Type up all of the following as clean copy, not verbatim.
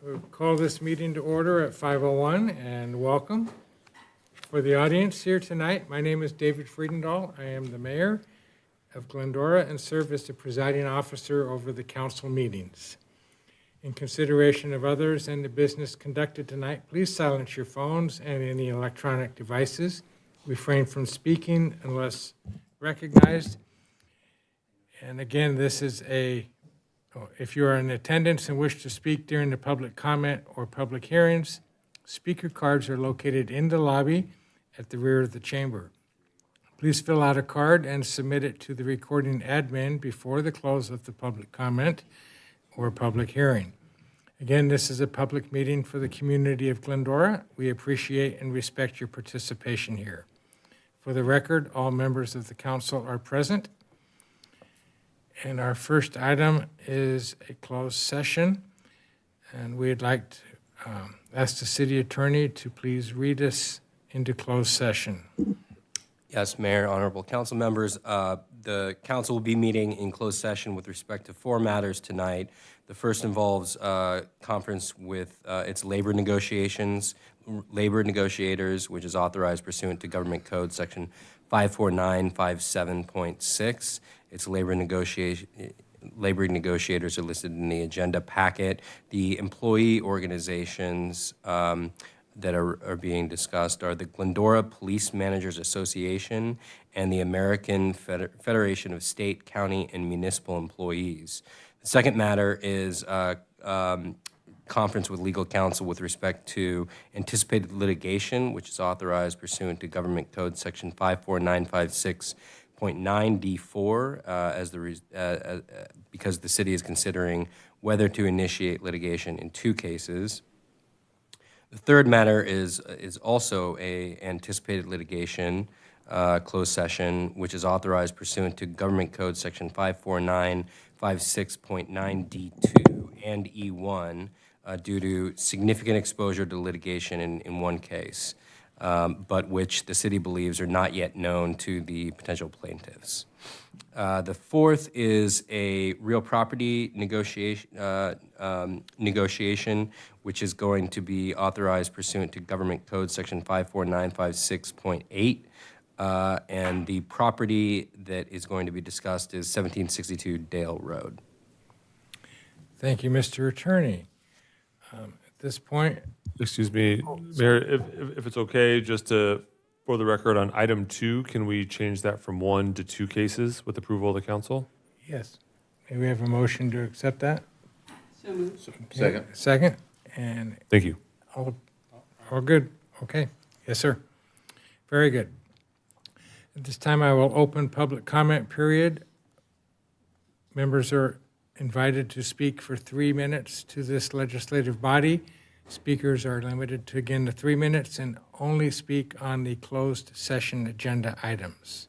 We'll call this meeting to order at 5:01 and welcome. For the audience here tonight, my name is David Friedendahl. I am the mayor of Glendora and serve as the presiding officer over the council meetings. In consideration of others and the business conducted tonight, please silence your phones and any electronic devices. Refrain from speaking unless recognized. And again, this is if you are in attendance and wish to speak during the public comment or public hearings, speaker cards are located in the lobby at the rear of the chamber. Please fill out a card and submit it to the recording admin before the close of the public comment or public hearing. Again, this is a public meeting for the community of Glendora. We appreciate and respect your participation here. For the record, all members of the council are present. And our first item is a closed session. And we'd like to ask the city attorney to please read us into closed session. Yes, Mayor, honorable council members. The council will be meeting in closed session with respect to 4 matters tonight. The first involves conference with its labor negotiators, which is authorized pursuant to Government Code Section 54957.6. Its labor negotiators are listed in the agenda packet. The employee organizations that are being discussed are the Glendora Police Managers Association and the American Federation of State, County, and Municipal Employees. The second matter is conference with legal counsel with respect to anticipated litigation, which is authorized pursuant to Government Code Section 54956.9D4, because the city is considering whether to initiate litigation in 2 cases. The third matter is also a anticipated litigation closed session, which is authorized pursuant to Government Code Section 54956.9D2 and E1 due to significant exposure to litigation in 1 case, but which the city believes are not yet known to the potential plaintiffs. The fourth is a real property negotiation, which is going to be authorized pursuant to Government Code Section 54956.8. And the property that is going to be discussed is 1762 Dale Road. Thank you, Mr. Attorney. At this point, Excuse me, Mayor, if it's okay, just for the record, on item 2, can we change that from 1 to 2 cases with approval of the council? yes. May we have a motion to accept that? So moved. Second. Second, and Thank you. all good, okay. Yes, sir. Very good. At this time, I will open public comment period. Members are invited to speak for 3 minutes to this legislative body. Speakers are limited to, again, to 3 minutes and only speak on the closed session agenda items.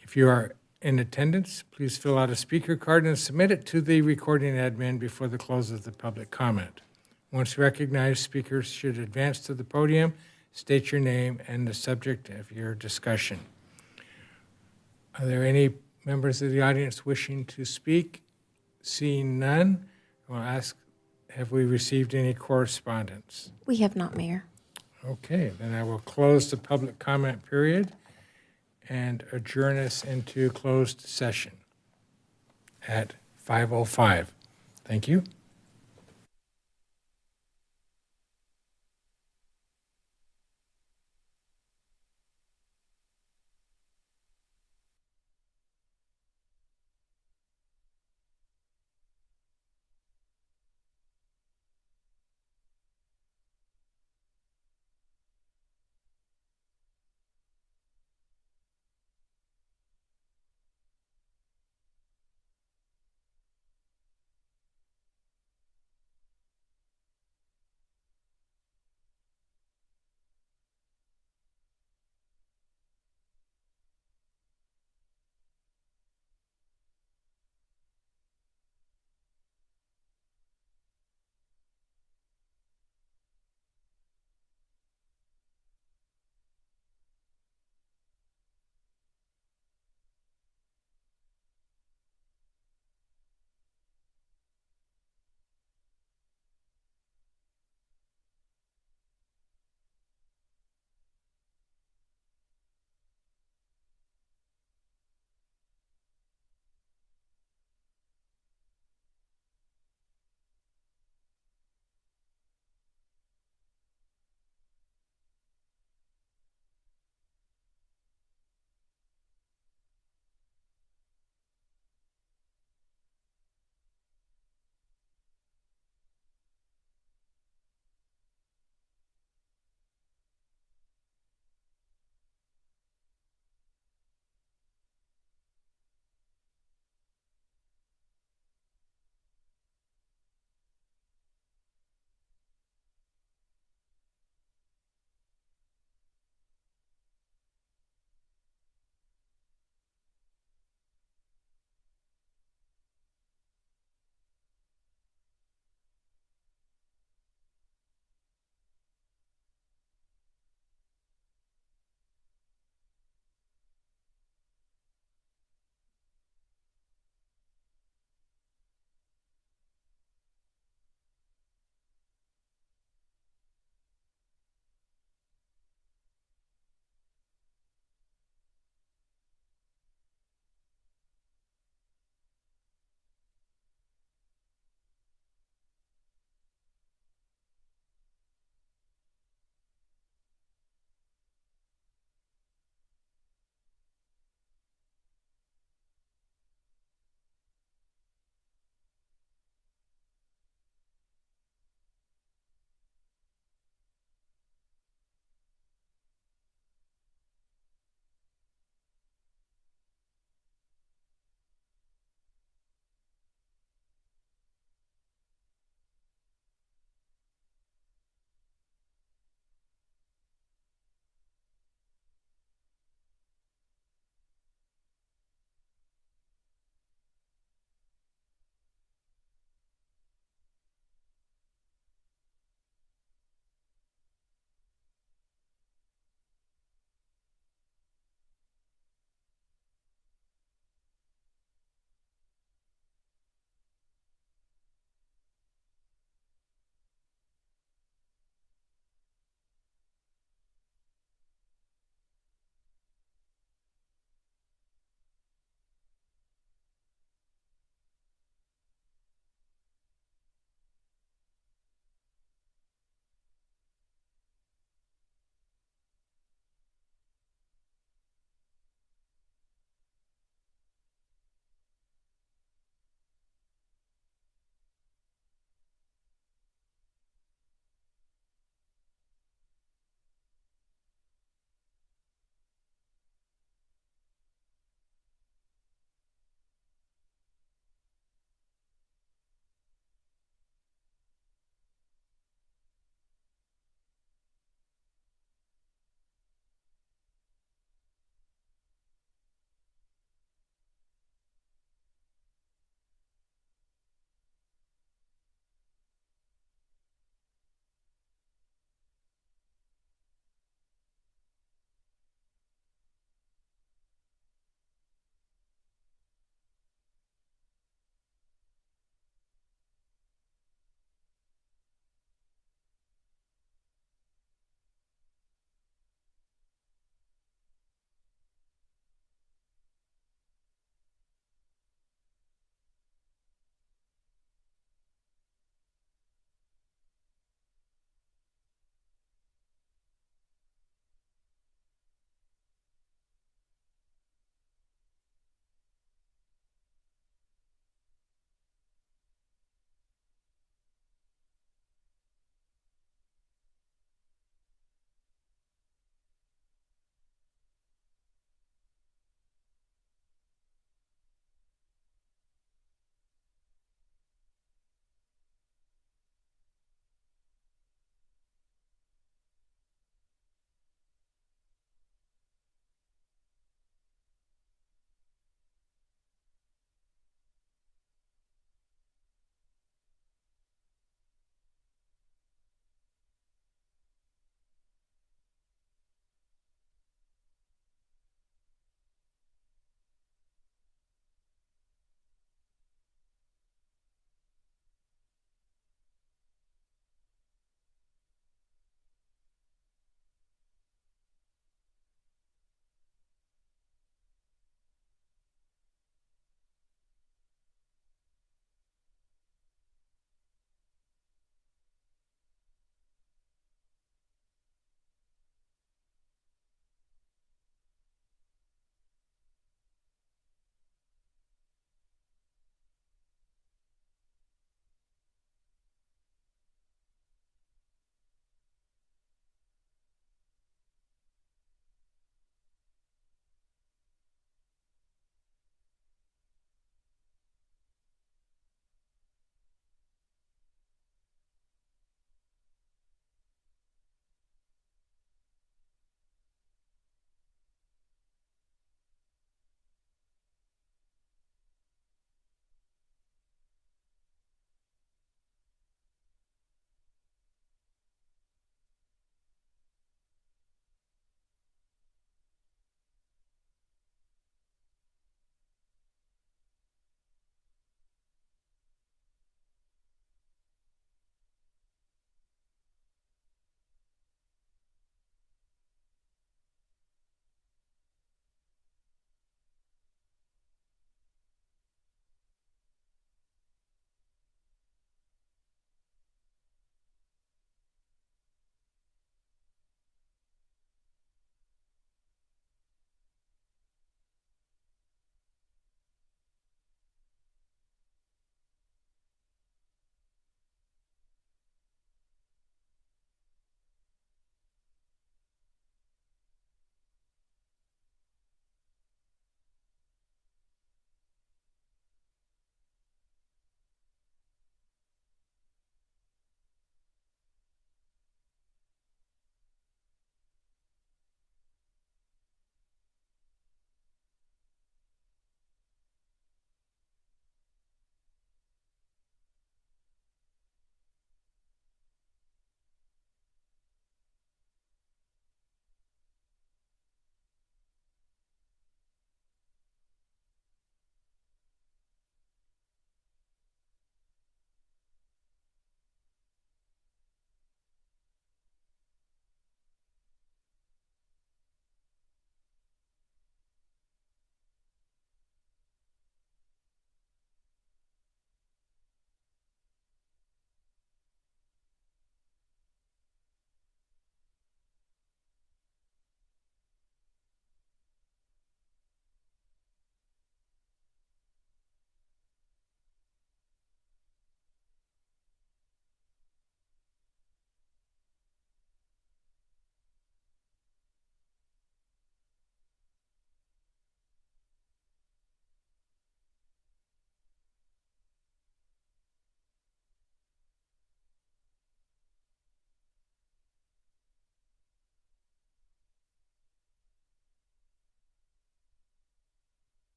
If you are in attendance, please fill out a speaker card and submit it to the recording admin before the close of the public comment. Once recognized, speakers should advance to the podium, state your name and the subject of your discussion. Are there any members of the audience wishing to speak? Seeing none, I will ask, have we received any correspondence? We have not, Mayor. Okay, then I will close the public comment period and adjourn us into closed session at 5:05. Thank you.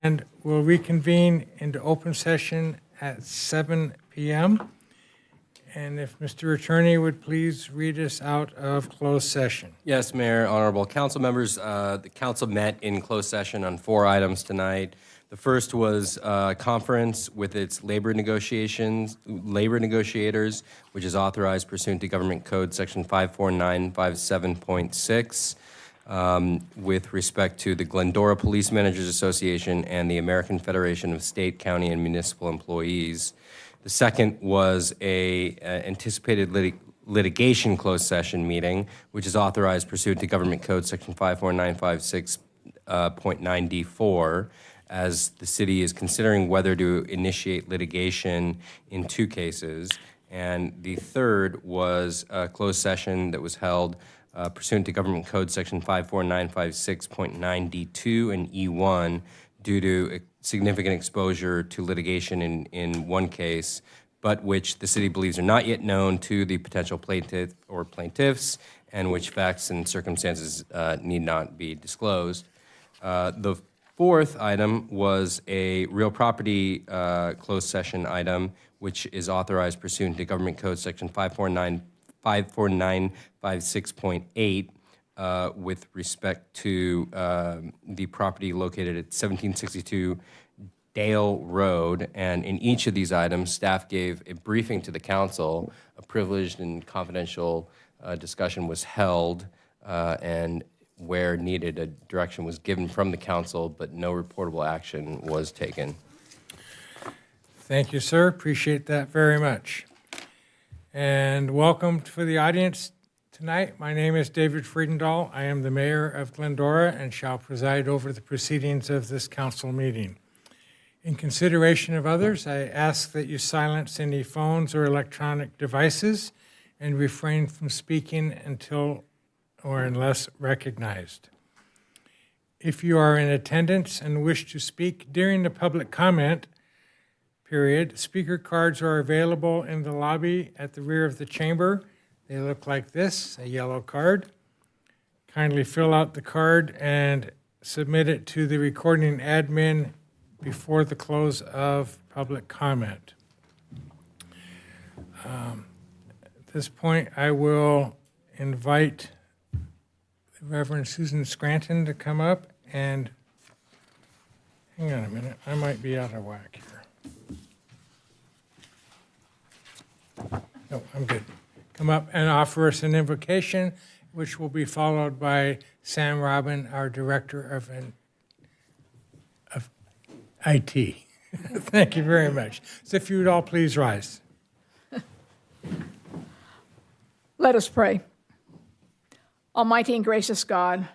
And we'll reconvene into open session at 7 p.m. And if Mr. Attorney would please read us out of closed session. Yes, Mayor, honorable council members, the council met in closed session on 4 items tonight. The first was a conference with its labor negotiators, which is authorized pursuant to Government Code Section 54957.6, with respect to the Glendora Police Managers Association and the American Federation of State, County, and Municipal Employees. The second was a anticipated litigation closed session meeting, which is authorized pursuant to Government Code Section 54956.9D4, as the city is considering whether to initiate litigation in 2 cases. And the third was a closed session that was held pursuant to Government Code Section 54956.9D2 and E1 due to significant exposure to litigation in 1 case, but which the city believes are not yet known to the potential plaintiff or plaintiffs, and which facts and circumstances need not be disclosed. The fourth item was a real property closed session item, which is authorized pursuant to Government Code Section 54956.8 with respect to the property located at 1762 Dale Road. And in each of these items, staff gave a briefing to the council. A privileged and confidential discussion was held, and where needed, a direction was given from the council, but no reportable action was taken. Thank you, sir. Appreciate that very much. And welcome for the audience tonight. My name is David Friedendahl. I am the mayor of Glendora and shall preside over the proceedings of this council meeting. In consideration of others, I ask that you silence any phones or electronic devices and refrain from speaking until or unless recognized. If you are in attendance and wish to speak during the public comment period, speaker cards are available in the lobby at the rear of the chamber. They look like this, a yellow card. Kindly fill out the card and submit it to the recording admin before the close of public comment. At this point, I will invite Reverend Susan Scranton to come up and, hang on a minute, I might be out of whack here. No, I'm good. Come up and offer us an invocation, which will be followed by Sam Robin, our Director of IT. Thank you very much. So if you would all please rise. Let us pray. Almighty and gracious God,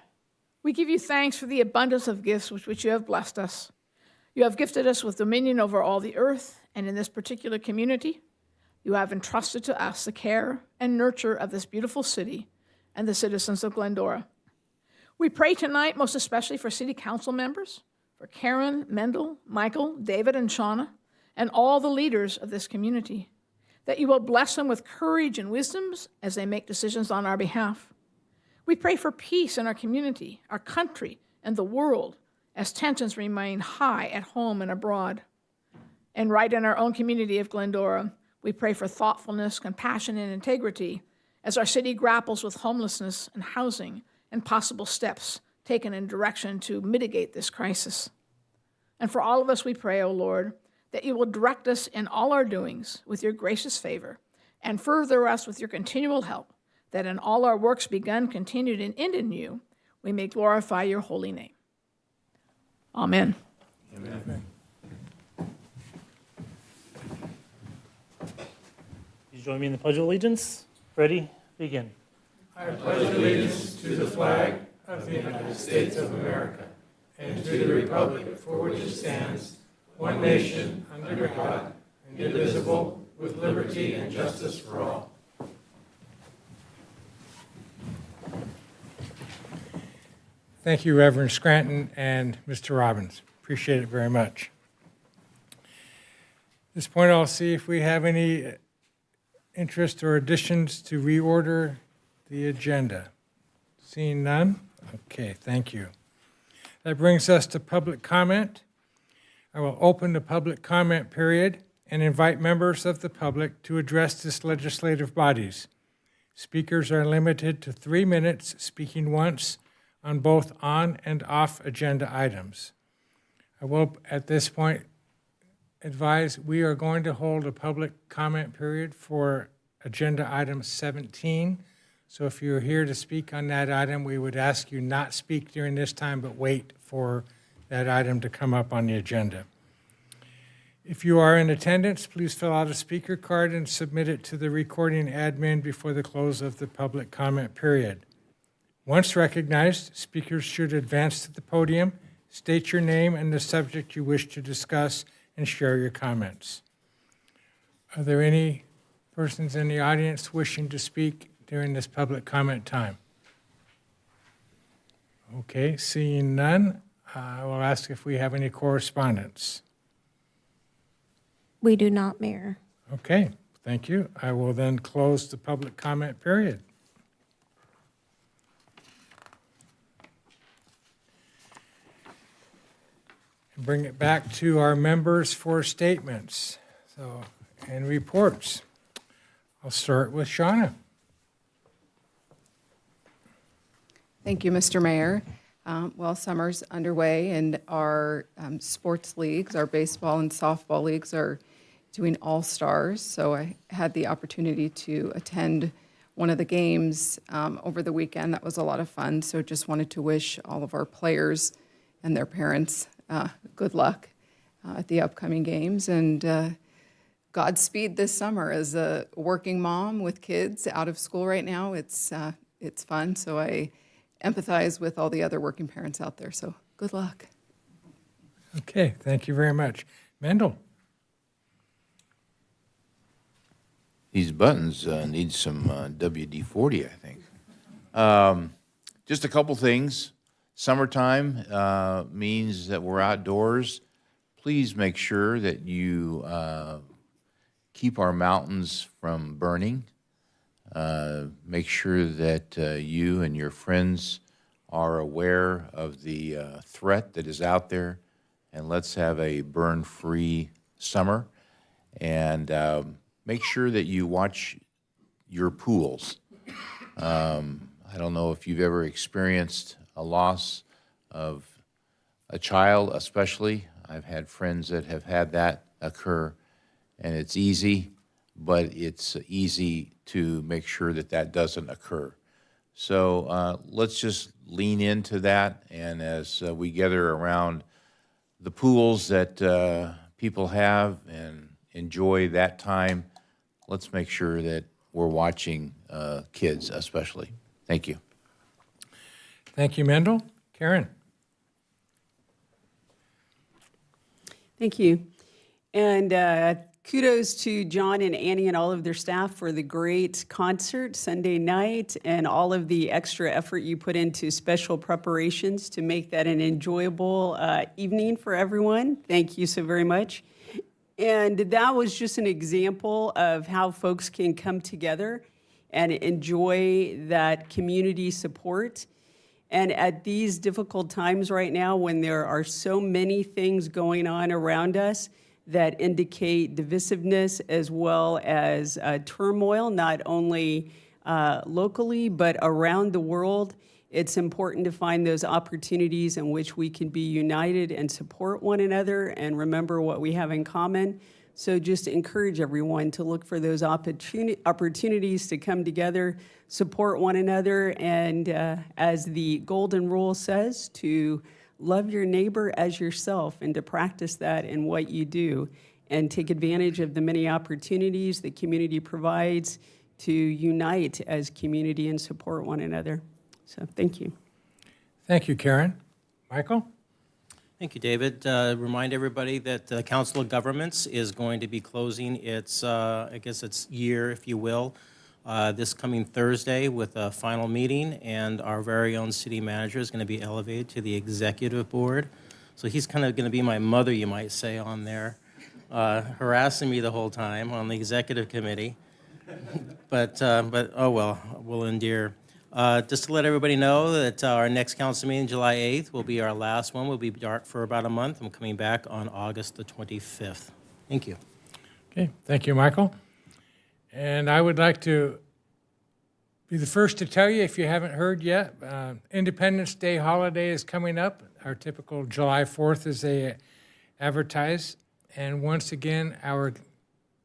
we give you thanks for the abundance of gifts with which you have blessed us. You have gifted us with dominion over all the earth, and in this particular community, you have entrusted to us the care and nurture of this beautiful city and the citizens of Glendora. We pray tonight most especially for city council members, for Karen, Mendel, Michael, David, and Shauna, and all the leaders of this community, that you will bless them with courage and wisdoms as they make decisions on our behalf. We pray for peace in our community, our country, and the world as tensions remain high at home and abroad. And right in our own community of Glendora, we pray for thoughtfulness, compassion, and integrity as our city grapples with homelessness and housing and possible steps taken in direction to mitigate this crisis. And for all of us, we pray, O Lord, that you will direct us in all our doings with your gracious favor and further us with your continual help, that in all our works begun, continued, and end in you, we may glorify your holy name. Amen. Amen. Please join me in the Pledge of Allegiance. Ready? Begin. I pledge allegiance to the flag of the United States of America and to the republic for which it stands, one nation, under God, indivisible, with liberty and justice for all. Thank you, Reverend Scranton and Mr. Robbins. Appreciate it very much. At this point, I'll see if we have any interest or additions to reorder the agenda. Seeing none? Okay, thank you. That brings us to public comment. I will open the public comment period and invite members of the public to address this legislative bodies. Speakers are limited to 3 minutes, speaking once on both on and off agenda items. I will, at this point, advise we are going to hold a public comment period for agenda item 17. So if you're here to speak on that item, we would ask you not speak during this time, but wait for that item to come up on the agenda. If you are in attendance, please fill out a speaker card and submit it to the recording admin before the close of the public comment period. Once recognized, speakers should advance to the podium, state your name and the subject you wish to discuss, and share your comments. Are there any persons in the audience wishing to speak during this public comment time? Okay, seeing none, I will ask if we have any correspondence. We do not, Mayor. Okay, thank you. I will then close the public comment period. And bring it back to our members for statements and reports. I'll start with Shauna. Thank you, Mr. Mayor. Well, summer's underway, and our sports leagues, our baseball and softball leagues, are doing all-stars. So I had the opportunity to attend one of the games over the weekend. That was a lot of fun. So just wanted to wish all of our players and their parents good luck at the upcoming games. And Godspeed this summer. As a working mom with kids out of school right now, it's fun. So I empathize with all the other working parents out there. So good luck. Okay, thank you very much. Mendel? These buttons need some WD-40, I think. Just a couple things. Summertime means that we're outdoors. Please make sure that you keep our mountains from burning. Make sure that you and your friends are aware of the threat that is out there, and let's have a burn-free summer. And make sure that you watch your pools. I don't know if you've ever experienced a loss of a child, especially. I've had friends that have had that occur, and it's easy, but it's easy to make sure that that doesn't occur. So let's just lean into that, and as we gather around the pools that people have and enjoy that time, let's make sure that we're watching kids especially. Thank you. Thank you, Mendel. Karen? Thank you. And kudos to John and Annie and all of their staff for the great concert Sunday night and all of the extra effort you put into special preparations to make that an enjoyable evening for everyone. Thank you so very much. And that was just an example of how folks can come together and enjoy that community support. And at these difficult times right now, when there are so many things going on around us that indicate divisiveness as well as turmoil, not only locally, but around the world, it's important to find those opportunities in which we can be united and support one another and remember what we have in common. So just encourage everyone to look for those opportunities to come together, support one another, and as the golden rule says, to love your neighbor as yourself and to practice that in what you do and take advantage of the many opportunities the community provides to unite as community and support one another. So thank you. Thank you, Karen. Michael? Thank you, David. Remind everybody that the Council of Governments is going to be closing its, I guess its year, if you will, this coming Thursday with a final meeting, and our very own city manager is going to be elevated to the executive board. So he's kind of going to be my mother, you might say, on there, harassing me the whole time on the executive committee. But oh well, we'll endure. Just to let everybody know that our next council meeting, July 8th, will be our last one. We'll be dark for about a month. I'm coming back on August the 25th. Thank you. Okay, thank you, Michael. And I would like to be the first to tell you, if you haven't heard yet, Independence Day holiday is coming up. Our typical July 4th as they advertise. And once again, our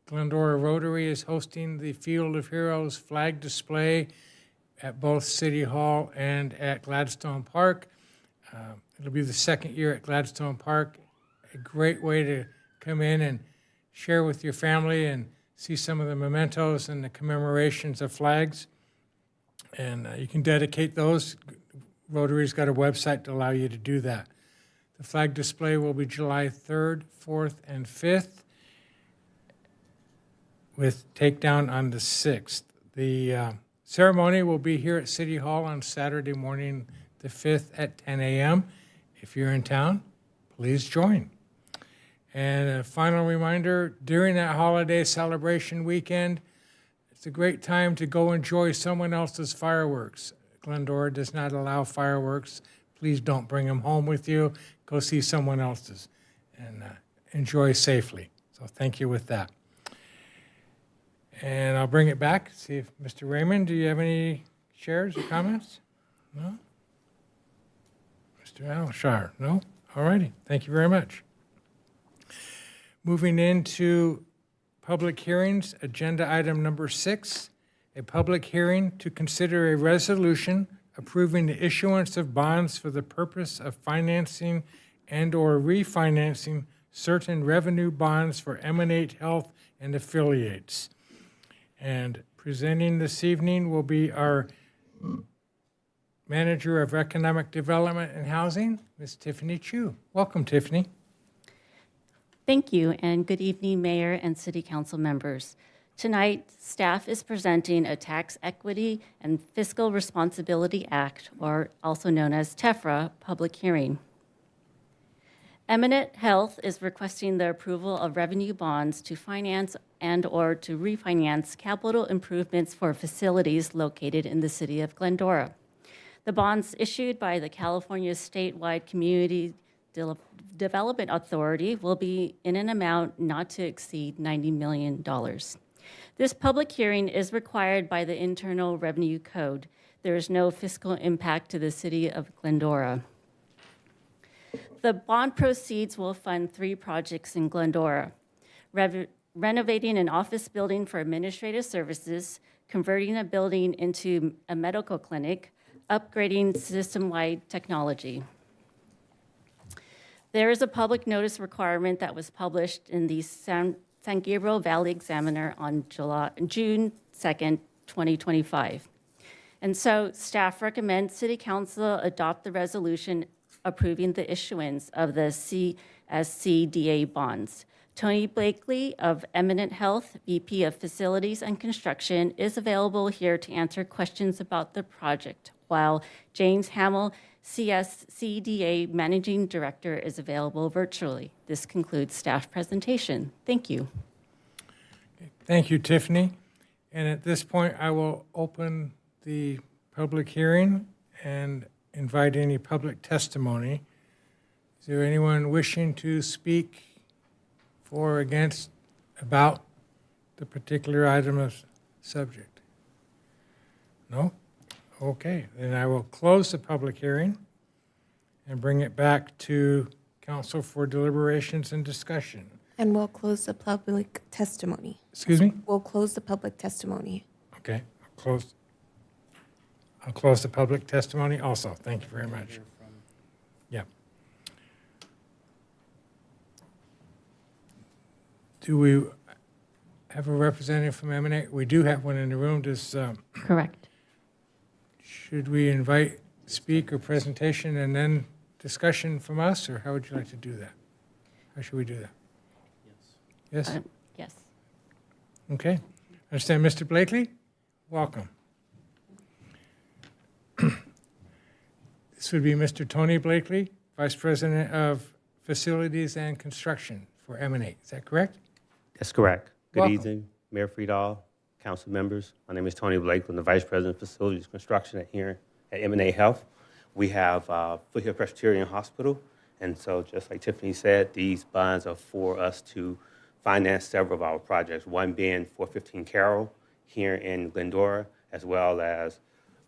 Glendora Rotary is hosting the Field of Heroes flag display at both City Hall and at Gladstone Park. It'll be the second year at Gladstone Park. A great way to come in and share with your family and see some of the mementos and the commemorations of flags. And you can dedicate those. Rotary's got a website to allow you to do that. The flag display will be July 3rd, 4th, and 5th, with takedown on the 6th. The ceremony will be here at City Hall on Saturday morning, the 5th at 10 a.m. If you're in town, please join. And a final reminder, during that holiday celebration weekend, it's a great time to go enjoy someone else's fireworks. Glendora does not allow fireworks. Please don't bring them home with you. Go see someone else's and enjoy safely. So thank you with that. And I'll bring it back, see if, Mr. Raymond, do you have any shares or comments? No? Mr. Alshire, no? All righty, thank you very much. Moving into public hearings, agenda item number 6, a public hearing to consider a resolution approving the issuance of bonds for the purpose of financing and/or refinancing certain revenue bonds for Emanate Health and affiliates. And presenting this evening will be our Manager of Economic Development and Housing, Ms. Tiffany Chu. Welcome, Tiffany. Thank you, and good evening, Mayor and City Council members. Tonight, staff is presenting a Tax Equity and Fiscal Responsibility Act, or also known as TEFRA, public hearing. Eminent Health is requesting the approval of revenue bonds to finance and/or to refinance capital improvements for facilities located in the city of Glendora. The bonds issued by the California Statewide Community Development Authority will be in an amount not to exceed $90 million. This public hearing is required by the Internal Revenue Code. There is no fiscal impact to the city of Glendora. The bond proceeds will fund 3 projects in Glendora: renovating an office building for administrative services, converting a building into a medical clinic, upgrading system-wide technology. There is a public notice requirement that was published in the San Gabriel Valley Examiner on June 2nd, 2025. And so staff recommends City Council adopt the resolution approving the issuance of the CSCDA bonds. Tony Blakely of Eminent Health, VP of Facilities and Construction, is available here to answer questions about the project, while James Hamill, CSCDA Managing Director, is available virtually. This concludes staff presentation. Thank you. Thank you, Tiffany. And at this point, I will open the public hearing and invite any public testimony. Is there anyone wishing to speak for or against about the particular item of subject? No? Okay, then I will close the public hearing and bring it back to council for deliberations and discussion. And we'll close the public testimony. Excuse me? We'll close the public testimony. Okay, I'll close the public testimony also. Thank you very much. Yeah. Do we have a representative from Emanate? We do have one in the room. Does, Correct. should we invite speak or presentation and then discussion from us, or how would you like to do that? How should we do that? Yes? Yes. Okay. Understand, Mr. Blakely? Welcome. This would be Mr. Tony Blakely, Vice President of Facilities and Construction for Emanate. Is that correct? That's correct. Good Welcome. evening, Mayor Friedal, council members. My name is Tony Blake. I'm the Vice President of Facilities Construction here at M&A Health. We have Foothill Presbyterian Hospital, and so just like Tiffany said, these bonds are for us to finance several of our projects, one being 415 Carroll here in Glendora, as well as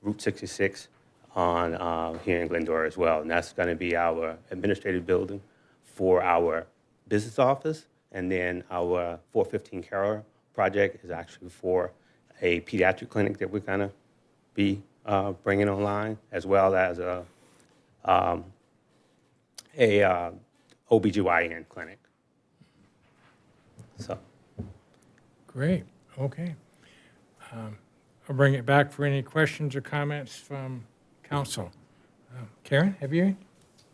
Route 66 on here in Glendora as well. And that's going to be our administrative building for our business office. And then our 415 Carroll project is actually for a pediatric clinic that we're going to be bringing online, as well as a OBGYN clinic. So. Great, okay. I'll bring it back for any questions or comments from council. Karen, have you?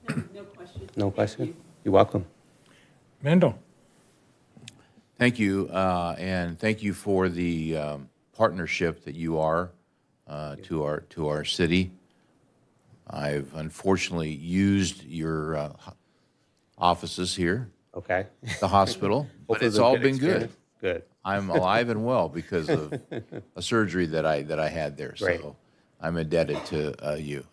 No question. No question? You're welcome. Mendel? Thank you, and thank you for the partnership that you are to our city. I've unfortunately used your offices here, Okay. the hospital, but Hopefully it's a all good been good. experience. Good. I'm alive and well because of a surgery that I had there. Great. So I'm indebted to you.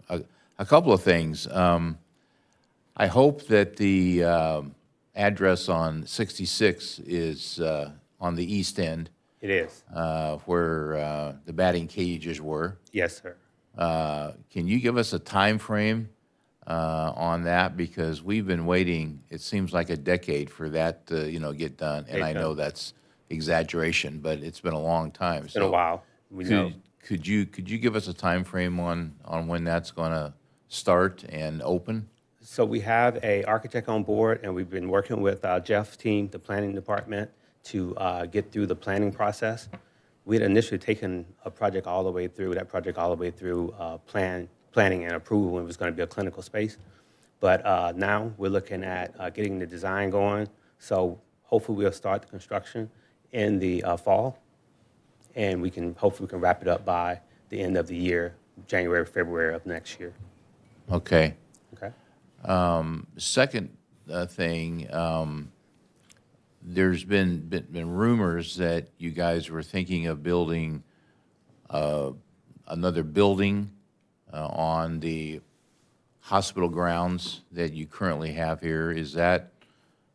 A couple of things. I hope that the address on 66 is on the east end, It is. where the batting cages were. Yes, sir. Can you give us a time frame on that? Because we've been waiting, it seems like a decade for that to, get done. And Get I know done. that's exaggeration, but it's been a long time. It's been a while. We know. Could you give us a time frame on when that's going to start and open? So we have a architect on board, and we've been working with Jeff's team, the planning department, to get through the planning process. We had initially taken a project all the way through, planning and approval, and it was going to be a clinical space. But now we're looking at getting the design going. So hopefully we'll start the construction in the fall, and hopefully we can wrap it up by the end of the year, January, February of next year. Okay. Okay. Second thing, there's been rumors that you guys were thinking of building another building on the hospital grounds that you currently have here. Is that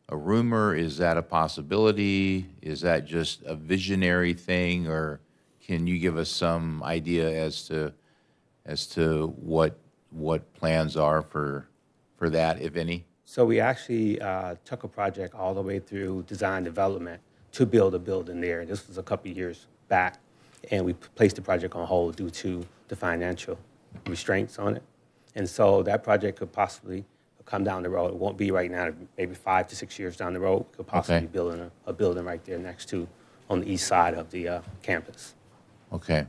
a rumor? Is that a possibility? Is that just a visionary thing, or can you give us some idea as to what plans are for that, if any? So we actually took a project all the way through design development to build a building there. This was a couple of years back, and we placed the project on hold due to the financial restraints on it. And so that project could possibly come down the road. It won't be right now, maybe 5 to 6 years down the road. We could possibly Okay. be building a building right there next to, on the east side of the campus. Okay.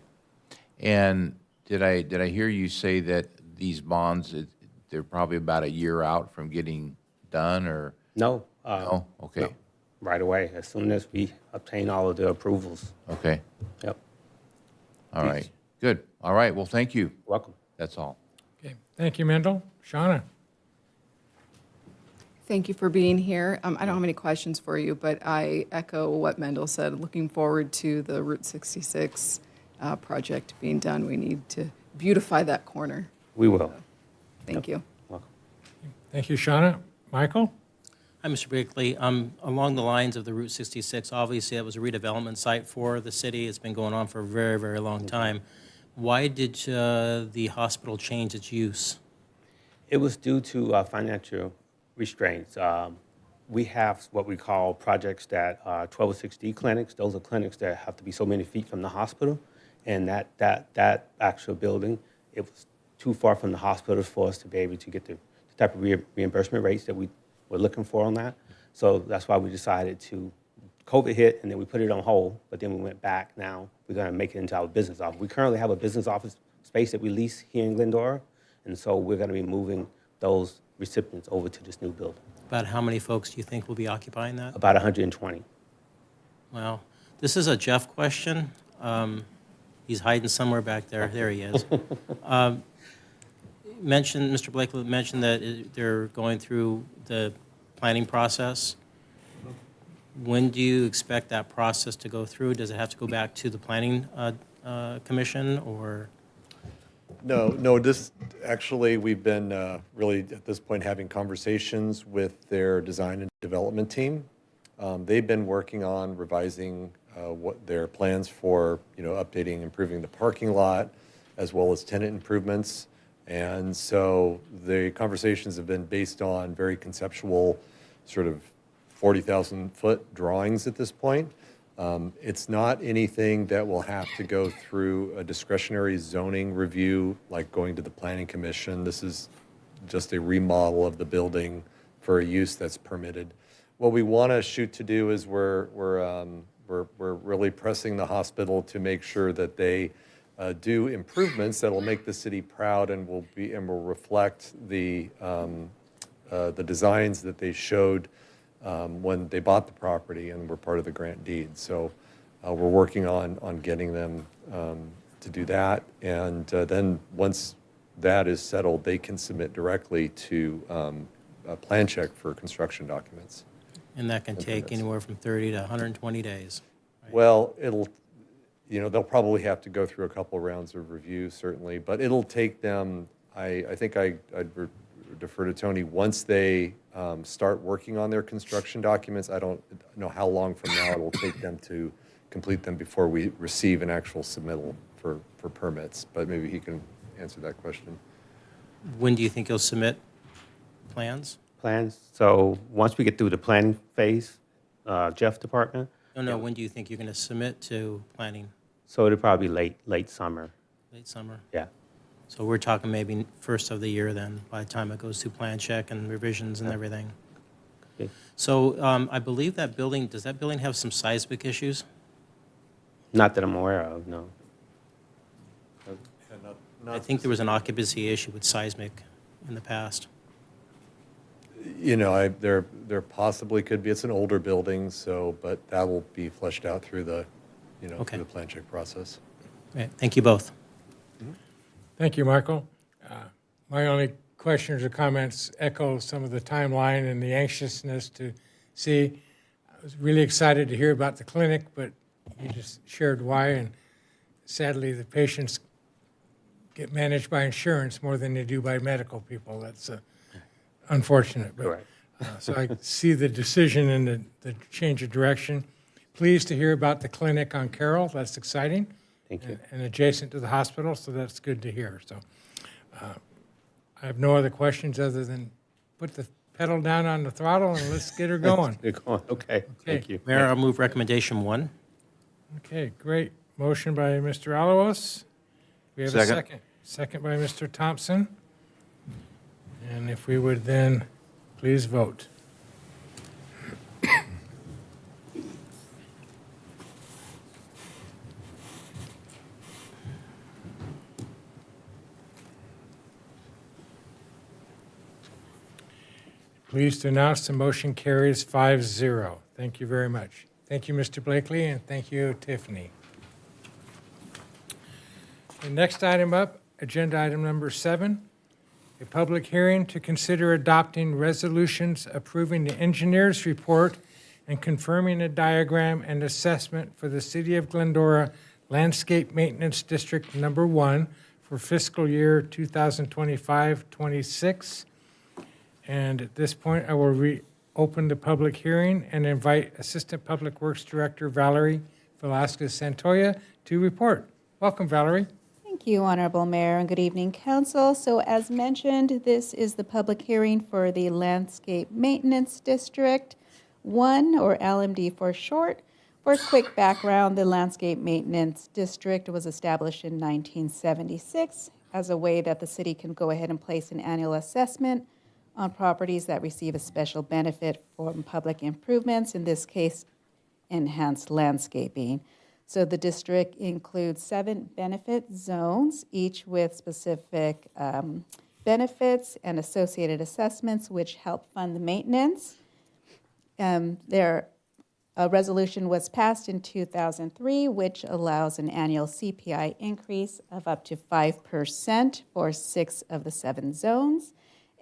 And did I hear you say that these bonds, they're probably about a year out from getting done, or? No. No? Okay. No. Right away, as soon as we obtain all of the approvals. Okay. Yep. All right. Good. All right. Well, thank you. Welcome. That's all. Okay, thank you, Mendel. Shauna? Thank you for being here. I don't have any questions for you, but I echo what Mendel said. Looking forward to the Route 66 project being done. We need to beautify that corner. We will. Thank you. Welcome. Thank you, Shauna. Michael? Hi, Mr. Blakely. Along the lines of the Route 66, obviously it was a redevelopment site for the city. It's been going on for a very, very long time. Why did the hospital change its use? It was due to financial restraints. We have what we call projects that 1206D clinics. Those are clinics that have to be so many feet from the hospital. And that actual building, it was too far from the hospital for us to be able to get the type of reimbursement rates that we were looking for on that. So that's why we decided to, COVID hit, and then we put it on hold, but then we went back. Now we're going to make it into our business office. We currently have a business office space that we lease here in Glendora, and so we're going to be moving those recipients over to this new building. About how many folks do you think will be occupying that? About 120. Well, this is a Jeff question. He's hiding somewhere back there. There he is. Mr. Blakely mentioned that they're going through the planning process. When do you expect that process to go through? Does it have to go back to the planning commission, or? No, actually, we've been really, at this point, having conversations with their design and development team. They've been working on revising what their plans for, updating, improving the parking lot, as well as tenant improvements. And so the conversations have been based on very conceptual, sort of 40,000-foot drawings at this point. It's not anything that will have to go through a discretionary zoning review, like going to the planning commission. This is just a remodel of the building for a use that's permitted. What we want to shoot to do is we're really pressing the hospital to make sure that they do improvements that will make the city proud and will reflect the designs that they showed when they bought the property and were part of the grant deed. So we're working on getting them to do that. And then once that is settled, they can submit directly to a plan check for construction documents. And that can take anywhere from 30 to 120 days. Well, they'll probably have to go through a couple of rounds of review, certainly, but it'll take them, I think I'd defer to Tony, once they start working on their construction documents, I don't know how long from now it'll take them to complete them before we receive an actual submittal for permits, but maybe he can answer that question. When do you think you'll submit plans? Plans, so once we get through the planning phase, Jeff department, No, when do you think you're going to submit to planning? so it'll probably be late summer, Late summer? yeah. So we're talking maybe first of the year then, by the time it goes to plan check and revisions and everything. Okay. So I believe that building, does that building have some seismic issues? Not that I'm aware of, no. I think there was an occupancy issue with seismic in the past. There possibly could be. It's an older building, but that will be fleshed out through the, Okay. through the plan check process. Okay, thank you both. Thank you, Michael. My only questions or comments echo some of the timeline and the anxiousness to see. I was really excited to hear about the clinic, but you just shared why, and sadly, the patients get managed by insurance more than they do by medical people. That's unfortunate. But, Correct. so I see the decision and the change of direction. Pleased to hear about the clinic on Carroll. That's exciting. Thank you. And adjacent to the hospital, so that's good to hear. So I have no other questions other than put the pedal down on the throttle and let's get her going. Good going, okay, thank you. Mayor, I'll move recommendation 1. Okay, great. Motion by Mr. Alalos. We have a Second. second. Second by Mr. Thompson. And if we would then please vote. Pleased to announce the motion carries 5-0. Thank you very much. Thank you, Mr. Blakely, and thank you, Tiffany. The next item up, agenda item number 7, a public hearing to consider adopting resolutions approving the engineer's report and confirming a diagram and assessment for the City of Glendora Landscape Maintenance District Number 1 for fiscal year 2025-26. And at this point, I will reopen the public hearing and invite Assistant Public Works Director Valerie Velasquez Santoya to report. Welcome, Valerie. Thank you, Honorable Mayor, and good evening, Council. So as mentioned, this is the public hearing for the Landscape Maintenance District 1, or LMD for short. For a quick background, the Landscape Maintenance District was established in 1976 as a way that the city can go ahead and place an annual assessment on properties that receive a special benefit from public improvements, in this case, enhanced landscaping. So the district includes 7 benefit zones, each with specific benefits and associated assessments, which help fund the maintenance. A resolution was passed in 2003, which allows an annual CPI increase of up to 5% for 6 of the 7 zones.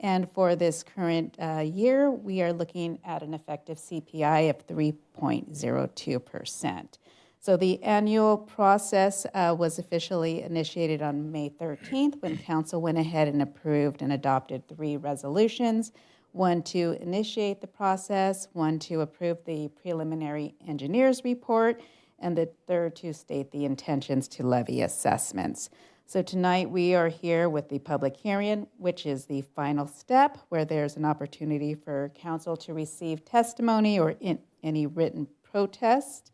And for this current year, we are looking at an effective CPI of 3.02%. So the annual process was officially initiated on May 13th when council went ahead and approved and adopted 3 resolutions, one to initiate the process, one to approve the preliminary engineer's report, and the third to state the intentions to levy assessments. So tonight we are here with the public hearing, which is the final step where there's an opportunity for council to receive testimony or any written protest,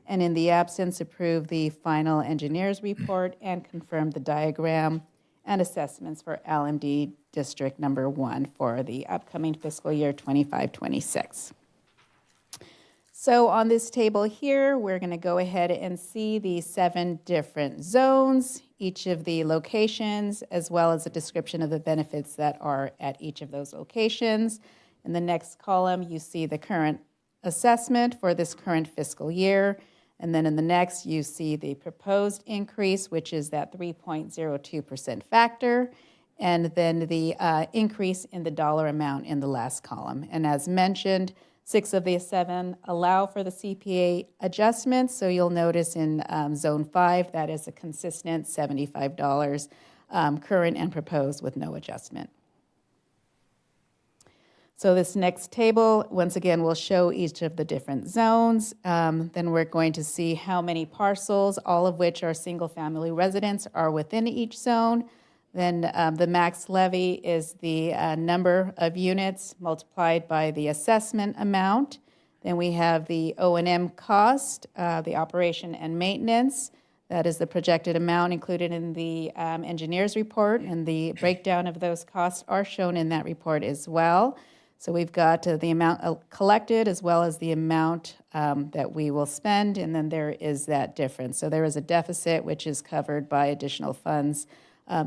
and in the absence, approve the final engineer's report and confirm the diagram and assessments for LMD District Number 1 for the upcoming fiscal year 25-26. So on this table here, we're going to go ahead and see the 7 different zones, each of the locations, as well as a description of the benefits that are at each of those locations. In the next column, you see the current assessment for this current fiscal year. And then in the next, you see the proposed increase, which is that 3.02% factor, and then the increase in the dollar amount in the last column. And as mentioned, 6 of the 7 allow for the CPA adjustments. So you'll notice in Zone 5, that is a consistent $75 current and proposed with no adjustment. So this next table, once again, will show each of the different zones. Then we're going to see how many parcels, all of which are single-family residents, are within each zone. Then the max levy is the number of units multiplied by the assessment amount. Then we have the O&M cost, the operation and maintenance. That is the projected amount included in the engineer's report, and the breakdown of those costs are shown in that report as well. So we've got the amount collected as well as the amount that we will spend, and then there is that difference. So there is a deficit which is covered by additional funds,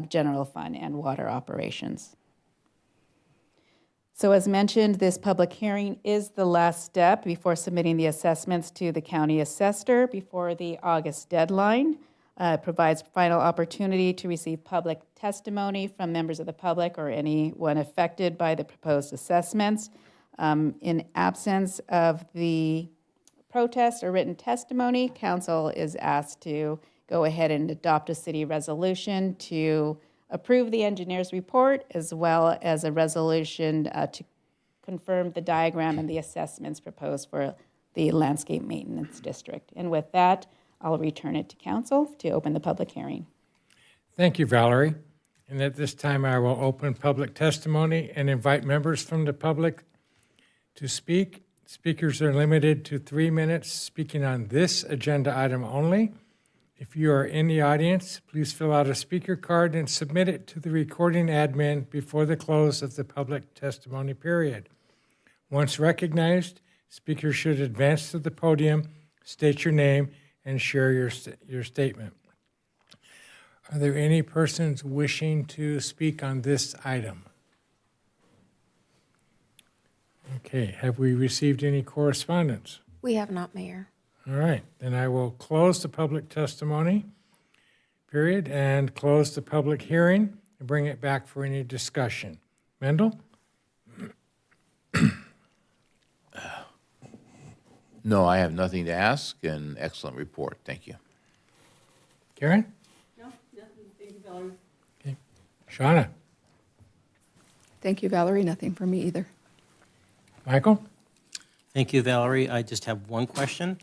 general fund and water operations. So as mentioned, this public hearing is the last step before submitting the assessments to the county assessor before the August deadline. It provides final opportunity to receive public testimony from members of the public or anyone affected by the proposed assessments. In absence of the protest or written testimony, council is asked to go ahead and adopt a city resolution to approve the engineer's report, as well as a resolution to confirm the diagram and the assessments proposed for the landscape maintenance district. And with that, I'll return it to council to open the public hearing. Thank you, Valerie. And at this time, I will open public testimony and invite members from the public to speak. Speakers are limited to 3 minutes speaking on this agenda item only. If you are in the audience, please fill out a speaker card and submit it to the recording admin before the close of the public testimony period. Once recognized, speakers should advance to the podium, state your name, and share your statement. Are there any persons wishing to speak on this item? Okay, have we received any correspondence? We have not, Mayor. All right, then I will close the public testimony period and close the public hearing and bring it back for any discussion. Mendel? No, I have nothing to ask, and excellent report. Thank you. Karen? No, nothing. Thank you, Valerie. Okay. Shauna? Thank you, Valerie. Nothing for me either. Michael? Thank you, Valerie. I just have one question.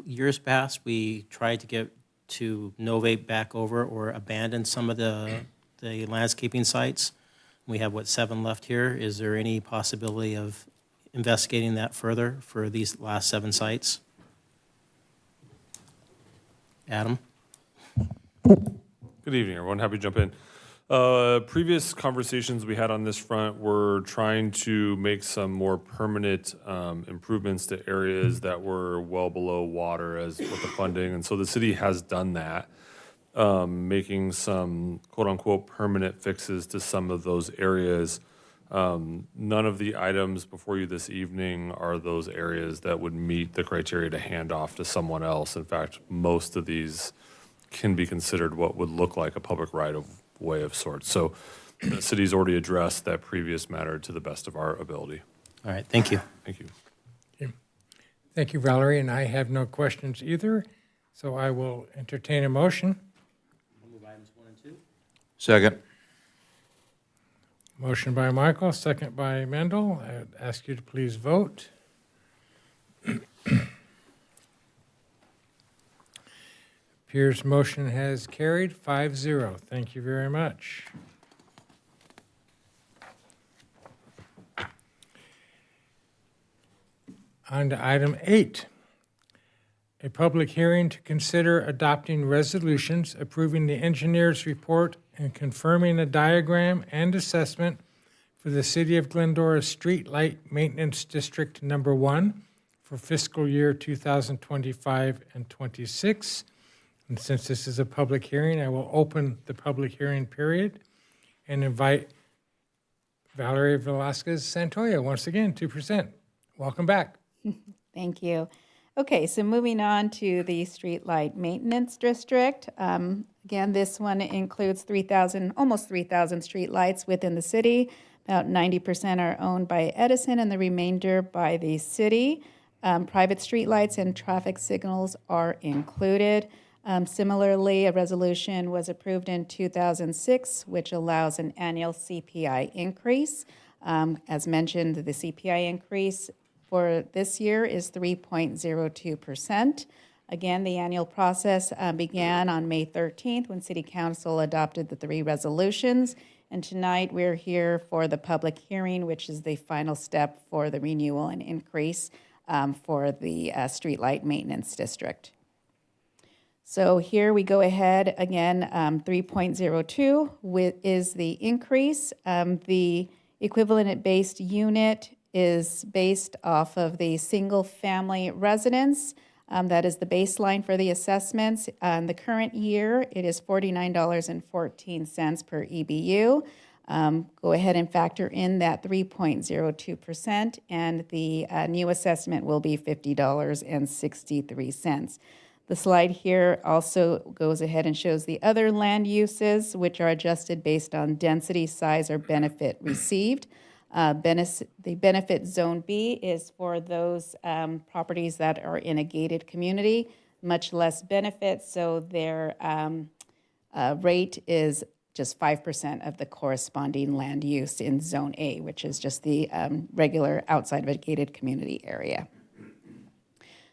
Years past, we tried to get to novate back over or abandon some of the landscaping sites. We have, 7 left here? Is there any possibility of investigating that further for these last 7 sites? Adam? Good evening, everyone. Happy to jump in. Previous conversations we had on this front were trying to make some more permanent improvements to areas that were well below water as with the funding. And so the city has done that, making some quote unquote permanent fixes to some of those areas. None of the items before you this evening are those areas that would meet the criteria to hand off to someone else. In fact, most of these can be considered what would look like a public right-of-way of sorts. So the city's already addressed that previous matter to the best of our ability. All right, thank you. Thank you. Thank you, Valerie, and I have no questions either, so I will entertain a motion. Second. Motion by Michael, second by Mendel. I would ask you to please vote. Appears motion has carried 5-0. Thank you very much. On to item 8. A public hearing to consider adopting resolutions approving the engineer's report and confirming a diagram and assessment for the City of Glendora Street Light Maintenance District Number 1 for fiscal year 2025 and 26. And since this is a public hearing, I will open the public hearing period and invite Valerie Velasquez Santoya once again to present. Welcome back. Thank you. Okay, so moving on to the Streetlight Maintenance District. Again, this one includes almost 3,000 streetlights within the city. About 90% are owned by Edison and the remainder by the city. Private streetlights and traffic signals are included. Similarly, a resolution was approved in 2006, which allows an annual CPI increase. As mentioned, the CPI increase for this year is 3.02%. Again, the annual process began on May 13th when City Council adopted the 3 resolutions. And tonight we're here for the public hearing, which is the final step for the renewal and increase for the Streetlight Maintenance District. So here we go ahead again, 3.02 is the increase. The equivalent-based unit is based off of the single-family residence. That is the baseline for the assessments. The current year, it is $49.14 per EBU. Go ahead and factor in that 3.02%, and the new assessment will be $50.63. The slide here also goes ahead and shows the other land uses, which are adjusted based on density, size, or benefit received. The benefit zone B is for those properties that are in a gated community, much less benefits, so their rate is just 5% of the corresponding land use in Zone A, which is just the regular outside of a gated community area.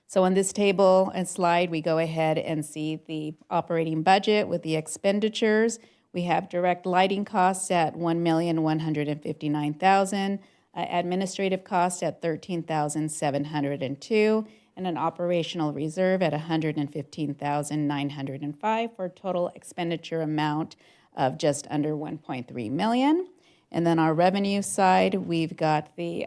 So on this table and slide, we go ahead and see the operating budget with the expenditures. We have direct lighting costs at $1,159,000, administrative costs at $13,702, and an operational reserve at $115,905 for a total expenditure amount of just under $1.3 million. And then our revenue side, we've got the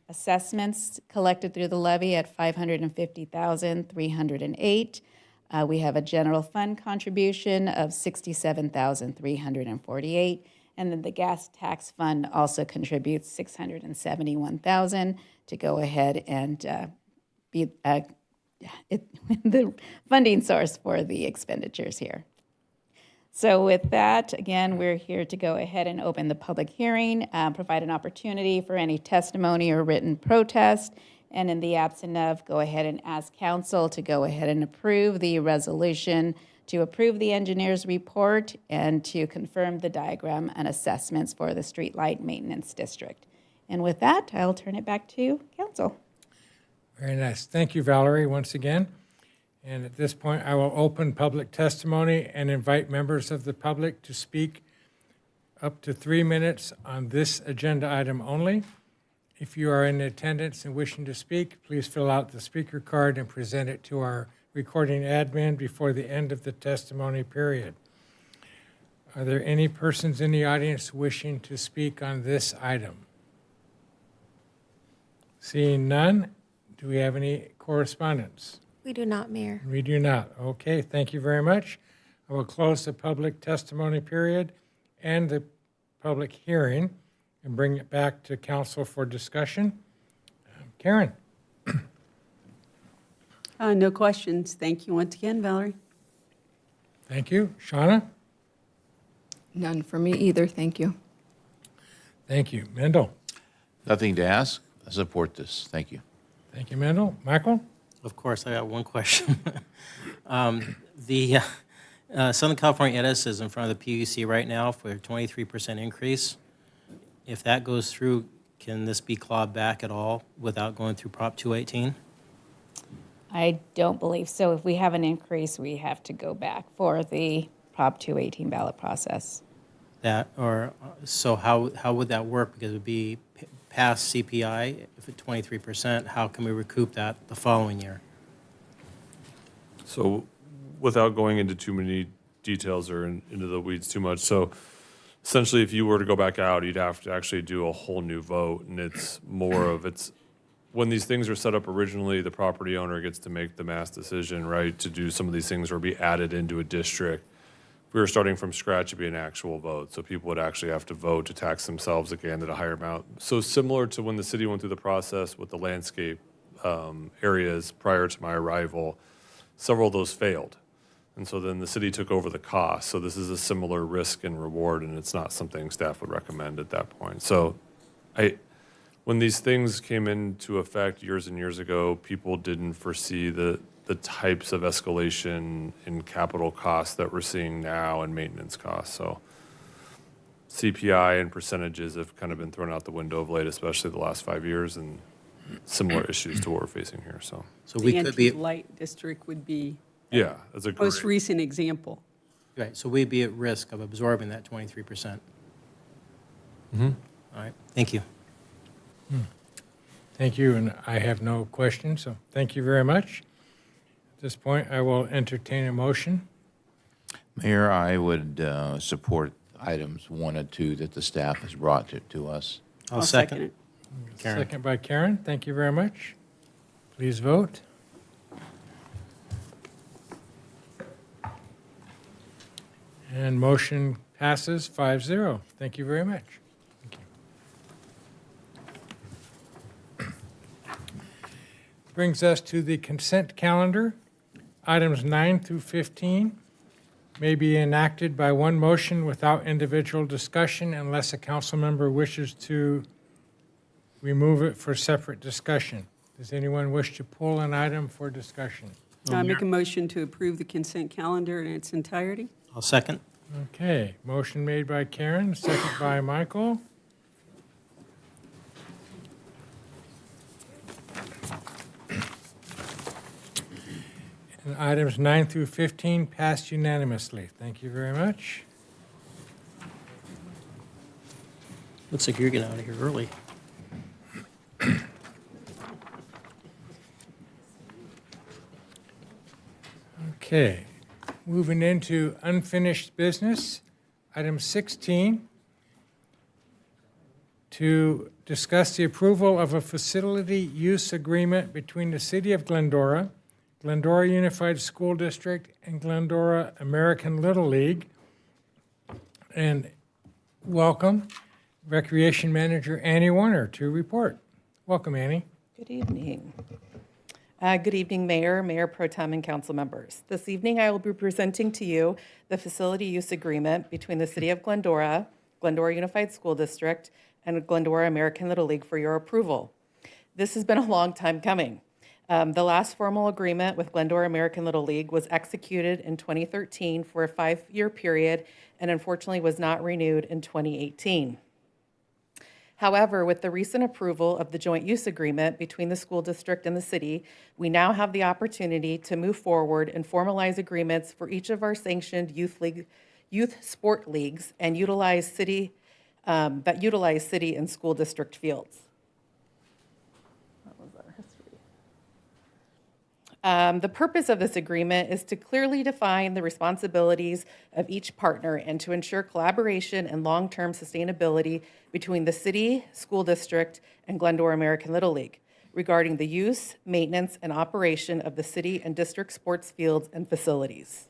assessments collected through the levy at $550,308. We have a general fund contribution of $67,348, and then the gas tax fund also contributes $671,000 to go ahead and be the funding source for the expenditures here. So with that, again, we're here to go ahead and open the public hearing, provide an opportunity for any testimony or written protest, and in the absence of, go ahead and ask council to go ahead and approve the resolution to approve the engineer's report and to confirm the diagram and assessments for the Streetlight Maintenance District. And with that, I'll turn it back to council. Very nice. Thank you, Valerie, once again. And at this point, I will open public testimony and invite members of the public to speak up to 3 minutes on this agenda item only. If you are in attendance and wishing to speak, please fill out the speaker card and present it to our recording admin before the end of the testimony period. Are there any persons in the audience wishing to speak on this item? Seeing none, do we have any correspondence? We do not, Mayor. We do not. Okay, thank you very much. I will close the public testimony period and the public hearing and bring it back to council for discussion. Karen? No questions. Thank you once again, Valerie. Thank you. Shauna? None for me either, thank you. Thank you. Mendel? Nothing to ask. I support this. Thank you. Thank you, Mendel. Michael? Of course, I got one question. The Southern California Edison is in front of the PUC right now for a 23% increase. If that goes through, can this be clawed back at all without going through Prop 218? I don't believe so. If we have an increase, we have to go back for the Prop 218 ballot process. So how would that work? Because it would be past CPI, if at 23%, how can we recoup that the following year? So without going into too many details or into the weeds too much, so essentially if you were to go back out, you'd have to actually do a whole new vote, and it's more of when these things are set up originally, the property owner gets to make the mass decision, right, to do some of these things or be added into a district. If we were starting from scratch, it'd be an actual vote. So people would actually have to vote to tax themselves again at a higher amount. So similar to when the city went through the process with the landscape areas prior to my arrival, several of those failed. And so then the city took over the cost. So this is a similar risk and reward, and it's not something staff would recommend at that point. So when these things came into effect years and years ago, people didn't foresee the types of escalation in capital costs that we're seeing now and maintenance costs. So CPI and percentages have kind of been thrown out the window of late, especially the last 5 years, and similar issues to what we're facing here. So we The could be, anti-light district would be yeah, that's a most great. recent example. right, so we'd be at risk of absorbing that 23%. All right, thank you. Thank you, and I have no questions, so thank you very much. At this point, I will entertain a motion. Mayor, I would support items 1 and 2 that the staff has brought to us. I'll second it. Karen. Second by Karen. Thank you very much. Please vote. And motion passes 5-0. Thank you very much. Thank you. Brings us to the consent calendar. Items 9 through 15 may be enacted by one motion without individual discussion unless a council member wishes to remove it for separate discussion. Does anyone wish to pull an item for discussion? I make a motion to approve the consent calendar in its entirety. I'll second. Okay, motion made by Karen, second by Michael. And items 9 through 15 passed unanimously. Thank you very much. Looks like you're getting out of here early. Okay, moving into unfinished business. Item 16, to discuss the approval of a facility use agreement between the City of Glendora, Glendora Unified School District, and Glendora American Little League. And welcome Recreation Manager Annie Warner to report. Welcome, Annie. Good evening. Good evening, Mayor, Mayor Pro Tem, and council members. This evening, I will be presenting to you the facility use agreement between the City of Glendora, Glendora Unified School District, and Glendora American Little League for your approval. This has been a long time coming. The last formal agreement with Glendora American Little League was executed in 2013 for a 5-year period and unfortunately was not renewed in 2018. However, with the recent approval of the joint use agreement between the school district and the city, we now have the opportunity to move forward and formalize agreements for each of our sanctioned youth sport leagues and utilize city and school district fields. That was our history. The purpose of this agreement is to clearly define the responsibilities of each partner and to ensure collaboration and long-term sustainability between the city, school district, and Glendora American Little League regarding the use, maintenance, and operation of the city and district sports fields and facilities.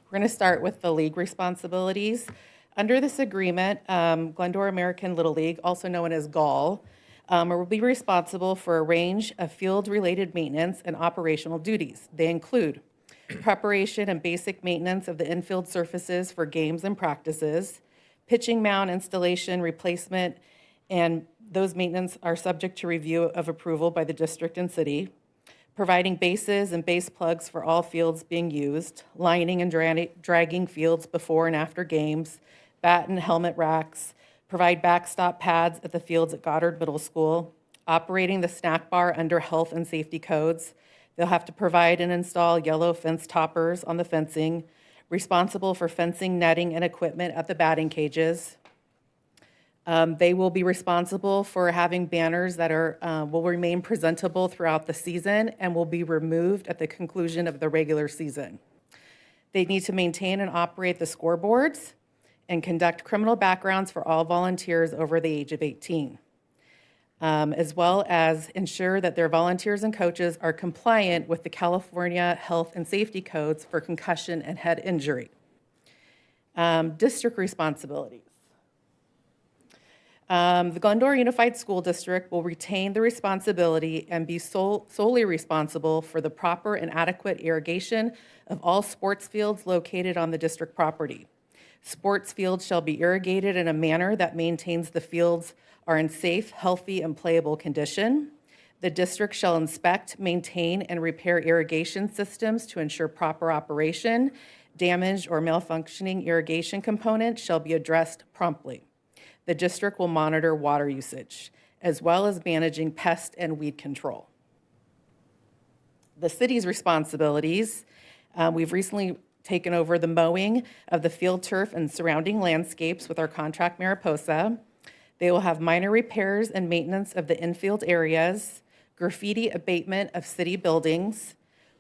We're going to start with the league responsibilities. Under this agreement, Glendora American Little League, also known as GAL, will be responsible for a range of field-related maintenance and operational duties. They include preparation and basic maintenance of the infield surfaces for games and practices, Pitching mound installation, replacement, and those maintenance are subject to review of approval by the district and city. Providing bases and base plugs for all fields being used, lining and dragging fields before and after games, bat and helmet racks, provide backstop pads at the fields at Goddard Middle School, operating the snack bar under health and safety codes. They'll have to provide and install yellow fence toppers on the fencing, responsible for fencing, netting, and equipment at the batting cages. They will be responsible for having banners that will remain presentable throughout the season and will be removed at the conclusion of the regular season. They need to maintain and operate the scoreboards and conduct criminal backgrounds for all volunteers over the age of 18, as well as ensure that their volunteers and coaches are compliant with the California Health and Safety Codes for concussion and head injury. District responsibilities. The Glendora Unified School District will retain the responsibility and be solely responsible for the proper and adequate irrigation of all sports fields located on the district property. Sports fields shall be irrigated in a manner that maintains the fields are in safe, healthy, and playable condition. The district shall inspect, maintain, and repair irrigation systems to ensure proper operation. Damaged or malfunctioning irrigation components shall be addressed promptly. The district will monitor water usage, as well as managing pest and weed control. The city's responsibilities, we've recently taken over the mowing of the field turf and surrounding landscapes with our contract Mariposa. They will have minor repairs and maintenance of the infield areas, graffiti abatement of city buildings,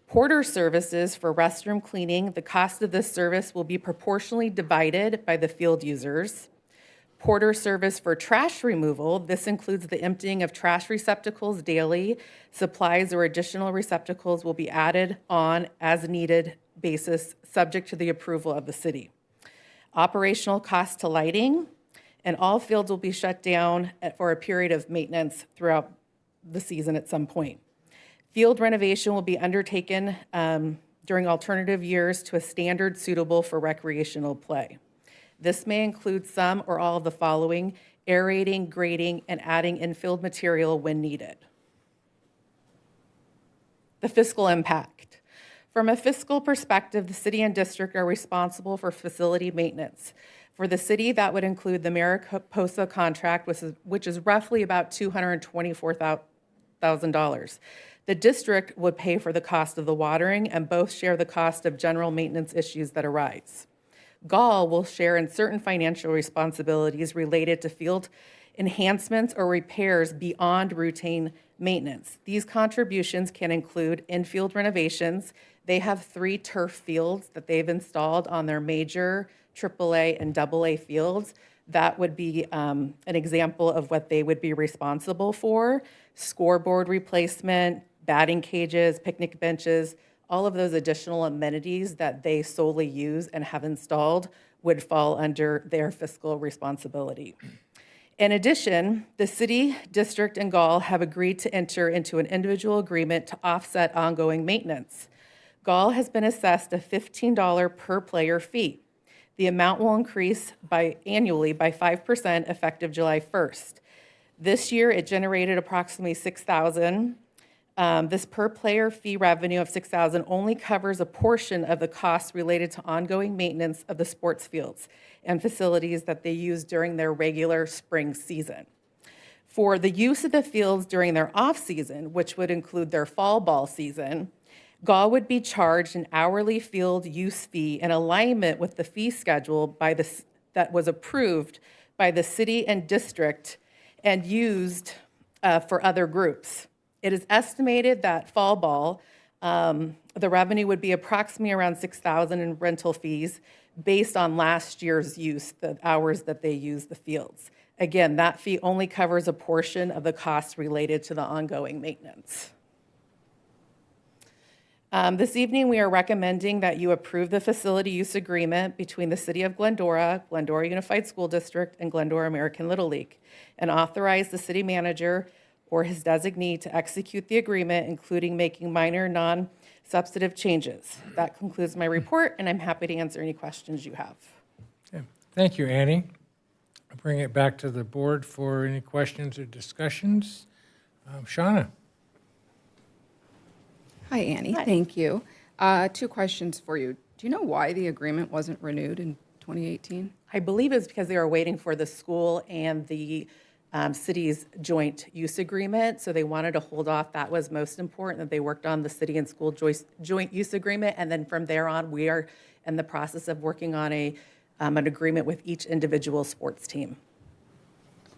porter services for restroom cleaning. The cost of this service will be proportionally divided by the field users. Porter service for trash removal. This includes the emptying of trash receptacles daily. Supplies or additional receptacles will be added on as needed basis, subject to the approval of the city. Operational cost to lighting, and all fields will be shut down for a period of maintenance throughout the season at some point. Field renovation will be undertaken during alternative years to a standard suitable for recreational play. This may include some or all of the following: aerating, grading, and adding infield material when needed. The fiscal impact. From a fiscal perspective, the city and district are responsible for facility maintenance. For the city, that would include the Mariposa contract, which is roughly about $224,000. The district would pay for the cost of the watering, and both share the cost of general maintenance issues that arise. Gall will share in certain financial responsibilities related to field enhancements or repairs beyond routine maintenance. These contributions can include infield renovations. They have 3 turf fields that they've installed on their major AAA and AA fields. That would be an example of what they would be responsible for. Scoreboard replacement, batting cages, picnic benches, all of those additional amenities that they solely use and have installed would fall under their fiscal responsibility. In addition, the city, district, and Gall have agreed to enter into an individual agreement to offset ongoing maintenance. Gall has been assessed a $15 per player fee. The amount will increase annually by 5% effective July 1st. This year, it generated approximately $6,000. This per player fee revenue of $6,000 only covers a portion of the costs related to ongoing maintenance of the sports fields and facilities that they use during their regular spring season. For the use of the fields during their off-season, which would include their fall ball season, Gall would be charged an hourly field use fee in alignment with the fee schedule that was approved by the city and district and used for other groups. It is estimated that fall ball, the revenue would be approximately around $6,000 in rental fees based on last year's use, the hours that they use the fields. Again, that fee only covers a portion of the costs related to the ongoing maintenance. This evening, we are recommending that you approve the facility use agreement between the City of Glendora, Glendora Unified School District, and Glendora American Little League, and authorize the city manager or his designee to execute the agreement, including making minor non-substantive changes. That concludes my report, and I'm happy to answer any questions you have. Okay. Thank you, Annie. I'll bring it back to the board for any questions or discussions. Shauna? Hi, Annie. Thank you. 2 questions for you. Do you know why the agreement wasn't renewed in 2018? I believe it's because they were waiting for the school and the city's joint use agreement, so they wanted to hold off. That was most important, that they worked on the city and school joint use agreement, and then from there on, we are in the process of working on an agreement with each individual sports team.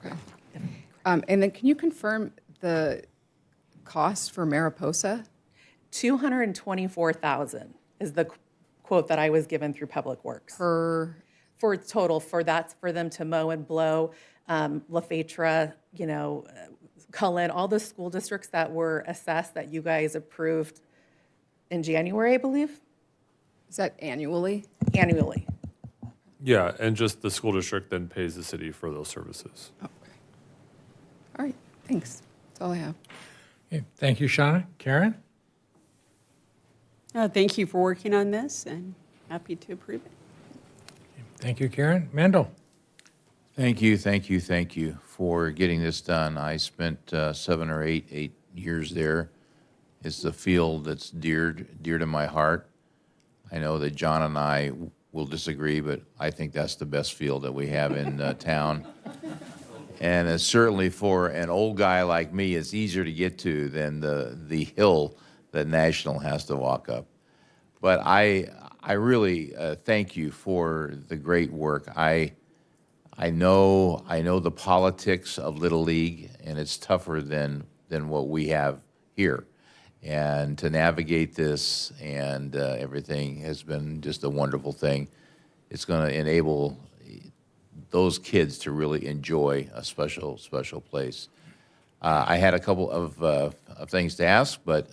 Okay. And then can you confirm the cost for Mariposa? $224,000 is the quote that I was given through Public Works. For total, for them to mow and blow, LaFetra, Cullen, all the school districts that were assessed that you guys approved in January, I believe? Is that annually? Annually. Yeah, and just the school district then pays the city for those services. Okay. All right, thanks. That's all I have. Okay, thank you, Shauna. Karen? Thank you for working on this and happy to approve it. Thank you, Karen. Mendel? Thank you for getting this done. I spent 7 or 8 years there. It's a field that's dear to my heart. I know that John and I will disagree, but I think that's the best field that we have in town. And it's certainly for an old guy like me, it's easier to get to than the hill that National has to walk up. But I really thank you for the great work. I know the politics of Little League, and it's tougher than what we have here. And to navigate this and everything has been just a wonderful thing. It's going to enable those kids to really enjoy a special place. I had a couple of things to ask, but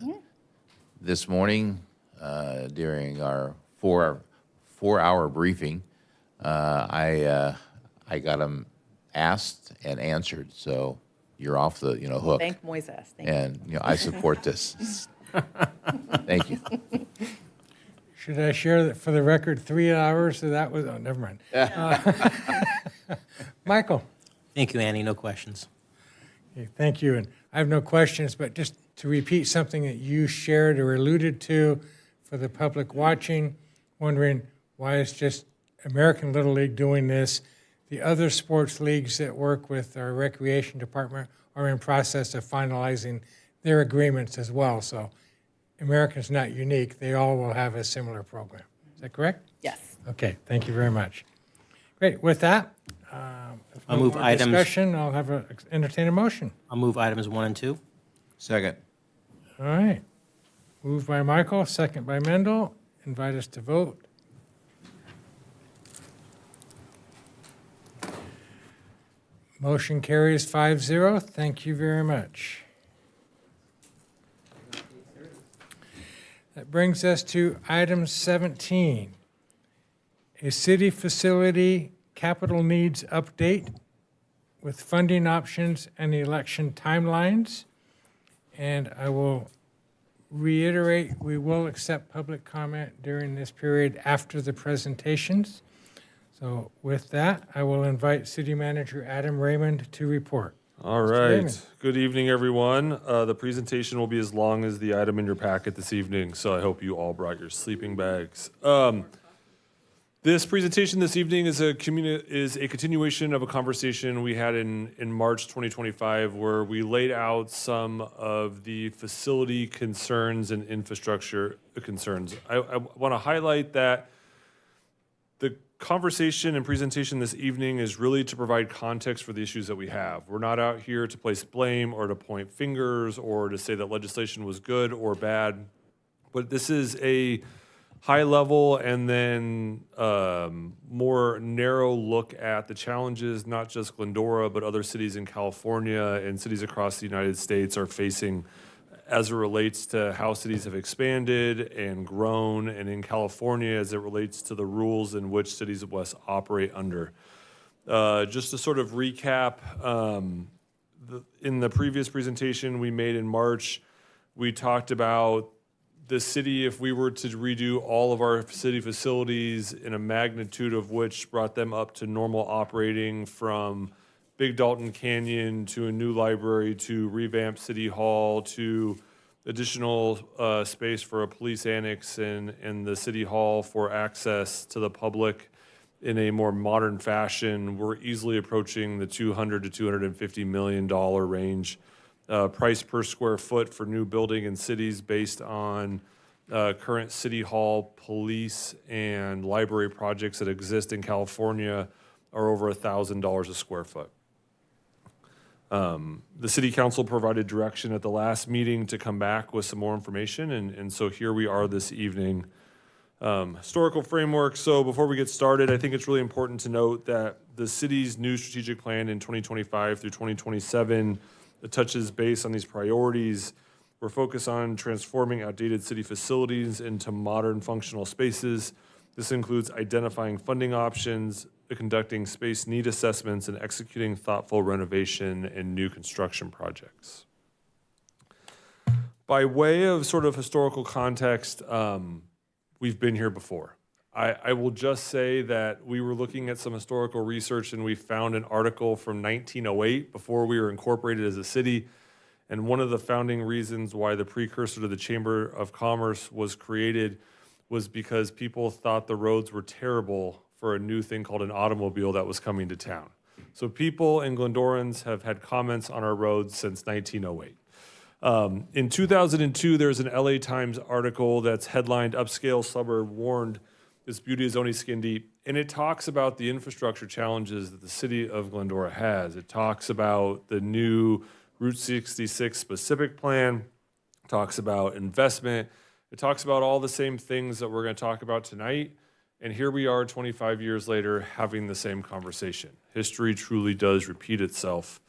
this morning during our four-hour briefing, I got them asked and answered. So you're off the hook. Thank Moises. Thank and I support this. Thank you. Should I share that for the record, 3 hours? So that was, oh, never mind. Michael? Thank you, Annie. No questions. Okay, thank you. And I have no questions, but just to repeat something that you shared or alluded to for the public watching, wondering why it's just American Little League doing this. The other sports leagues that work with our recreation department are in process of finalizing their agreements as well. So American's not unique. They all will have a similar program. Is that correct? Yes. Okay, thank you very much. Great. With that, if I'll no move more items. discussion, I'll have a entertain a motion. I'll move items 1 and 2. Second. All right. Moved by Michael, second by Mendel. Invite us to vote. Motion carries 5-0. Thank you very much. That brings us to item 17, a city facility capital needs update with funding options and election timelines. And I will reiterate, we will accept public comment during this period after the presentations. So with that, I will invite City Manager Adam Raymond to report. All Mr. right. Raymond. Good evening, everyone. The presentation will be as long as the item in your packet this evening, so I hope you all brought your sleeping bags. This presentation this evening is a continuation of a conversation we had in March 2025, where we laid out some of the facility concerns and infrastructure concerns. I want to highlight that the conversation and presentation this evening is really to provide context for the issues that we have. We're not out here to place blame or to point fingers or to say that legislation was good or bad, but this is a high level and then more narrow look at the challenges not just Glendora, but other cities in California and cities across the United States are facing as it relates to how cities have expanded and grown, and in California as it relates to the rules in which cities must operate under. Just to sort of recap, in the previous presentation we made in March, we talked about The city, if we were to redo all of our city facilities in a magnitude of which brought them up to normal operating, from Big Dalton Canyon to a new library to revamp City Hall to additional space for a police annex in the City Hall for access to the public in a more modern fashion, we're easily approaching the $200 to $250 million range. Price per square foot for new building in cities based on current City Hall, police, and library projects that exist in California are over $1,000 a square foot. The City Council provided direction at the last meeting to come back with some more information, and so here we are this evening. Historical framework. So before we get started, I think it's really important to note that the city's new strategic plan in 2025 through 2027 that touches base on these priorities. We're focused on transforming outdated city facilities into modern functional spaces. This includes identifying funding options, conducting space need assessments, and executing thoughtful renovation and new construction projects. By way of sort of historical context, we've been here before. I will just say that we were looking at some historical research and we found an article from 1908 before we were incorporated as a city. And one of the founding reasons why the precursor to the Chamber of Commerce was created was because people thought the roads were terrible for a new thing called an automobile that was coming to town. So people and Glendorans have had comments on our roads since 1908. In 2002, there's an LA Times article that's headlined "Upscale Suburb Warned Its Beauty is Only Skin Deep," and it talks about the infrastructure challenges that the city of Glendora has. It talks about the new Route 66 specific plan, it talks about investment, it talks about all the same things that we're going to talk about tonight. And here we are 25 years later having the same conversation. History truly does repeat itself.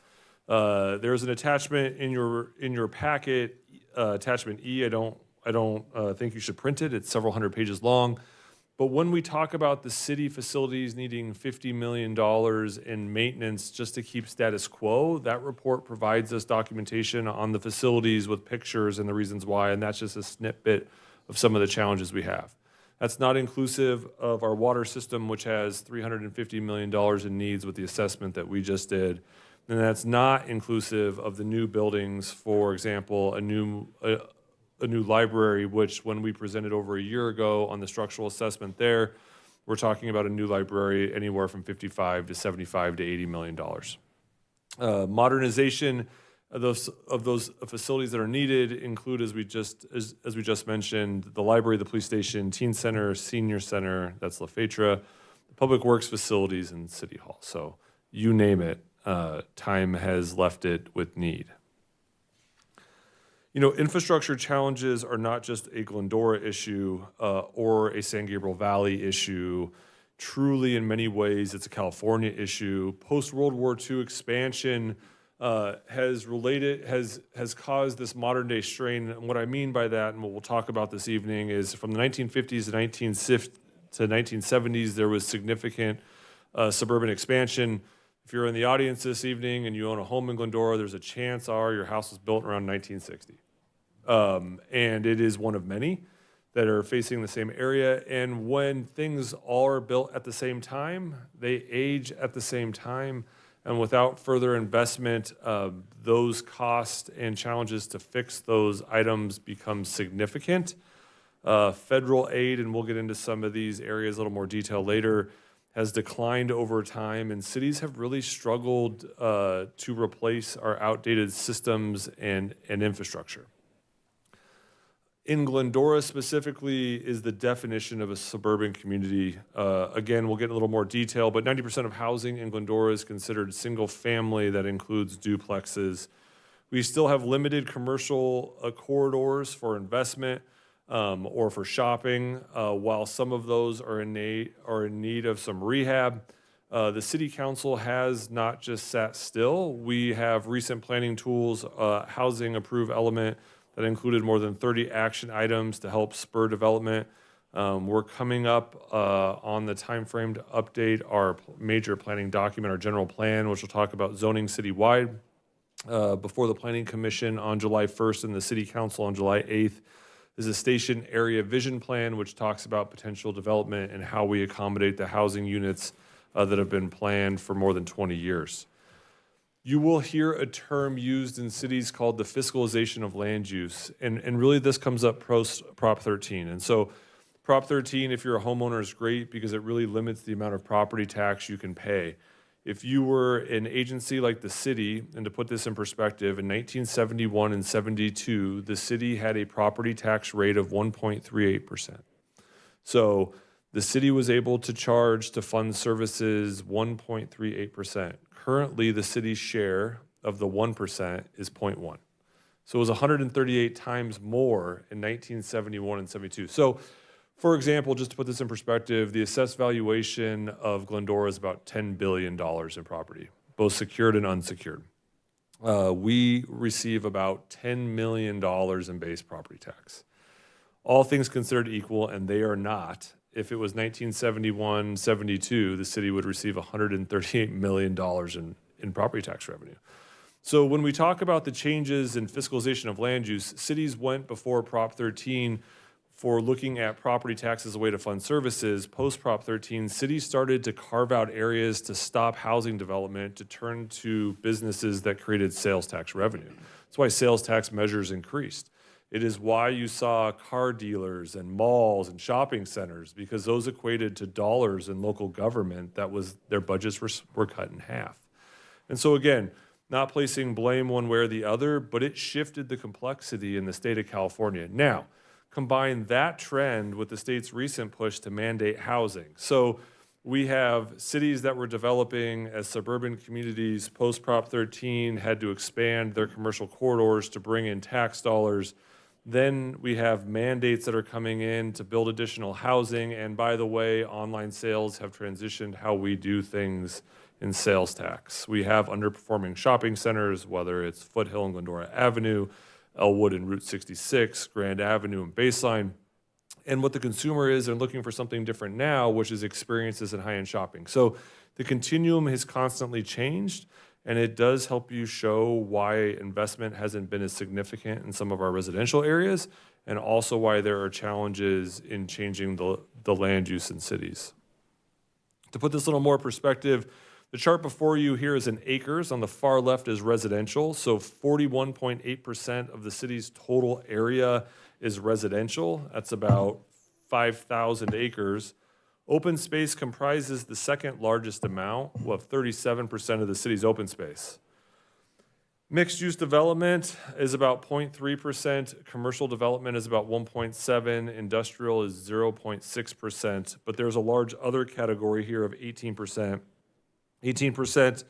There's an attachment in your packet, attachment E. I don't think you should print it. It's several hundred pages long. But when we talk about the city facilities needing $50 million in maintenance just to keep status quo, that report provides us documentation on the facilities with pictures and the reasons why, and that's just a snippet of some of the challenges we have. That's not inclusive of our water system, which has $350 million in needs with the assessment that we just did. And that's not inclusive of the new buildings, for example, a new library, which when we presented over a year ago on the structural assessment there, we're talking about a new library anywhere from $55 to $75 to $80 million. Modernization of those facilities that are needed include, as we just mentioned, the library, the police station, teen center, senior center, that's La Fetra, the public works facilities, and City Hall. So you name it, time has left it with need. You know, infrastructure challenges are not just a Glendora issue or a San Gabriel Valley issue. Truly, in many ways, it's a California issue. Post-World War II expansion has caused this modern-day strain. And what I mean by that, and what we'll talk about this evening, is from the 1950s to 1970s, there was significant suburban expansion. If you're in the audience this evening and you own a home in Glendora, there's a chance your house was built around 1960. And it is one of many that are facing the same area. And when things all are built at the same time, they age at the same time. And without further investment, those costs and challenges to fix those items become significant. Federal aid, and we'll get into some of these areas a little more detail later, has declined over time, and cities have really struggled to replace our outdated systems and infrastructure. In Glendora specifically is the definition of a suburban community. Again, we'll get in a little more detail, but 90% of housing in Glendora is considered single family. That includes duplexes. We still have limited commercial corridors for investment or for shopping, while some of those are in need of some rehab. The City Council has not just sat still. We have recent planning tools, housing approve element, that included more than 30 action items to help spur development. We're coming up on the time frame to update our major planning document, our general plan, which will talk about zoning citywide before the Planning Commission on July 1st and the City Council on July 8th There's a station area vision plan, which talks about potential development and how we accommodate the housing units that have been planned for more than 20 years. You will hear a term used in cities called the fiscalization of land use. And really this comes up post Prop 13. And so Prop 13, if you're a homeowner, is great because it really limits the amount of property tax you can pay. If you were an agency like the city, and to put this in perspective, in 1971 and 72, the city had a property tax rate of 1.38%. So the city was able to charge to fund services 1.38%. Currently, the city's share of the 1% is 0.1. So it was 138 times more in 1971 and 72. So, for example, just to put this in perspective, the assessed valuation of Glendora is about $10 billion in property, both secured and unsecured. We receive about $10 million in base property tax. All things considered equal, and they are not. If it was 1971, 72, the city would receive $138 million in property tax revenue. So when we talk about the changes in fiscalization of land use, cities went before Prop 13 for looking at property tax as a way to fund services. Post Prop 13, cities started to carve out areas to stop housing development to turn to businesses that created sales tax revenue. That's why sales tax measures increased. It is why you saw car dealers and malls and shopping centers, because those equated to dollars in local government that was their budgets were cut in half. And so again, not placing blame one way or the other, but it shifted the complexity in the state of California. Now, combine that trend with the state's recent push to mandate housing. So we have cities that were developing as suburban communities post Prop 13 had to expand their commercial corridors to bring in tax dollars. Then we have mandates that are coming in to build additional housing. And by the way, online sales have transitioned how we do things in sales tax. We have underperforming shopping centers, whether it's Foothill and Glendora Avenue, Elwood and Route 66, Grand Avenue and Baseline. And what the consumer is, they're looking for something different now, which is experiences and high-end shopping. So the continuum has constantly changed, and it does help you show why investment hasn't been as significant in some of our residential areas, and also why there are challenges in changing the land use in cities. To put this a little more perspective, the chart before you here is in acres. On the far left is residential. So 41.8% of the city's total area is residential. That's about 5,000 acres. Open space comprises the second largest amount, of 37% of the city's open space. Mixed-use development is about 0.3%. Commercial development is about 1.7%. Industrial is 0.6%. But there's a large other category here of 18%. 18%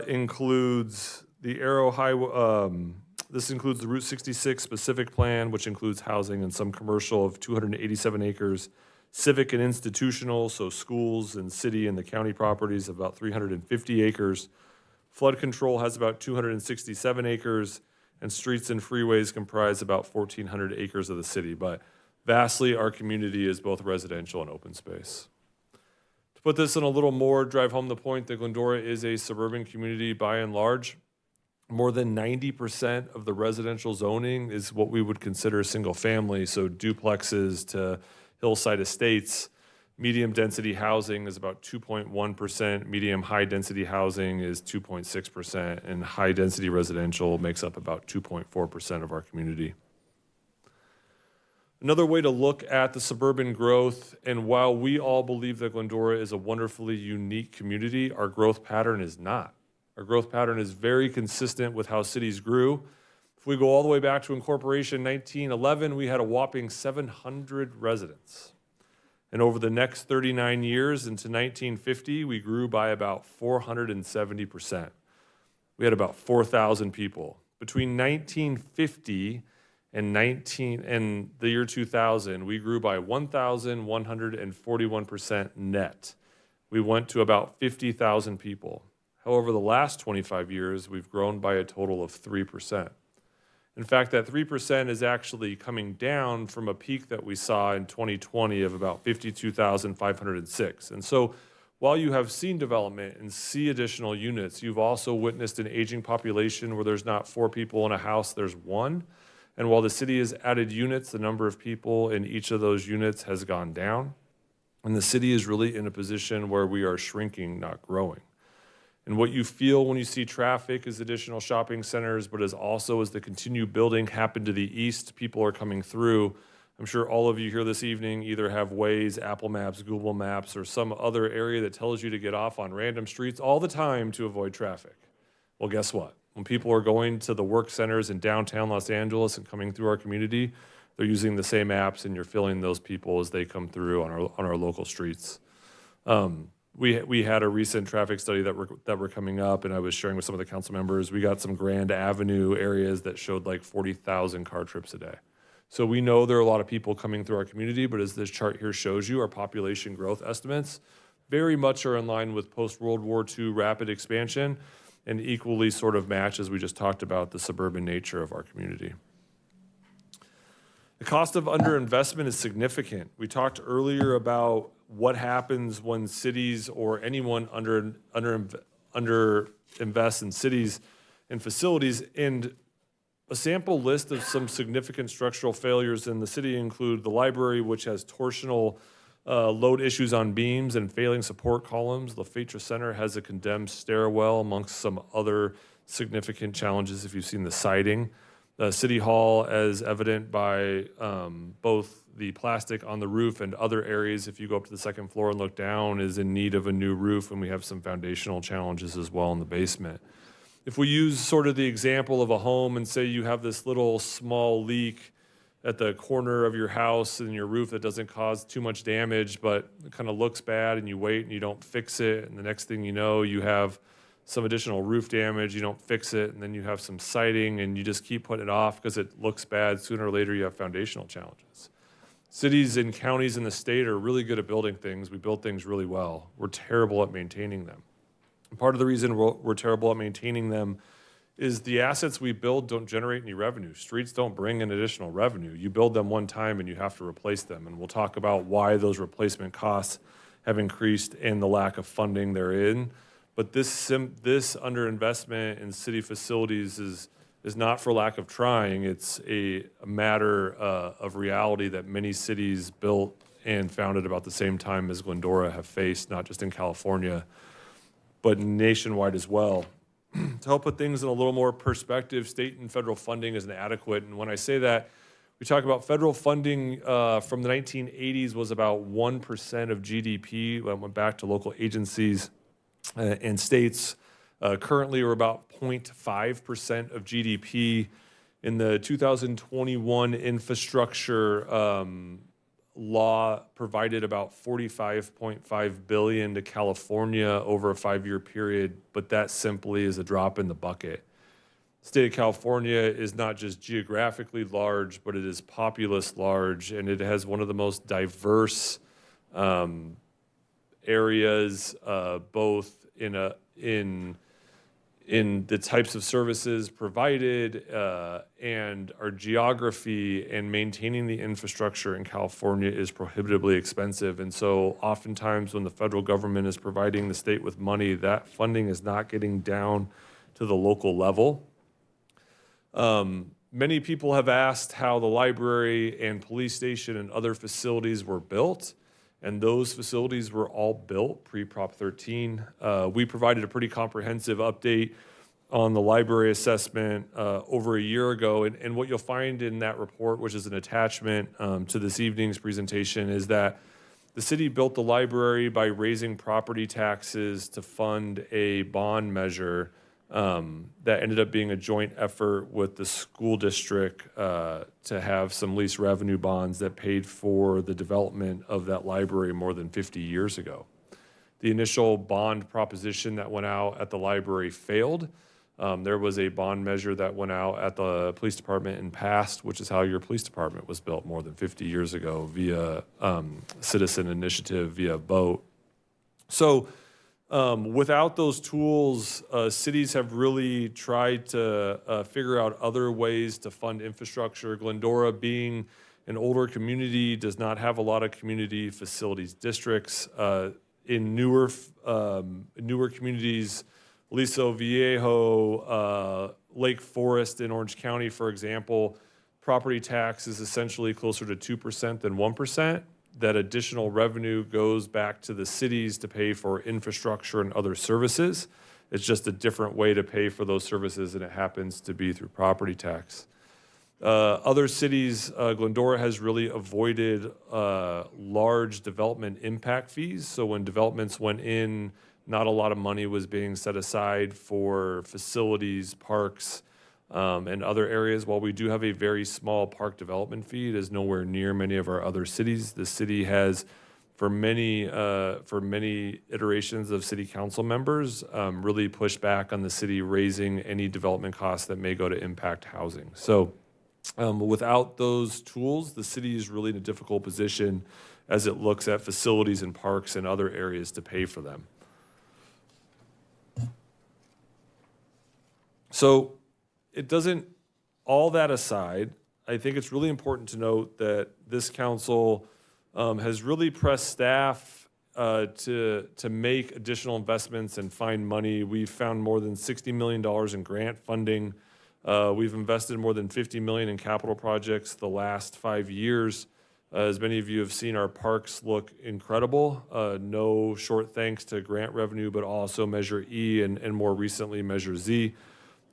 includes the Arrow Highway. This includes the Route 66 specific plan, which includes housing and some commercial of 287 acres. Civic and institutional, so schools and city and the county properties, about 350 acres. Flood control has about 267 acres, and streets and freeways comprise about 1,400 acres of the city. But vastly, our community is both residential and open space. To put this in a little more, drive home the point that Glendora is a suburban community by and large. More than 90% of the residential zoning is what we would consider single family, so duplexes to hillside estates. Medium density housing is about 2.1%, medium high density housing is 2.6%, and high density residential makes up about 2.4% of our community. Another way to look at the suburban growth, and while we all believe that Glendora is a wonderfully unique community, our growth pattern is not. Our growth pattern is very consistent with how cities grew. If we go all the way back to incorporation 1911, we had a whopping 700 residents. And over the next 39 years into 1950, we grew by about 470%. We had about 4,000 people. Between 1950 and the year 2000, we grew by 1,141% net. We went to about 50,000 people. However, the last 25 years, we've grown by a total of 3%. In fact, that 3% is actually coming down from a peak that we saw in 2020 of about 52,506. And so while you have seen development and see additional units, you've also witnessed an aging population where there's not 4 people in a house, there's 1. And while the city has added units, the number of people in each of those units has gone down. And the city is really in a position where we are shrinking, not growing. And what you feel when you see traffic is additional shopping centers, but as the continued building happened to the east, people are coming through. I'm sure all of you here this evening either have Waze, Apple Maps, Google Maps, or some other area that tells you to get off on random streets all the time to avoid traffic. Well, guess what? When people are going to the work centers in downtown Los Angeles and coming through our community, they're using the same apps, and you're feeling those people as they come through on our local streets. We had a recent traffic study that were coming up, and I was sharing with some of the council members. We got some Grand Avenue areas that showed like 40,000 car trips a day. So we know there are a lot of people coming through our community, but as this chart here shows you, our population growth estimates very much are in line with post-World War II rapid expansion, and equally sort of match, as we just talked about, the suburban nature of our community. The cost of underinvestment is significant. We talked earlier about what happens when cities or anyone underinvests in cities and facilities. And a sample list of some significant structural failures in the city include the library, which has torsional load issues on beams and failing support columns. The Feitra Center has a condemned stairwell, amongst some other significant challenges if you've seen the siding. City Hall, as evident by both the plastic on the roof and other areas, if you go up to the second floor and look down, is in need of a new roof, and we have some foundational challenges as well in the basement. If we use sort of the example of a home and say you have this little small leak at the corner of your house and your roof that doesn't cause too much damage, but it kind of looks bad, and you wait and you don't fix it, and the next thing you know, you have some additional roof damage, you don't fix it, and then you have some siding, and you just keep putting it off because it looks bad. Sooner or later, you have foundational challenges. Cities and counties in the state are really good at building things. We build things really well. We're terrible at maintaining them. And part of the reason we're terrible at maintaining them is the assets we build don't generate any revenue. Streets don't bring in additional revenue. You build them one time and you have to replace them. And we'll talk about why those replacement costs have increased and the lack of funding therein. But this underinvestment in city facilities is not for lack of trying. It's a matter of reality that many cities built and founded about the same time as Glendora have faced, not just in California, but nationwide as well. To help put things in a little more perspective, state and federal funding is inadequate. And when I say that, we talk about federal funding from the 1980s was about 1% of GDP. When it went back to local agencies and states. Currently, we're about 0.5% of GDP. In the 2021 infrastructure law provided about $45.5 billion to California over a 5-year period, but that simply is a drop in the bucket. The state of California is not just geographically large, but it is populous large, and it has one of the most diverse areas, both in the types of services provided and our geography, and maintaining the infrastructure in California is prohibitively expensive. And so oftentimes when the federal government is providing the state with money, that funding is not getting down to the local level. Many people have asked how the library and police station and other facilities were built. And those facilities were all built pre-Prop 13. We provided a pretty comprehensive update on the library assessment over a year ago. And what you'll find in that report, which is an attachment to this evening's presentation, is that the city built the library by raising property taxes to fund a bond measure that ended up being a joint effort with the school district to have some lease revenue bonds that paid for the development of that library more than 50 years ago. The initial bond proposition that went out at the library failed. There was a bond measure that went out at the police department and passed, which is how your police department was built more than 50 years ago via citizen initiative, via vote. So without those tools, cities have really tried to figure out other ways to fund infrastructure. Glendora, being an older community, does not have a lot of community facilities districts. In newer communities, Aliso Viejo, Lake Forest in Orange County, for example, property tax is essentially closer to 2% than 1%. That additional revenue goes back to the cities to pay for infrastructure and other services. It's just a different way to pay for those services, and it happens to be through property tax. Other cities, Glendora has really avoided large development impact fees. So when developments went in, not a lot of money was being set aside for facilities, parks, and other areas. While we do have a very small park development fee, it is nowhere near many of our other cities. The city has, for many iterations of city council members, really pushed back on the city raising any development costs that may go to impact housing. So without those tools, the city is really in a difficult position as it looks at facilities and parks and other areas to pay for them. So it doesn't, all that aside, I think it's really important to note that this council has really pressed staff to make additional investments and find money. We've found more than $60 million in grant funding. We've invested more than $50 million in capital projects the last 5 years. As many of you have seen, our parks look incredible. No short thanks to grant revenue, but also Measure E and more recently Measure Z.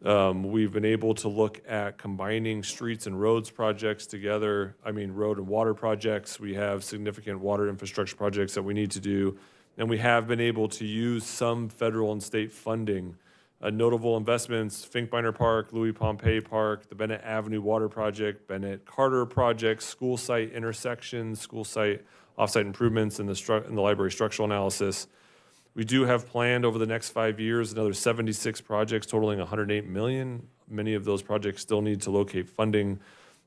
We've been able to look at combining streets and roads projects together. Road and water projects. We have significant water infrastructure projects that we need to do. And we have been able to use some federal and state funding. Notable investments, Finkbeiner Park, Louis Pompey Park, the Bennett Avenue Water Project, Bennett Carter Project, school site intersections, school site offsite improvements, and the library structural analysis. We do have planned over the next 5 years another 76 projects totaling $108 million. Many of those projects still need to locate funding,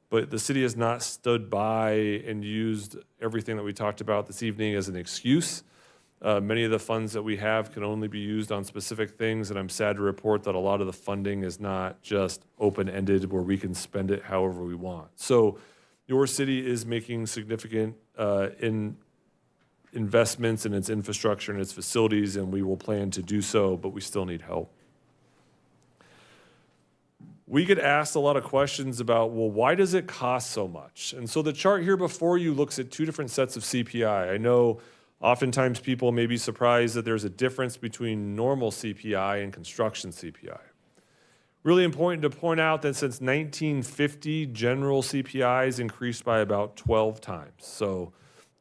but the city has not stood by and used everything that we talked about this evening as an excuse. Many of the funds that we have can only be used on specific things, and I'm sad to report that a lot of the funding is not just open-ended where we can spend it however we want. So your city is making significant investments in its infrastructure and its facilities, and we will plan to do so, but we still need help. We get asked a lot of questions about, well, why does it cost so much? And so the chart here before you looks at two different sets of CPI. I know oftentimes people may be surprised that there's a difference between normal CPI and construction CPI. Really important to point out that since 1950, general CPIs increased by about 12 times. So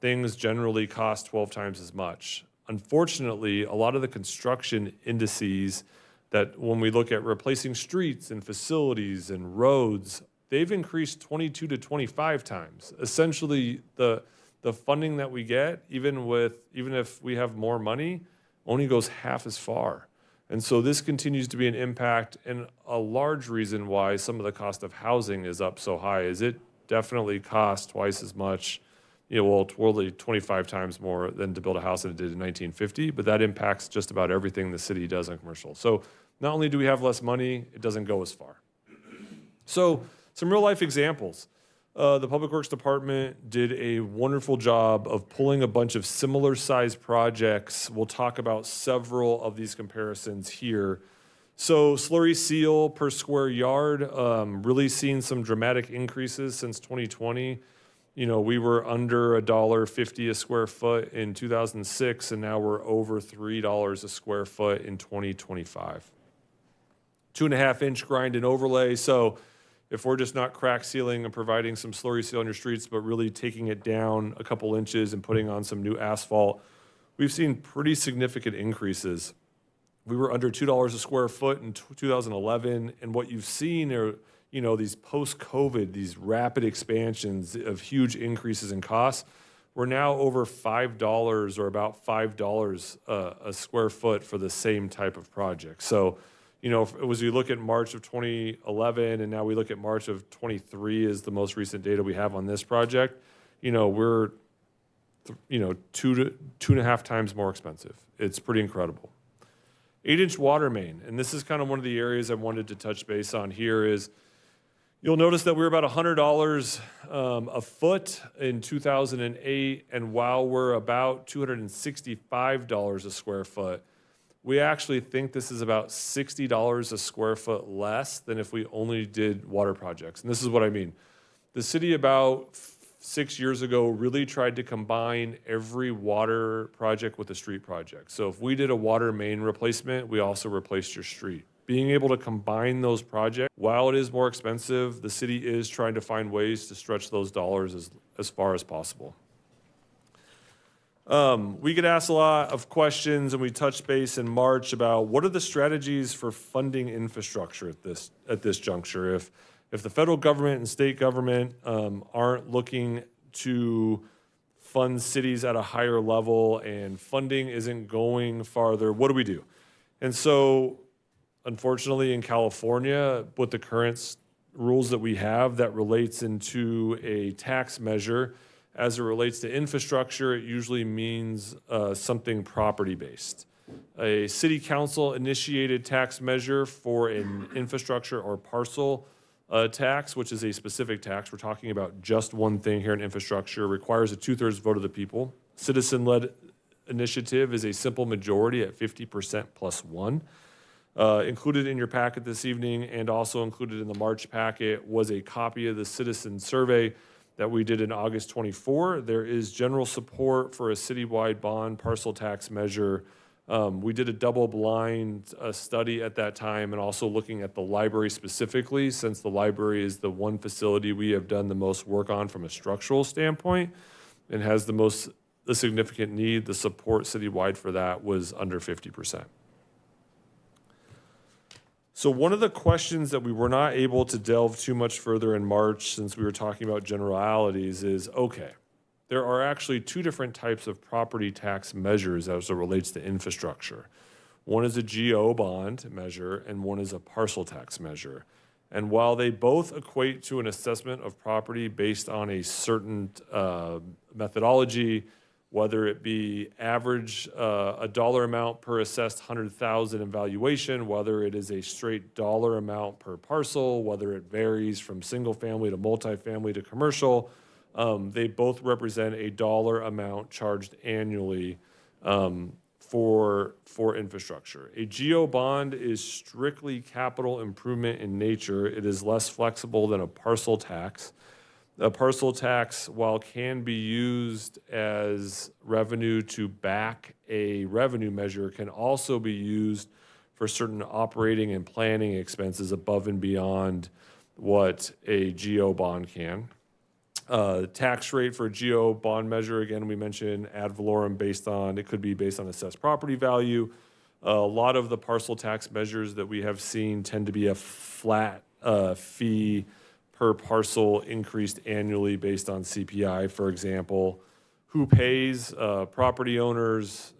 things generally cost 12 times as much. Unfortunately, a lot of the construction indices that when we look at replacing streets and facilities and roads, they've increased 22 to 25 times. Essentially, the funding that we get, even if we have more money, only goes half as far. And so this continues to be an impact, and a large reason why some of the cost of housing is up so high is it definitely costs twice as much, totally 25 times more than to build a house than it did in 1950, but that impacts just about everything the city does on commercial. So not only do we have less money, it doesn't go as far. So some real life examples. The Public Works Department did a wonderful job of pulling a bunch of similar sized projects. We'll talk about several of these comparisons here. So slurry seal per square yard, really seen some dramatic increases since 2020. We were under $1.50 a square foot in 2006, and now we're over $3 a square foot in 2025. 2.5-inch grind and overlay. So if we're just not crack sealing and providing some slurry seal on your streets, but really taking it down a couple inches and putting on some new asphalt, we've seen pretty significant increases. We were under $2 a square foot in 2011, and what you've seen are these post-COVID, these rapid expansions of huge increases in costs. We're now over $5 or about $5 a square foot for the same type of project. So, as we look at March of 2011 and now we look at March of 23 is the most recent data we have on this project, we're 2 to 2.5 times more expensive. It's pretty incredible. 8-inch water main, and this is kind of one of the areas I wanted to touch base on here is, you'll notice that we were about $100 a foot in 2008, and while we're about $265 a square foot, we actually think this is about $60 a square foot less than if we only did water projects. And this is what I mean. The city about 6 years ago really tried to combine every water project with a street project. So if we did a water main replacement, we also replaced your street. Being able to combine those projects, while it is more expensive, the city is trying to find ways to stretch those dollars as far as possible. We get asked a lot of questions, and we touched base in March about what are the strategies for funding infrastructure at this juncture. If the federal government and state government aren't looking to fund cities at a higher level and funding isn't going farther, what do we do? And so, unfortunately, in California, with the current rules that we have, that relates into a tax measure. As it relates to infrastructure, it usually means something property-based. A city council initiated tax measure for an infrastructure or parcel tax, which is a specific tax. We're talking about just one thing here in infrastructure, requires a 2/3 vote of the people. Citizen-led initiative is a simple majority at 50% plus one. Included in your packet this evening and also included in the March packet was a copy of the citizen survey that we did in August 24. There is general support for a citywide bond parcel tax measure. We did a double-blind study at that time and also looking at the library specifically, since the library is the one facility we have done the most work on from a structural standpoint and has the significant need. The support citywide for that was under 50%. So one of the questions that we were not able to delve too much further in March, since we were talking about generalities, is, okay, there are actually two different types of property tax measures as it relates to infrastructure. One is a GO bond measure and one is a parcel tax measure. And while they both equate to an assessment of property based on a certain methodology, whether it be average a dollar amount per assessed 100,000 in valuation, whether it is a straight dollar amount per parcel, whether it varies from single family to multifamily to commercial, they both represent a dollar amount charged annually for infrastructure. A GO bond is strictly capital improvement in nature. It is less flexible than a parcel tax. A parcel tax, while can be used as revenue to back a revenue measure, can also be used for certain operating and planning expenses above and beyond what a GO bond can. Tax rate for a GO bond measure, again, we mentioned ad valorem it could be based on assessed property value. A lot of the parcel tax measures that we have seen tend to be a flat fee per parcel increased annually based on CPI, for example. Who pays? Property owners,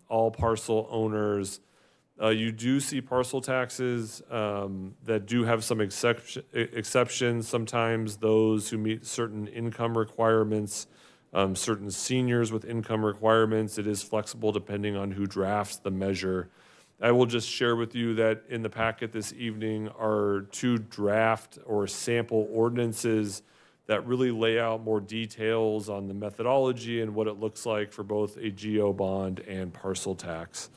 all parcel owners. You do see parcel taxes that do have some exceptions. Sometimes those who meet certain income requirements, certain seniors with income requirements. It is flexible depending on who drafts the measure. I will just share with you that in the packet this evening are two draft or sample ordinances that really lay out more details on the methodology and what it looks like for both a GO bond and parcel tax.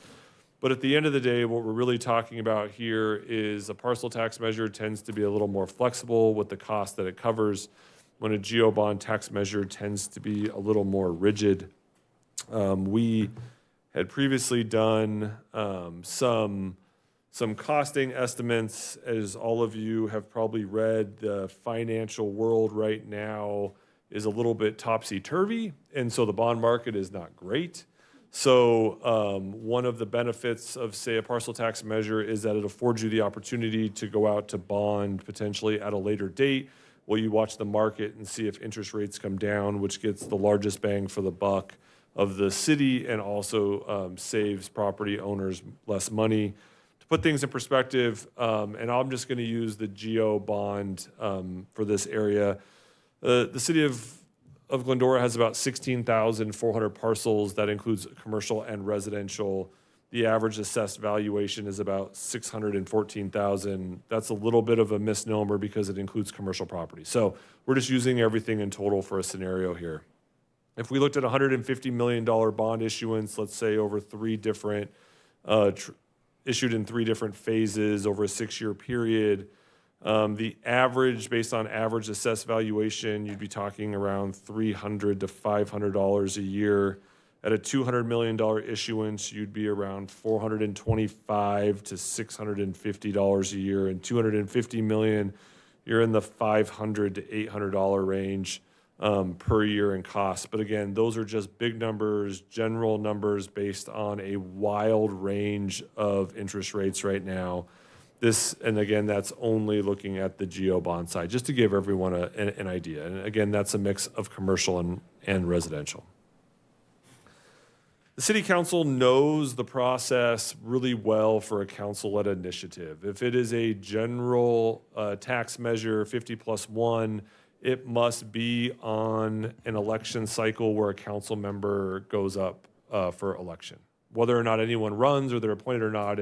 But at the end of the day, what we're really talking about here is a parcel tax measure tends to be a little more flexible with the cost that it covers, when a GO bond tax measure tends to be a little more rigid. We had previously done some costing estimates. As all of you have probably read, the financial world right now is a little bit topsy-turvy, and so the bond market is not great. So one of the benefits of, say, a parcel tax measure is that it affords you the opportunity to go out to bond potentially at a later date while you watch the market and see if interest rates come down, which gets the largest bang for the buck of the city and also saves property owners less money. To put things in perspective, and I'm just going to use the GO bond for this area. The city of Glendora has about 16,400 parcels. That includes commercial and residential. The average assessed valuation is about $614,000. That's a little bit of a misnomer because it includes commercial property. So we're just using everything in total for a scenario here. If we looked at $150 million bond issuance, let's say over issued in three different phases over a 6-year period, The average, based on average assessed valuation, you'd be talking around $300 to $500 a year. At a $200 million issuance, you'd be around $425 to $650 a year. And $250 million, you're in the $500 to $800 range per year in costs. But again, those are just big numbers, general numbers based on a wild range of interest rates right now. And again, that's only looking at the GO bond side, just to give everyone an idea. And again, that's a mix of commercial and residential. The City Council knows the process really well for a council-led initiative. If it is a general tax measure, 50+1, it must be on an election cycle where a council member goes up for election. Whether or not anyone runs or they're appointed or not,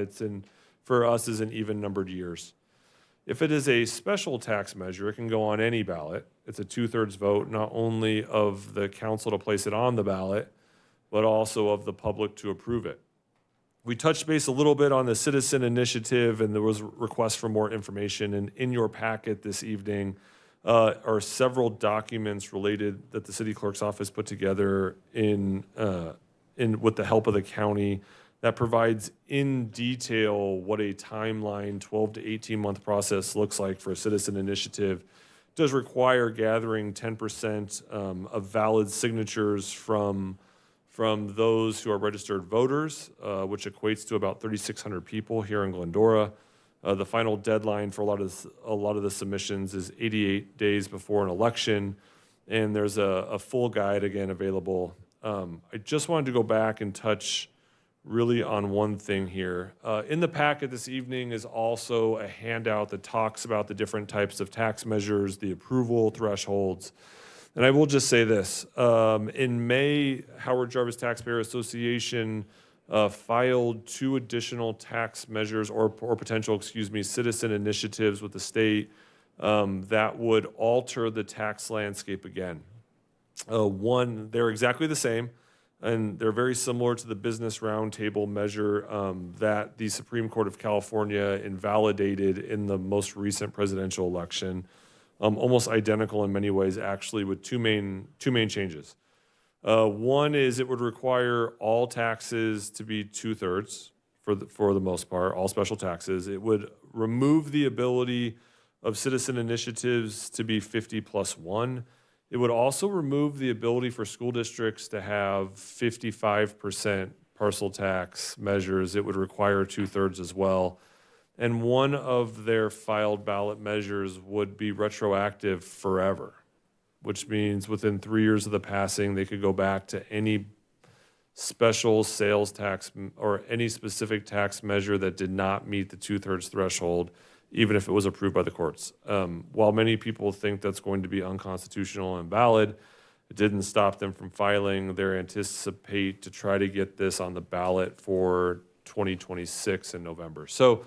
for us is in even numbered years. If it is a special tax measure, it can go on any ballot. It's a 2/3 vote, not only of the council to place it on the ballot, but also of the public to approve it. We touched base a little bit on the citizen initiative, and there was requests for more information. And in your packet this evening are several documents related that the city clerk's office put together with the help of the county that provides in detail what a timeline, 12 to 18-month process looks like for a citizen initiative. It does require gathering 10% of valid signatures from those who are registered voters, which equates to about 3,600 people here in Glendora. The final deadline for a lot of the submissions is 88 days before an election, and there's a full guide again available. I just wanted to go back and touch really on one thing here. In the packet this evening is also a handout that talks about the different types of tax measures, the approval thresholds. And I will just say this. In May, Howard Jarvis Taxpayer Association filed 2 additional tax measures or potential, citizen initiatives with the state that would alter the tax landscape again. One, they're exactly the same, and they're very similar to the Business Roundtable measure that the Supreme Court of California invalidated in the most recent presidential election. Almost identical in many ways, actually, with two main changes. One is it would require all taxes to be 2/3 for the most part, all special taxes. It would remove the ability of citizen initiatives to be 50+1. It would also remove the ability for school districts to have 55% parcel tax measures. It would require 2/3 as well. And one of their filed ballot measures would be retroactive forever, which means within 3 years of the passing, they could go back to any special sales tax or any specific tax measure that did not meet the 2/3 threshold, even if it was approved by the courts. While many people think that's going to be unconstitutional and invalid, it didn't stop them from filing. They anticipate to try to get this on the ballot for 2026 in November. So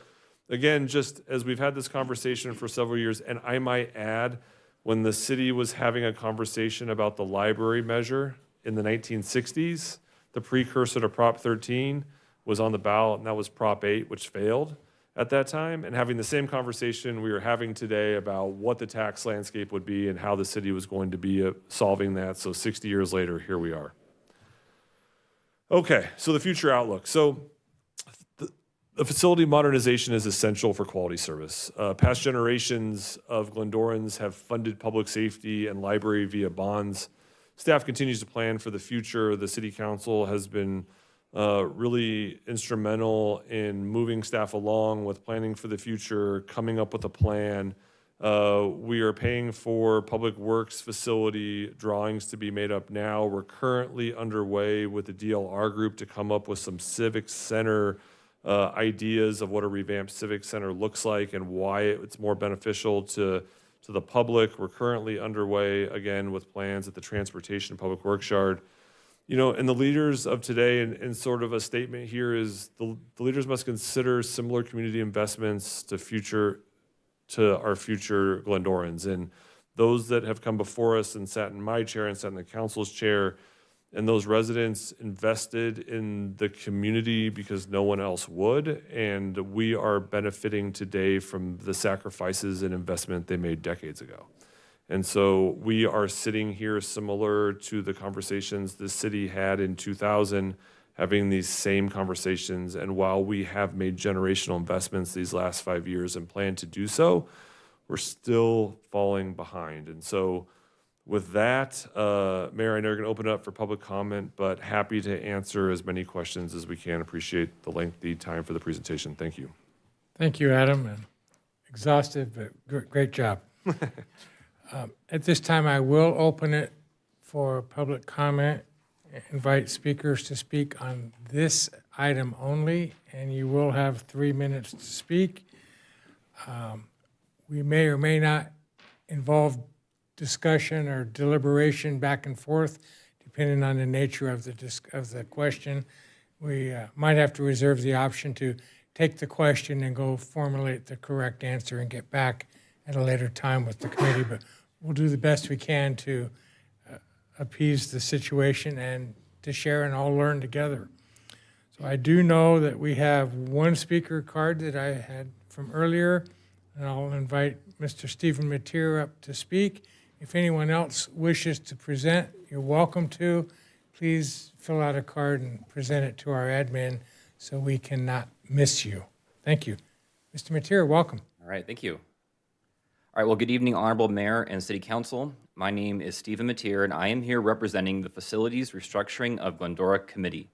again, just as we've had this conversation for several years, and I might add, when the city was having a conversation about the library measure in the 1960s, the precursor to Prop 13 was on the ballot, and that was Prop 8, which failed at that time. And having the same conversation we are having today about what the tax landscape would be and how the city was going to be solving that. So 60 years later, here we are. Okay, so the future outlook. So the facility modernization is essential for quality service. Past generations of Glendorans have funded public safety and library via bonds. Staff continues to plan for the future. The City Council has been really instrumental in moving staff along with planning for the future, coming up with a plan. We are paying for Public Works facility drawings to be made up now. We're currently underway with the DLR group to come up with some civic center ideas of what a revamped civic center looks like and why it's more beneficial to the public. We're currently underway, again, with plans at the Transportation and Public Works Yard. You know, and the leaders of today, and sort of a statement here is the leaders must consider similar community investments to our future Glendorans. And those that have come before us and sat in my chair and sat in the council's chair and those residents invested in the community because no one else would, and we are benefiting today from the sacrifices and investment they made decades ago. And so we are sitting here similar to the conversations the city had in 2000, having these same conversations. And while we have made generational investments these last 5 years and plan to do so, we're still falling behind. And so with that, Mayor, I know you're going to open it up for public comment, but happy to answer as many questions as we can. Appreciate the lengthy time for the presentation. Thank you. Thank you, Adam, and exhaustive, but great job. At this time, I will open it for public comment, invite speakers to speak on this item only, and you will have 3 minutes to speak. We may or may not involve discussion or deliberation back and forth, depending on the nature of the question. We might have to reserve the option to take the question and go formulate the correct answer and get back at a later time with the committee, but we'll do the best we can to appease the situation and to share and all learn together. So I do know that we have one speaker card that I had from earlier, and I'll invite Mr. Stephen Mateer up to speak. If anyone else wishes to present, you're welcome to. Please fill out a card and present it to our admin so we cannot miss you. Thank you. Mr. Mateer, welcome. All right, thank you. All right, well, good evening, Honorable Mayor and City Council. My name is Stephen Mateer, and I am here representing the Facilities Restructuring of Glendora Committee.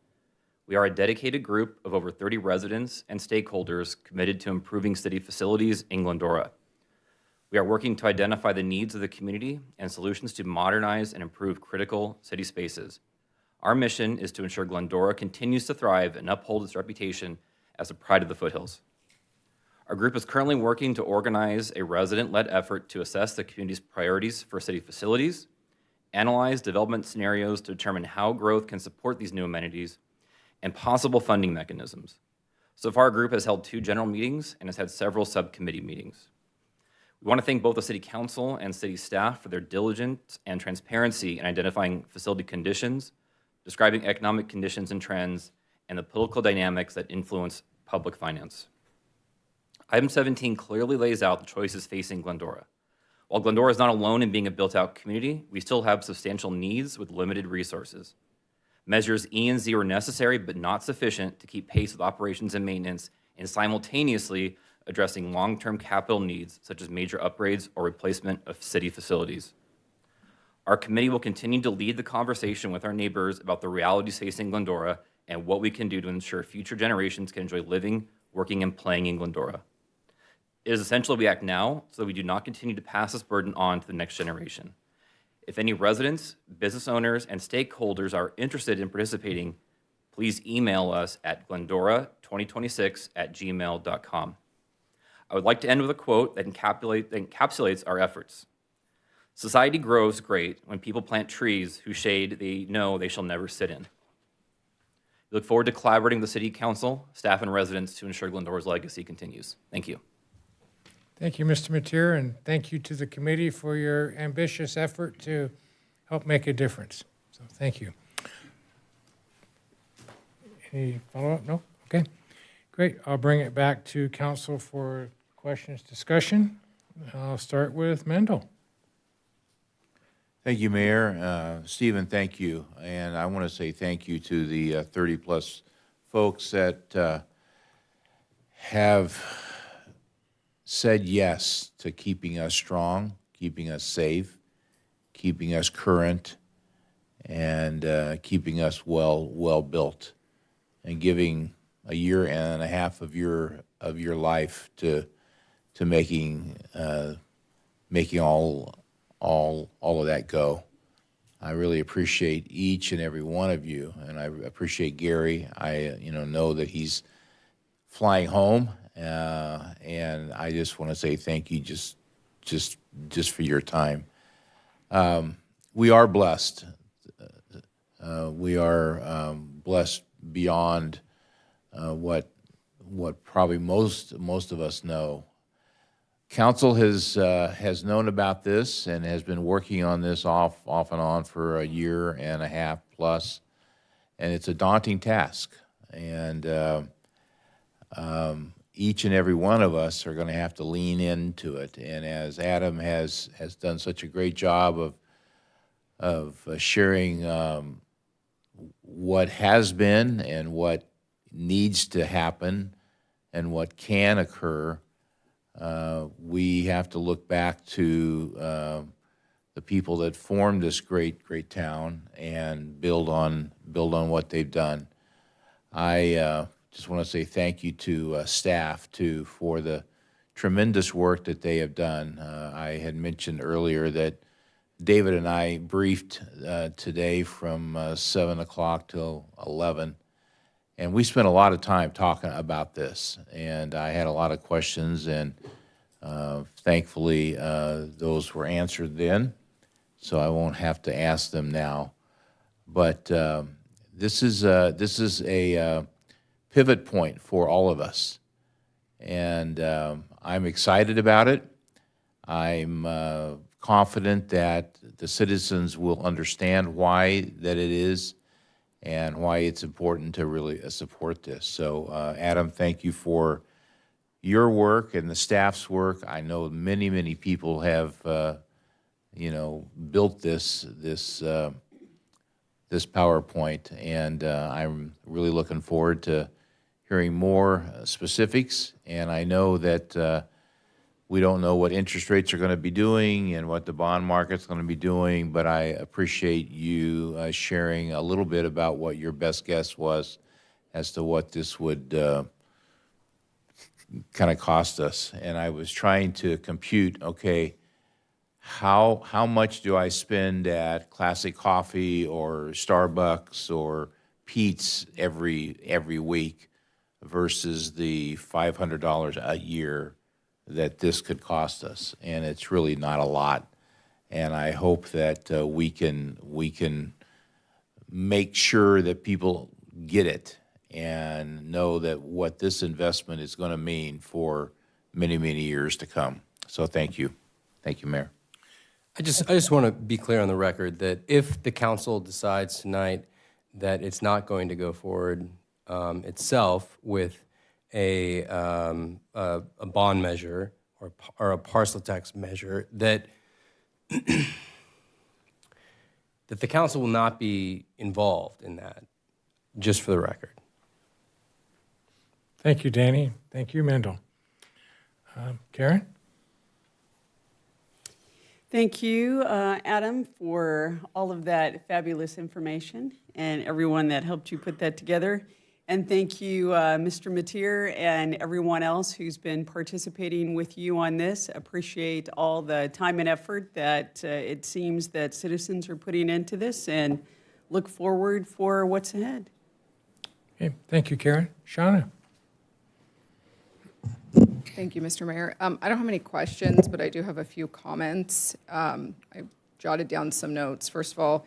We are a dedicated group of over 30 residents and stakeholders committed to improving city facilities in Glendora. We are working to identify the needs of the community and solutions to modernize and improve critical city spaces. Our mission is to ensure Glendora continues to thrive and uphold its reputation as the pride of the foothills. Our group is currently working to organize a resident-led effort to assess the community's priorities for city facilities, analyze development scenarios to determine how growth can support these new amenities, and possible funding mechanisms. So far, our group has held 2 general meetings and has had several subcommittee meetings. We want to thank both the City Council and city staff for their diligence and transparency in identifying facility conditions, describing economic conditions and trends, and the political dynamics that influence public finance. Item 17 clearly lays out the choices facing Glendora. While Glendora is not alone in being a built-out community, we still have substantial needs with limited resources. Measures E and Z are necessary but not sufficient to keep pace with operations and maintenance and simultaneously addressing long-term capital needs such as major upgrades or replacement of city facilities. Our committee will continue to lead the conversation with our neighbors about the realities facing Glendora and what we can do to ensure future generations can enjoy living, working, and playing in Glendora. It is essential we act now so that we do not continue to pass this burden on to the next generation. If any residents, business owners, and stakeholders are interested in participating, please email us at glendora2026@gmail.com. I would like to end with a quote that encapsulates our efforts. Society grows great when people plant trees whose shade they know they shall never sit in. We look forward to collaborating with the City Council, staff, and residents to ensure Glendora's legacy continues. Thank you. Thank you, Mr. Mateer, and thank you to the committee for your ambitious effort to help make a difference. So thank you. Any follow-up? No? Okay. Great. I'll bring it back to council for questions, discussion. I'll start with Mendel. Thank you, Mayor. Stephen, thank you. And I want to say thank you to the 30-plus folks that have said yes to keeping us strong, keeping us safe, keeping us current, and keeping us well built, and giving a year and a half of your life to making all of that go. I really appreciate each and every one of you, and I appreciate Gary. I know that he's flying home, and I just want to say thank you just for your time. We are blessed. We are blessed beyond what probably most of us know. Council has known about this and has been working on this off and on for a year and a half plus, and it's a daunting task. And each and every one of us are going to have to lean into it. And as Adam has done such a great job of sharing what has been and what needs to happen and what can occur, we have to look back to the people that formed this great town and build on what they've done. I just want to say thank you to staff too for the tremendous work that they have done. I had mentioned earlier that David and I briefed today from 7 o'clock till 11. And we spent a lot of time talking about this, and I had a lot of questions, and thankfully those were answered then, so I won't have to ask them now. But this is a pivot point for all of us, and I'm excited about it. I'm confident that the citizens will understand why that it is and why it's important to really support this. So, Adam, thank you for your work and the staff's work. I know many people have, built this PowerPoint, and I'm really looking forward to hearing more specifics. And I know that we don't know what interest rates are going to be doing and what the bond market's going to be doing, but I appreciate you sharing a little bit about what your best guess was as to what this would kind of cost us. And I was trying to compute, okay, how much do I spend at Classic Coffee or Starbucks or Pete's every week versus the $500 a year that this could cost us, and it's really not a lot. And I hope that we can make sure that people get it and know that what this investment is going to mean for many years to come. So thank you, Mayor. I just want to be clear on the record that if the council decides tonight that it's not going to go forward itself with a bond measure or a parcel tax measure, that that the council will not be involved in that, just for the record. Thank you, Danny. Thank you, Mendel. Karen? Thank you, Adam, for all of that fabulous information and everyone that helped you put that together. And thank you, Mr. Mateer, and everyone else who's been participating with you on this. Appreciate all the time and effort that it seems that citizens are putting into this, and look forward for what's ahead. Okay, thank you, Karen. Shauna? Thank you, Mr. Mayor. I don't have any questions, but I do have a few comments. I jotted down some notes. First of all,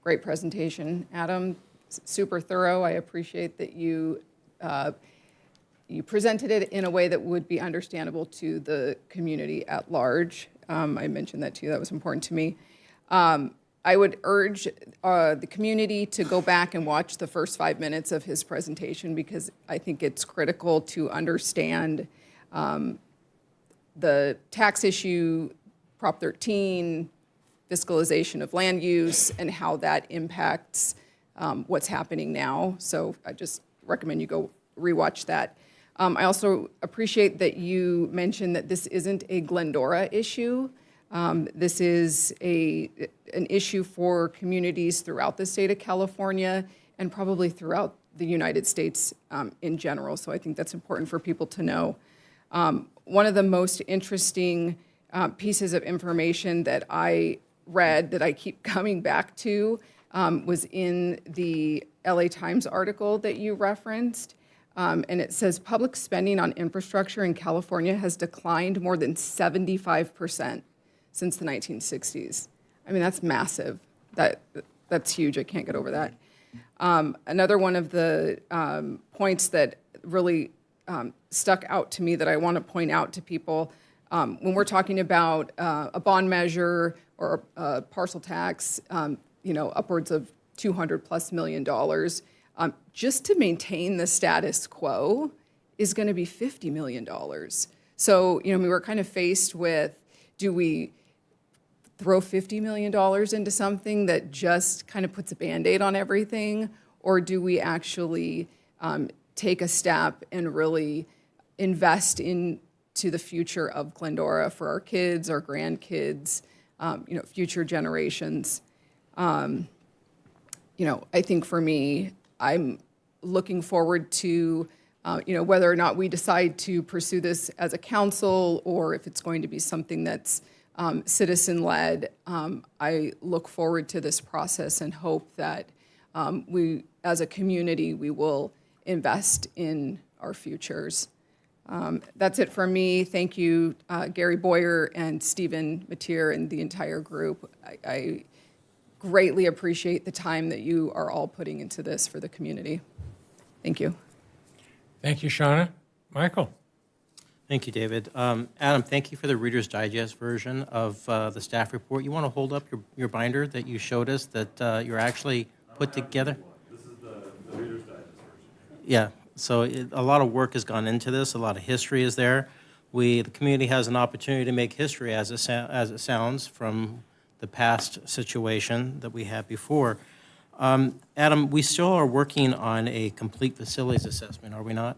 great presentation, Adam. Super thorough. I appreciate that you presented it in a way that would be understandable to the community at large. I mentioned that too. That was important to me. I would urge the community to go back and watch the first 5 minutes of his presentation, because I think it's critical to understand the tax issue, Prop 13, fiscalization of land use, and how that impacts what's happening now. So I just recommend you go rewatch that. I also appreciate that you mentioned that this isn't a Glendora issue. This is an issue for communities throughout the state of California and probably throughout the United States in general. So I think that's important for people to know. One of the most interesting pieces of information that I read that I keep coming back to was in the LA Times article that you referenced. And it says public spending on infrastructure in California has declined more than 75% since the 1960s. I mean, that's massive. That's huge. I can't get over that. Another one of the points that really stuck out to me that I want to point out to people when we're talking about a bond measure or a parcel tax, upwards of $200+ million, just to maintain the status quo is going to be $50 million. So, we were kind of faced with, do we throw $50 million into something that just kind of puts a Band-Aid on everything, or do we actually take a step and really invest into the future of Glendora for our kids, our grandkids, future generations? I think for me, I'm looking forward to, whether or not we decide to pursue this as a council or if it's going to be something that's citizen-led. I look forward to this process and hope that we, as a community, we will invest in our futures. That's it for me. Thank you, Gary Boyer and Stephen Mateer and the entire group. I greatly appreciate the time that you are all putting into this for the community. Thank you. Thank you, Shauna. Michael? Thank you, David. Adam, thank you for the Reader's Digest version of the staff report. You want to hold up your binder that you showed us that you're actually put together? This is the Reader's Digest version. Yeah, so a lot of work has gone into this. A lot of history is there. The community has an opportunity to make history as it sounds from the past situation that we had before. Adam, we still are working on a complete facilities assessment, are we not?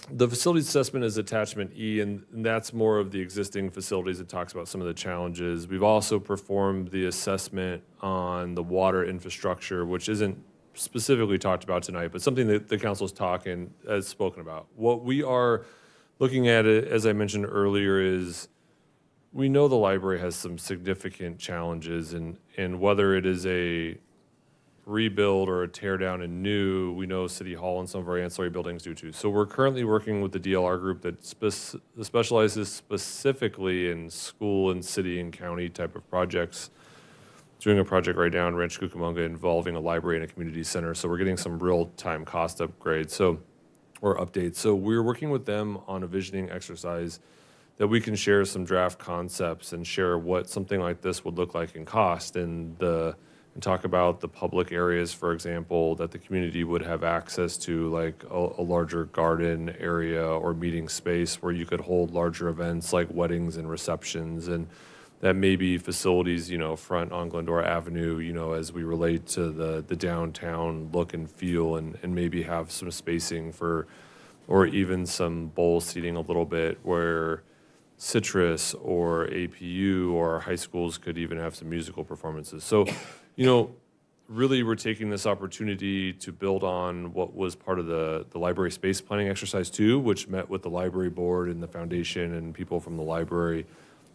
The facilities assessment is attachment E, and that's more of the existing facilities. It talks about some of the challenges. We've also performed the assessment on the water infrastructure, which isn't specifically talked about tonight, but something that the council's has spoken about. What we are looking at, as I mentioned earlier, is we know the library has some significant challenges, and whether it is a rebuild or a tear down and new, we know City Hall and some of our ancillary buildings do too. So we're currently working with the DLR group that specializes specifically in school and city and county type of projects. Doing a project right now in Rancho Cucamonga involving a library and a community center. So we're getting some real-time cost upgrades or updates. So we're working with them on a visioning exercise that we can share some draft concepts and share what something like this would look like in cost and talk about the public areas, for example, that the community would have access to, like a larger garden area or meeting space where you could hold larger events like weddings and receptions, and that maybe facilities, front on Glendora Avenue, as we relate to the downtown look and feel, and maybe have some spacing or even some bowl seating a little bit where Citrus or APU or high schools could even have some musical performances. So, really we're taking this opportunity to build on what was part of the library space planning exercise too, which met with the library board and the foundation and people from the library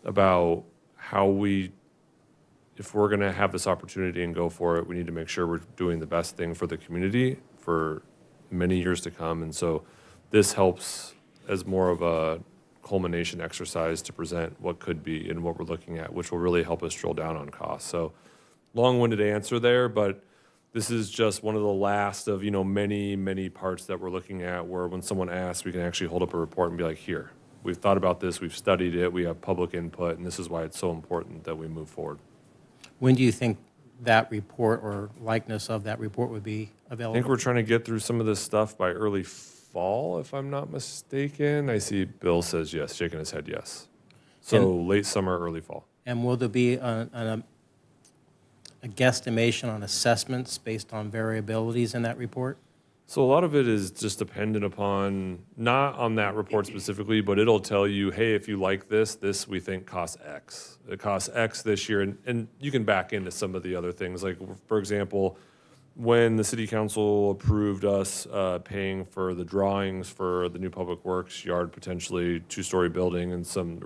about how if we're going to have this opportunity and go for it, we need to make sure we're doing the best thing for the community for many years to come. And so this helps as more of a culmination exercise to present what could be and what we're looking at, which will really help us drill down on costs. So long-winded answer there, but this is just one of the last of, many, many parts that we're looking at where when someone asks, we can actually hold up a report and be like, here, we've thought about this, we've studied it, we have public input, and this is why it's so important that we move forward. When do you think that report or likeness of that report would be I available? think we're trying to get through some of this stuff by early fall, if I'm not mistaken. I see Bill says yes, shaking his head yes. So late summer, early fall. And will there be a guesstimation on assessments based on variabilities in that report? So a lot of it is just dependent upon, not on that report specifically, but it'll tell you, hey, if you like this we think costs X. It costs X this year, and you can back into some of the other things. Like, for example, when the city council approved us paying for the drawings for the new public works yard, potentially two-story building, and some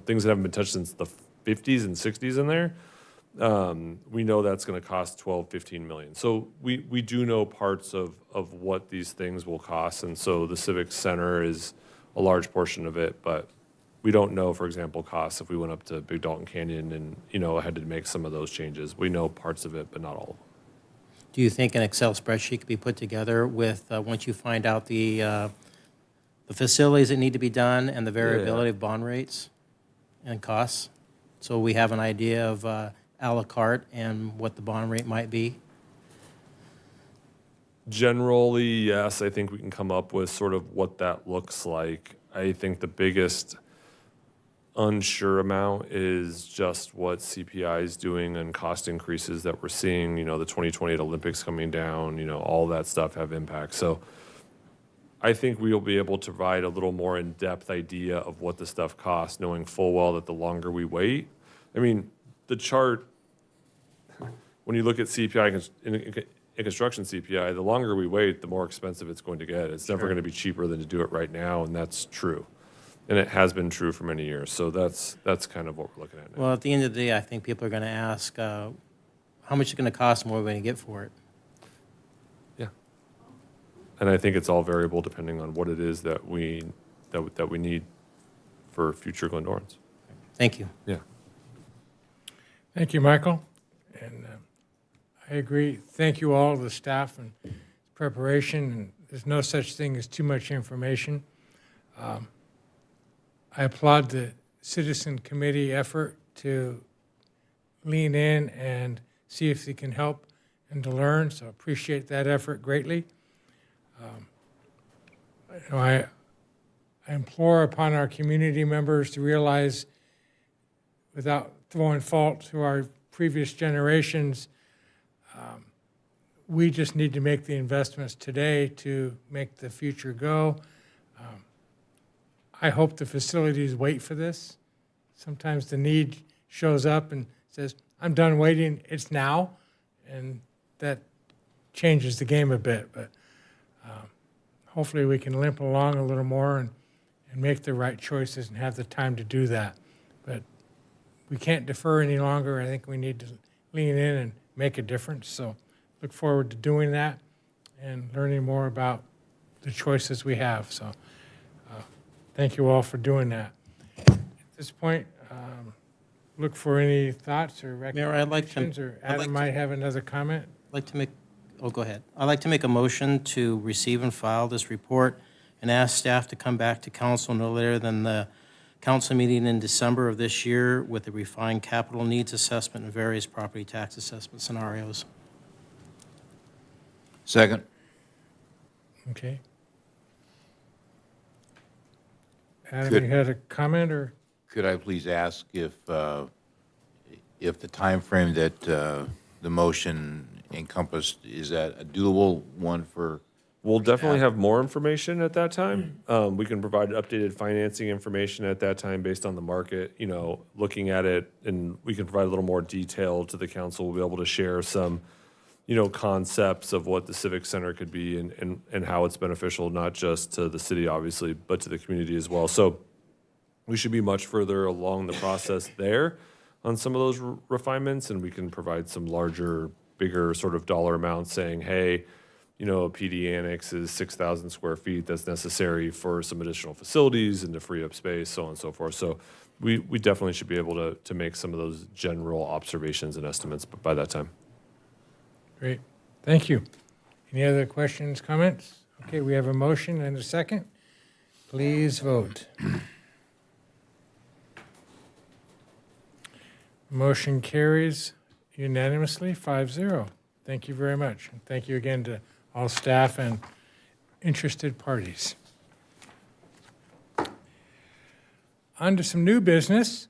things that haven't been touched since the 50s and 60s in there, we know that's going to cost 12-15 million. So we do know parts of what these things will cost, and so the Civic Center is a large portion of it, but we don't know, for example, costs if we went up to Big Dalton Canyon and had to make some of those changes. We know parts of it, but not all of them. Do you think an Excel spreadsheet could be put together with, once you find out the facilities that need to be done and the variability of bond rates? and costs, so we have an idea of a la carte and what the bond rate might be? Generally, yes, I think we can come up with sort of what that looks like. I think the biggest unsure amount is just what CPI is doing and cost increases that we're seeing, the 2028 Olympics coming down, all that stuff have impact. So I think we'll be able to provide a little more in-depth idea of what the stuff costs, knowing full well that the longer we wait, I mean, the chart, when you look at CPI in construction CPI, the longer we wait, the more expensive it's going to get. It's never going to be cheaper than to do it right now, and that's true. And it has been true for many years. So that's kind of what we're looking at now. Well, at the end of the day, I think people are going to ask, how much is it going to cost and what are we going to get for it? Yeah. And I think it's all variable depending on what it is that we need for future Glendorans. Thank you. Yeah. Thank you, Michael. And I agree. Thank you all, the staff and preparation. And there's no such thing as too much information. I applaud the citizen committee effort to lean in and see if they can help and to learn. So appreciate that effort greatly. I implore upon our community members to realize, without throwing fault to our previous generations, we just need to make the investments today to make the future go. I hope the facilities wait for this. Sometimes the need shows up and says, I'm done waiting, it's now. And that changes the game a bit. But hopefully we can limp along a little more and make the right choices and have the time to do that. But we can't defer any longer. I think we need to lean in and make a difference. So look forward to doing that and learning more about the choices we have. So thank you all for doing that. At this point, look for any thoughts or Mayor, I'd like to- recommendations, or Adam might have another comment. Go ahead. I'd like to make a motion to receive and file this report and ask staff to come back to council no later than the council meeting in December of this year with a refined capital needs assessment and various property tax assessment scenarios. Second. Okay. Adam, Good. you had a comment, or? Could I please ask if the time frame that the motion encompassed, is that a doable one for? We'll definitely have more information at that time. We can provide updated financing information at that time based on the market, looking at it, and we can provide a little more detail to the council. We'll be able to share some, concepts of what the Civic Center could be and how it's beneficial, not just to the city, obviously, but to the community as well. So we should be much further along the process there on some of those refinements, and we can provide some larger, bigger sort of dollar amounts saying, hey, a PD annex is 6,000 square feet that's necessary for some additional facilities and to free up space, so on and so forth. So we definitely should be able to make some of those general observations and estimates by that time. Great, thank you. Any other questions, comments? Okay, we have a motion and a second. Please vote. Motion carries unanimously, 5-0. Thank you very much. And thank you again to all staff and interested parties. On to some new business.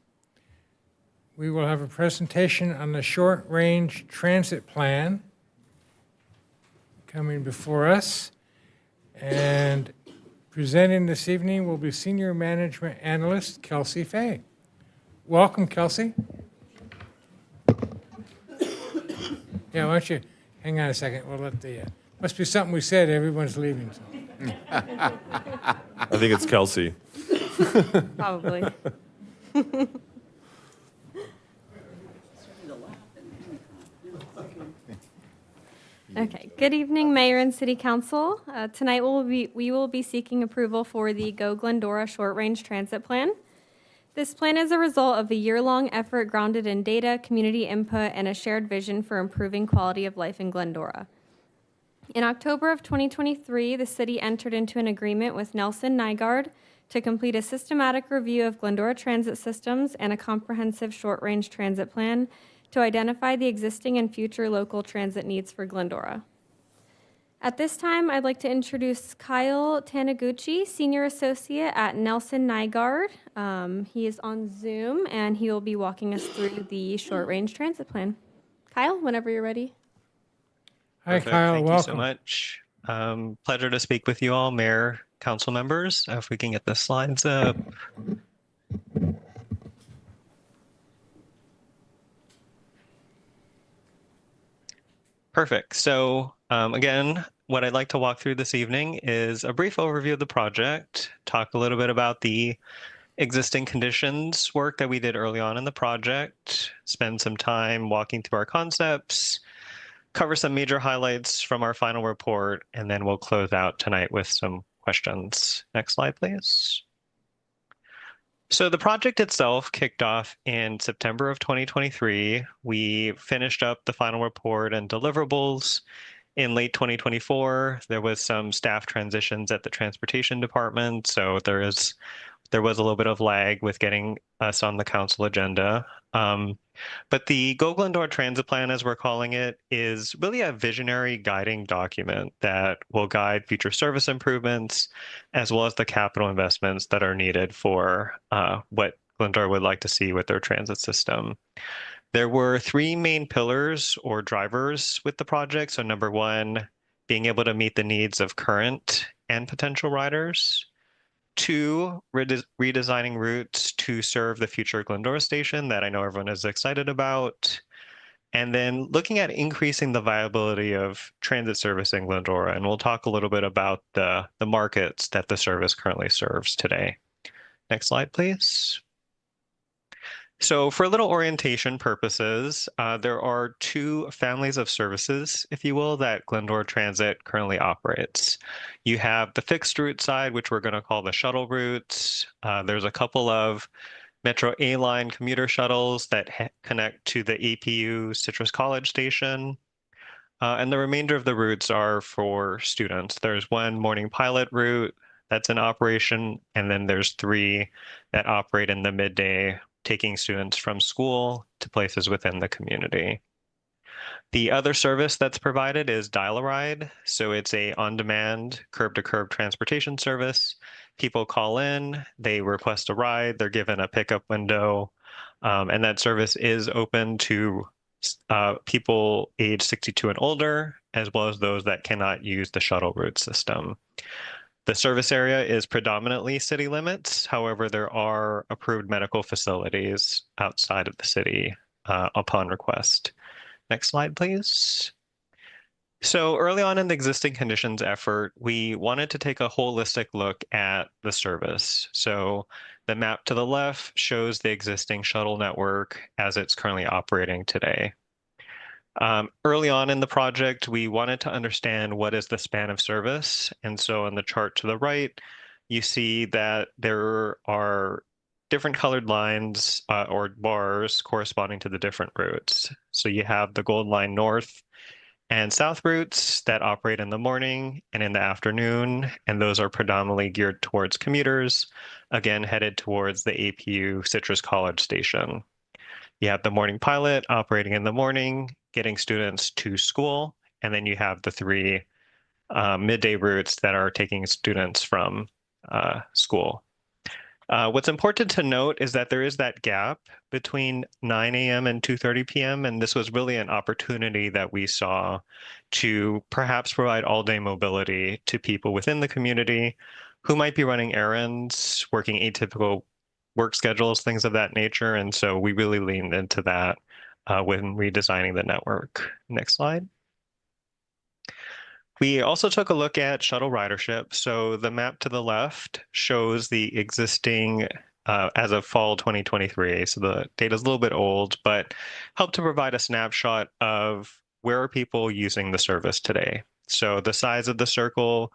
We will have a presentation on the short-range transit plan coming before us. And presenting this evening will be Senior Management Analyst Kelsey Fay. Welcome, Kelsey. Yeah, why don't you hang on a second? We'll let the, must be something we said, everyone's leaving. So. I think it's Kelsey. Probably. Okay. Good evening, Mayor and City Council. Tonight we will be seeking approval for the Go Glendora Short Range Transit Plan. This plan is a result of a year-long effort grounded in data, community input, and a shared vision for improving quality of life in Glendora. In October of 2023, the city entered into an agreement with Nelson Nygaard to complete a systematic review of Glendora transit systems and a comprehensive short-range transit plan to identify the existing and future local transit needs for Glendora. At this time, I'd like to introduce Kyle Taniguchi, Senior Associate at Nelson Nygaard. He is on Zoom, and he will be walking us through the short-range transit plan. Kyle, whenever you're ready. Hi, Perfect. Kyle. Thank Welcome. you so much. Pleasure to speak with you all, Mayor, council members. If we can get the slides up. Perfect. So again, what I'd like to walk through this evening is a brief overview of the project, talk a little bit about the existing conditions work that we did early on in the project, spend some time walking through our concepts, cover some major highlights from our final report, and then we'll close out tonight with some questions. Next slide, please. So the project itself kicked off in September of 2023. We finished up the final report and deliverables in late 2024. There was some staff transitions at the transportation department, so there was a little bit of lag with getting us on the council agenda. But the Go Glendora Transit Plan, as we're calling it, is really a visionary guiding document that will guide future service improvements, as well as the capital investments that are needed for what Glendora would like to see with their transit system. There were three main pillars or drivers with the project. So number one, being able to meet the needs of current and potential riders. Two, redesigning routes to serve the future Glendora station that I know everyone is excited about. And then looking at increasing the viability of transit service in Glendora. And we'll talk a little bit about the markets that the service currently serves today. Next slide, please. So for a little orientation purposes, there are two families of services, if you will, that Glendora Transit currently operates. You have the fixed route side, which we're going to call the shuttle routes. There's a couple of Metro A-Line commuter shuttles that connect to the APU Citrus College station. And the remainder of the routes are for students. There's one morning pilot route that's in operation, and then there's three that operate in the midday, taking students from school to places within the community. The other service that's provided is Dial-A-Ride. So it's a on-demand curb-to-curb transportation service. People call in, they request a ride, they're given a pickup window, and that service is open to people age 62 and older, as well as those that cannot use the shuttle route system. The service area is predominantly city limits. However, there are approved medical facilities outside of the city upon request. Next slide, please. So early on in the existing conditions effort, we wanted to take a holistic look at the service. So the map to the left shows the existing shuttle network as it's currently operating today. Early on in the project, we wanted to understand what is the span of service. And so on the chart to the right, you see that there are different colored lines or bars corresponding to the different routes. So you have the Gold Line North and South routes that operate in the morning and in the afternoon, and those are predominantly geared towards commuters, again, headed towards the APU Citrus College station. You have the morning pilot operating in the morning, getting students to school, and then you have the three midday routes that are taking students from school. What's important to note is that there is that gap between 9 a.m. and 2:30 p.m., and this was really an opportunity that we saw to perhaps provide all-day mobility to people within the community who might be running errands, working atypical work schedules, things of that nature, and so we really leaned into that when redesigning the network. Next slide. We also took a look at shuttle ridership. So the map to the left shows the existing as of fall 2023. So the data is a little bit old, but helped to provide a snapshot of where are people using the service today. So the size of the circle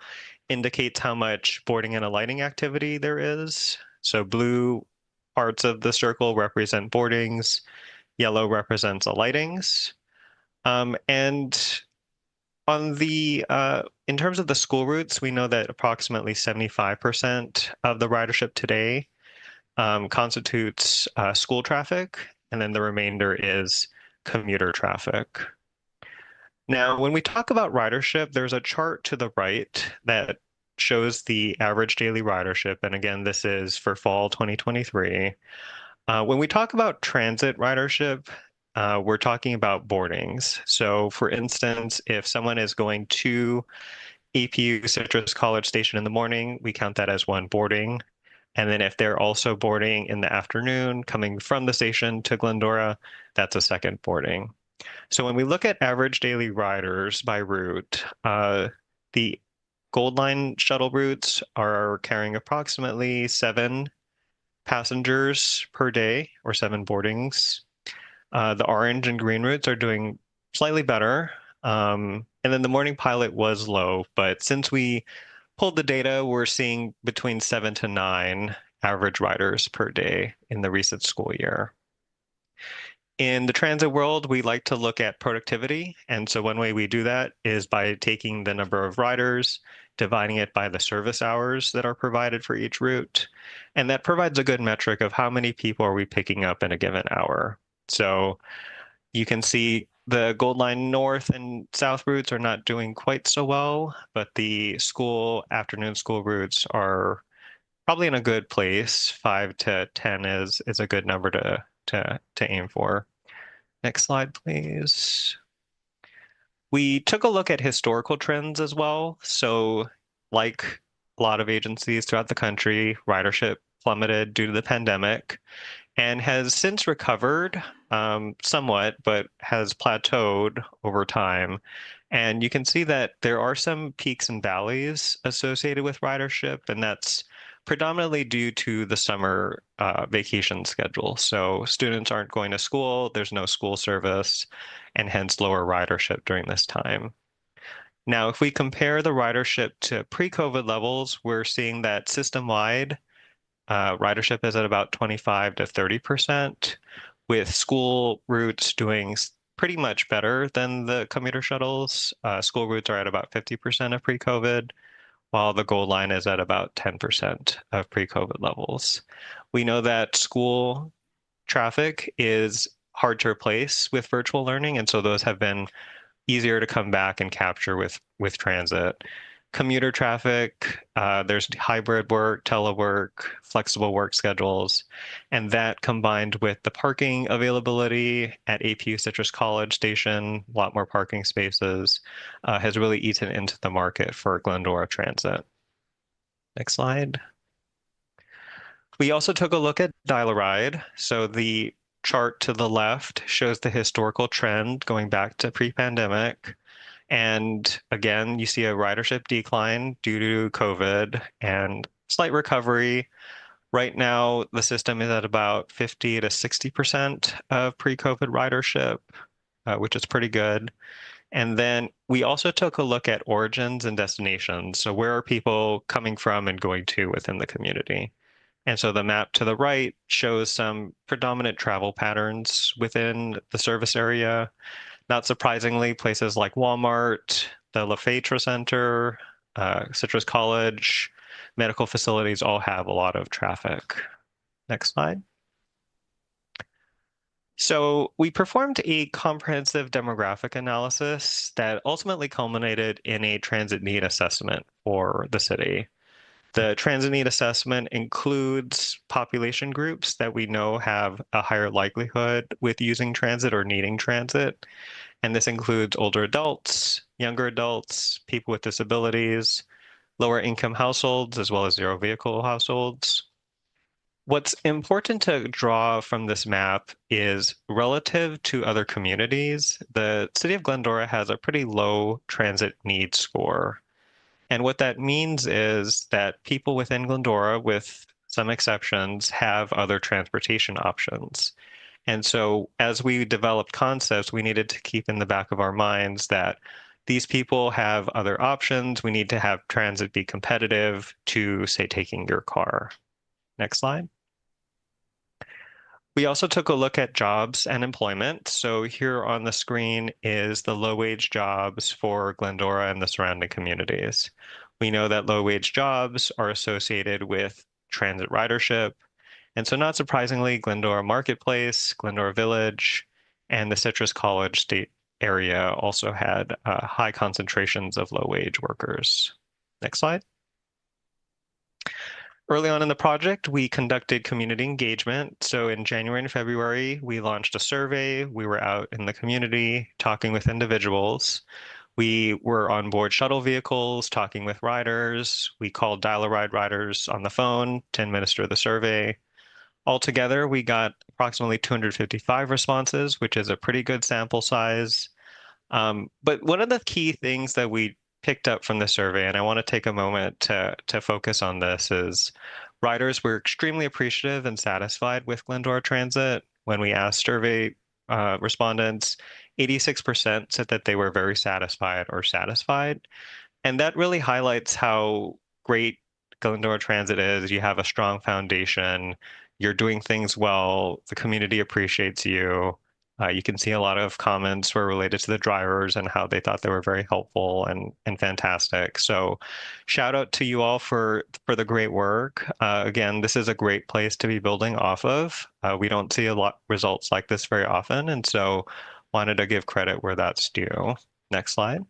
indicates how much boarding and alighting activity there is. So blue parts of the circle represent boardings, yellow represents alightings. And On the in terms of the school routes, we know that approximately 75% of the ridership today constitutes school traffic, and then the remainder is commuter traffic. Now, when we talk about ridership, there's a chart to the right that shows the average daily ridership, and again, this is for fall 2023. When we talk about transit ridership, we're talking about boardings. So for instance, if someone is going to APU Citrus College Station in the morning, we count that as one boarding. And then if they're also boarding in the afternoon, coming from the station to Glendora, that's a second boarding. So when we look at average daily riders by route, the Gold Line shuttle routes are carrying approximately 7 passengers per day, or 7 boardings. The orange and green routes are doing slightly better. And then the morning pilot was low, but since we pulled the data, we're seeing between 7 to 9 average riders per day in the recent school year. In the transit world, we like to look at productivity. And so one way we do that is by taking the number of riders, dividing it by the service hours that are provided for each route. And that provides a good metric of how many people are we picking up in a given hour. So you can see the Gold Line North and South routes are not doing quite so well, but the afternoon school routes are probably in a good place. 5 to 10 is a good number to aim for. Next slide, please. We took a look at historical trends as well. So like a lot of agencies throughout the country, ridership plummeted due to the pandemic and has since recovered somewhat, but has plateaued over time. And you can see that there are some peaks and valleys associated with ridership, and that's predominantly due to the summer vacation schedule. So students aren't going to school, there's no school service, and hence lower ridership during this time. Now, if we compare the ridership to pre-COVID levels, we're seeing that system-wide ridership is at about 25 to 30%, with school routes doing pretty much better than the commuter shuttles. School routes are at about 50% of pre-COVID, while the Gold Line is at about 10% of pre-COVID levels. We know that school traffic is hard to replace with virtual learning, and so those have been easier to come back and capture with transit. Commuter traffic, there's hybrid work, telework, flexible work schedules, and that combined with the parking availability at APU Citrus College Station, a lot more parking spaces, has really eaten into the market for Glendora Transit. Next slide. We also took a look at Dial-A-Ride. So the chart to the left shows the historical trend going back to pre-pandemic. And again, you see a ridership decline due to COVID and slight recovery. Right now, the system is at about 50 to 60% of pre-COVID ridership, which is pretty good. And then we also took a look at origins and destinations. So where are people coming from and going to within the community? And so the map to the right shows some predominant travel patterns within the service area. Not surprisingly, places like Walmart, the LaFetra Center, Citrus College, medical facilities all have a lot of traffic. Next slide. So we performed a comprehensive demographic analysis that ultimately culminated in a transit need assessment for the city. The transit need assessment includes population groups that we know have a higher likelihood with using transit or needing transit. And this includes older adults, younger adults, people with disabilities, lower income households, as well as zero vehicle households. What's important to draw from this map is relative to other communities, the city of Glendora has a pretty low transit need score. And what that means is that people within Glendora, with some exceptions, have other transportation options. And so as we developed concepts, we needed to keep in the back of our minds that these people have other options. We need to have transit be competitive to, say, taking your car. Next slide. We also took a look at jobs and employment. So here on the screen is the low-wage jobs for Glendora and the surrounding communities. We know that low-wage jobs are associated with transit ridership. And so not surprisingly, Glendora Marketplace, Glendora Village, and the Citrus College State area also had high concentrations of low-wage workers. Next slide. Early on in the project, we conducted community engagement. So in January and February, we launched a survey. We were out in the community talking with individuals. We were on board shuttle vehicles, talking with riders. We called dial-a-ride riders on the phone to administer the survey. Altogether, we got approximately 255 responses, which is a pretty good sample size. But one of the key things that we picked up from the survey, and I want to take a moment to focus on this, is riders were extremely appreciative and satisfied with Glendora Transit. When we asked survey respondents, 86% said that they were very satisfied or satisfied. And that really highlights how great Glendora Transit is. You have a strong foundation, you're doing things well, the community appreciates you. You can see a lot of comments were related to the drivers and how they thought they were very helpful and fantastic. So shout out to you all for the great work. Again, this is a great place to be building off of. We don't see a lot results like this very often, and so wanted to give credit where that's due. Next slide.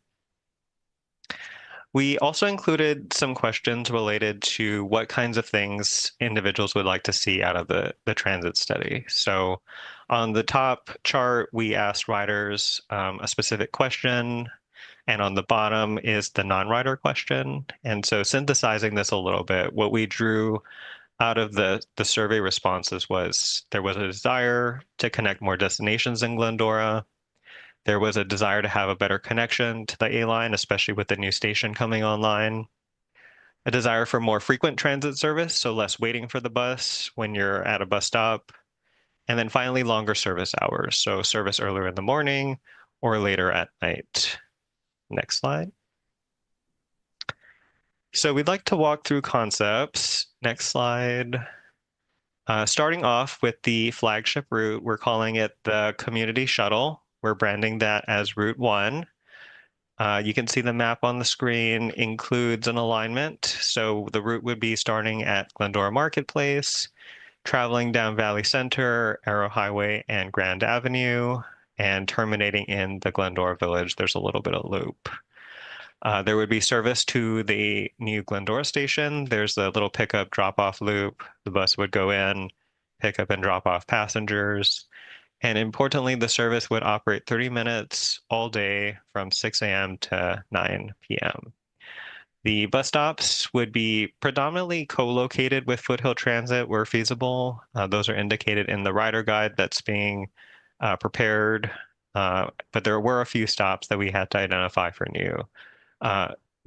We also included some questions related to what kinds of things individuals would like to see out of the transit study. So on the top chart, we asked riders a specific question, and on the bottom is the non-rider question. And so synthesizing this a little bit, what we drew out of the survey responses was there was a desire to connect more destinations in Glendora. There was a desire to have a better connection to the A-line, especially with the new station coming online. A desire for more frequent transit service, so less waiting for the bus when you're at a bus stop. And then finally, longer service hours, so service earlier in the morning or later at night. Next slide. So we'd like to walk through concepts. Next slide. Starting off with the flagship route, we're calling it the Community Shuttle. We're branding that as Route 1. You can see the map on the screen includes an alignment. So the route would be starting at Glendora Marketplace, traveling down Valley Center, Arrow Highway, and Grand Avenue, and terminating in the Glendora Village. There's a little bit of loop. There would be service to the new Glendora station. There's a little pickup drop-off loop. The bus would go in, pick up and drop off passengers. And importantly, the service would operate 30 minutes all day from 6 a.m. to 9 p.m. The bus stops would be predominantly co-located with Foothill Transit where feasible. Those are indicated in the rider guide that's being prepared. But there were a few stops that we had to identify for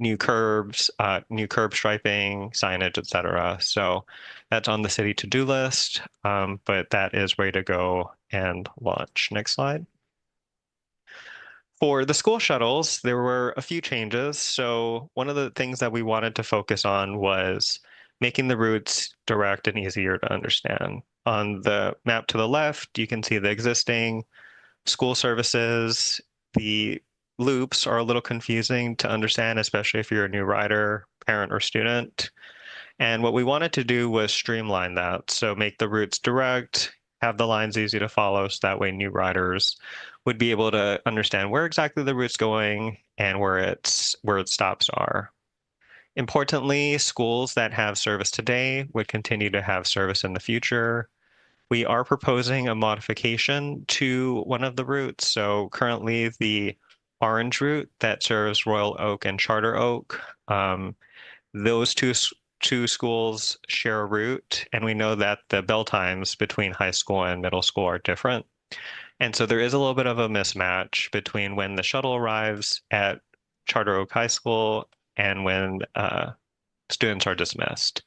new curbs, new curb striping, signage, etc. So that's on the city to-do list, but that is ready to go and launch. Next slide. For the school shuttles, there were a few changes. So one of the things that we wanted to focus on was making the routes direct and easier to understand. On the map to the left, you can see the existing school services. The loops are a little confusing to understand, especially if you're a new rider, parent, or student. And what we wanted to do was streamline that. So make the routes direct, have the lines easy to follow, so that way new riders would be able to understand where exactly the route's going and where its stops are. Importantly, schools that have service today would continue to have service in the future. We are proposing a modification to one of the routes. So currently the orange route that serves Royal Oak and Charter Oak, those two schools share a route, and we know that the bell times between high school and middle school are different. And so there is a little bit of a mismatch between when the shuttle arrives at Charter Oak High School and when students are dismissed.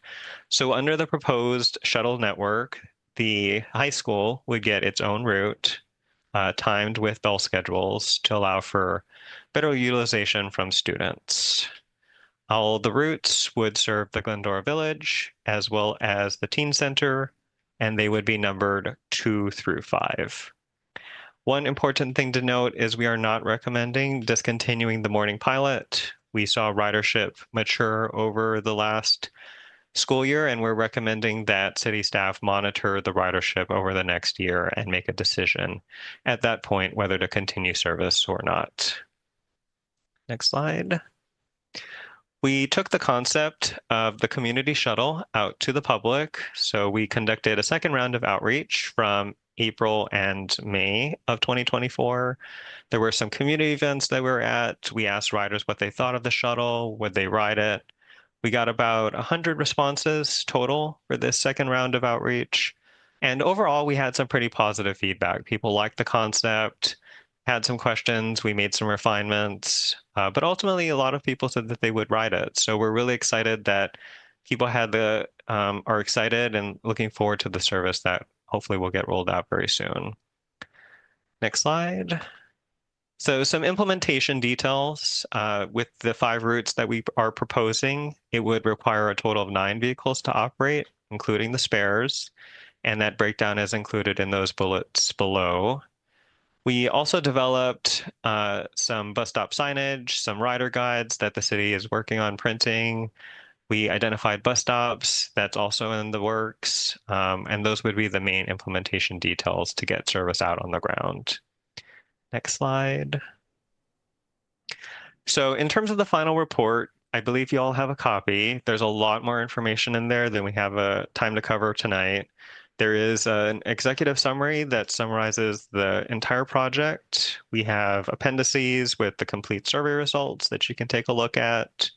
So under the proposed shuttle network, the high school would get its own route, timed with bell schedules to allow for better utilization from students. All the routes would serve the Glendora Village, as well as the Teen Center, and they would be numbered 2 through 5. One important thing to note is we are not recommending discontinuing the morning pilot. We saw ridership mature over the last school year, and we're recommending that city staff monitor the ridership over the next year and make a decision at that point whether to continue service or not. Next slide. We took the concept of the community shuttle out to the public. So we conducted a second round of outreach from April and May of 2024. There were some community events that we were at. We asked riders what they thought of the shuttle, would they ride it? We got about 100 responses total for this second round of outreach. And overall, we had some pretty positive feedback. People liked the concept, had some questions, we made some refinements, but ultimately a lot of people said that they would ride it. So we're really excited that people are excited and looking forward to the service that hopefully will get rolled out very soon. Next slide. So some implementation details with the 5 routes that we are proposing. It would require a total of 9 vehicles to operate, including the spares, and that breakdown is included in those bullets below. We also developed some bus stop signage, some rider guides that the city is working on printing. We identified bus stops, that's also in the works, and those would be the main implementation details to get service out on the ground. Next slide. So in terms of the final report, I believe you all have a copy. There's a lot more information in there than we have time to cover tonight. There is an executive summary that summarizes the entire project. We have appendices with the complete survey results that you can take a look at.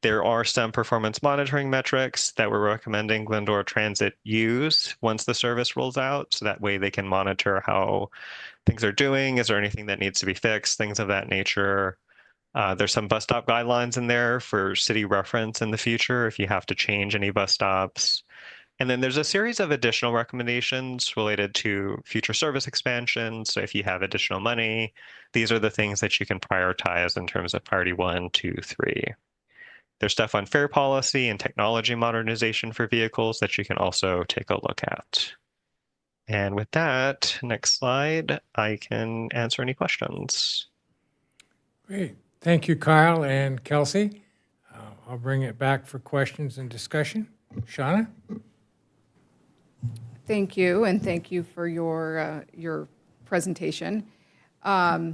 There are some performance monitoring metrics that we're recommending Glendora Transit use once the service rolls out, so that way they can monitor how things are doing. Is there anything that needs to be fixed? Things of that nature. There's some bus stop guidelines in there for city reference in the future if you have to change any bus stops. And then there's a series of additional recommendations related to future service expansion. So if you have additional money, these are the things that you can prioritize in terms of priority 1, 2, 3. There's stuff on fare policy and technology modernization for vehicles that you can also take a look at. And with that, next slide, I can answer any questions. Great. Thank you, Kyle and Kelsey. I'll bring it back for questions and discussion. Shauna? Thank you, and thank you for your presentation. I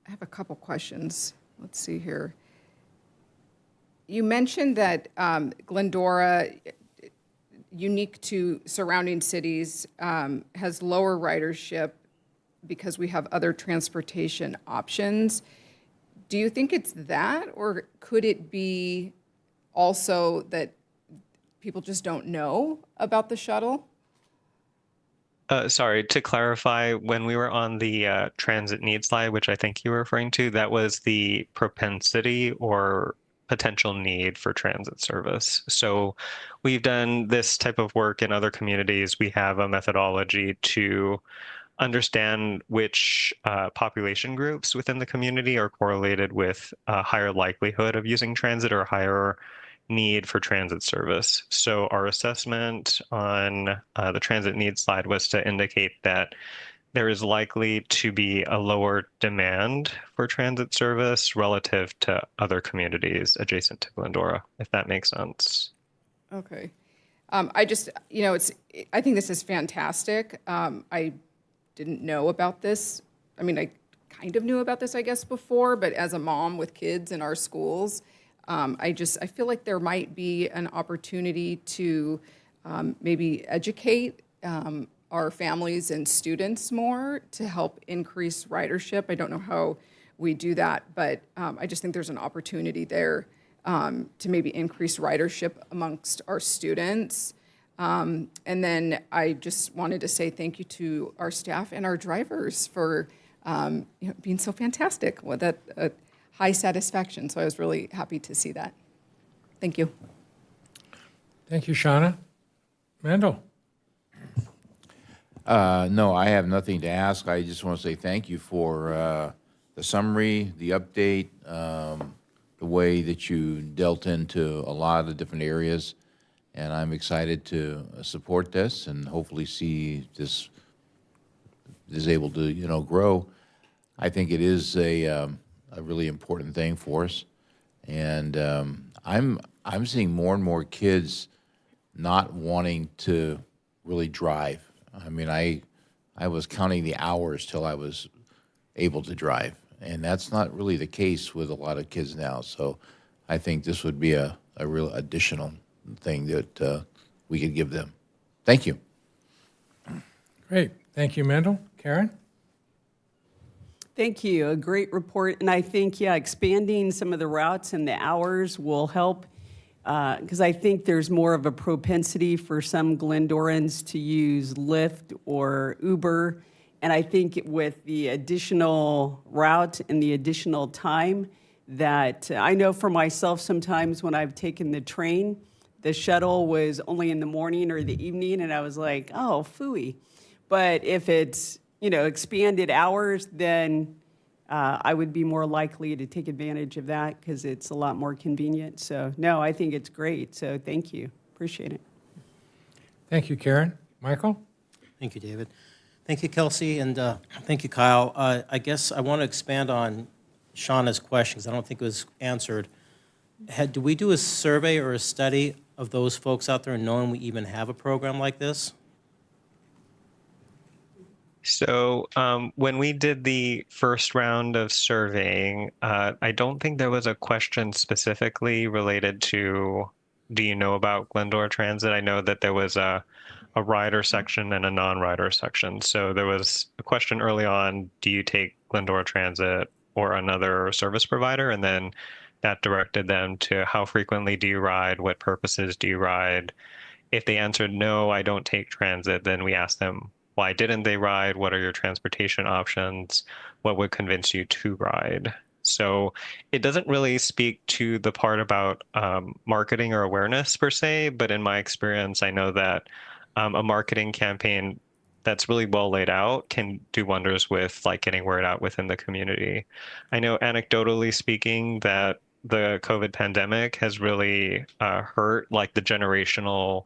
have a couple questions. Let's see here. You mentioned that Glendora, unique to surrounding cities, has lower ridership because we have other transportation options. Do you think it's that, or could it be also that people just don't know about the shuttle? Sorry, to clarify, when we were on the transit needs slide, which I think you were referring to, that was the propensity or potential need for transit service. So we've done this type of work in other communities. We have a methodology to understand which population groups within the community are correlated with a higher likelihood of using transit or higher need for transit service. So our assessment on the transit needs slide was to indicate that there is likely to be a lower demand for transit service relative to other communities adjacent to Glendora, if that makes sense. Okay. I just, I think this is fantastic. I didn't know about this. I mean, I kind of knew about this, I guess, before, but as a mom with kids in our schools, I feel like there might be an opportunity to maybe educate our families and students more to help increase ridership. I don't know how we do that, but I just think there's an opportunity there to maybe increase ridership amongst our students. And then I just wanted to say thank you to our staff and our drivers for being so fantastic with that high satisfaction. So I was really happy to see that. Thank you. Thank you, Shauna. Randall? No, I have nothing to ask. I just want to say thank you for the summary, the update, the way that you dealt into a lot of different areas. and I'm excited to support this and hopefully see this is able to, grow. I think it is a really important thing for us, and I'm seeing more and more kids not wanting to really drive. I mean, I was counting the hours till I was able to drive, and that's not really the case with a lot of kids now. So I think this would be a real additional thing that we could give them. Thank you. Great. Thank you, Mendel. Karen? Thank you. A great report. And I think, expanding some of the routes and the hours will help because I think there's more of a propensity for some Glendorans to use Lyft or Uber. And I think with the additional route and the additional time that I know for myself sometimes when I've taken the train, the shuttle was only in the morning or the evening, and I was like, oh, phooey. But if it's, expanded hours, then I would be more likely to take advantage of that because it's a lot more convenient. So, no, I think it's great. So, thank you. Appreciate it. Thank you, Karen. Michael? Thank you, David. Thank you, Kelsey, and thank you, Kyle. I guess I want to expand on Shauna's question because I don't think it was answered. Do we do a survey or a study of those folks out there knowing we even have a program like this? So when we did the first round of surveying, I don't think there was a question specifically related to, do you know about Glendora Transit? I know that there was a rider section and a non-rider section. So there was a question early on, do you take Glendora Transit or another service provider? And then that directed them to how frequently do you ride? What purposes do you ride? If they answered, no, I don't take transit, then we asked them, why didn't they ride? What are your transportation options? What would convince you to ride? So it doesn't really speak to the part about marketing or awareness per se, but in my experience, I know that a marketing campaign that's really well laid out can do wonders with like getting word out within the community. I know anecdotally speaking that the COVID pandemic has really hurt like the generational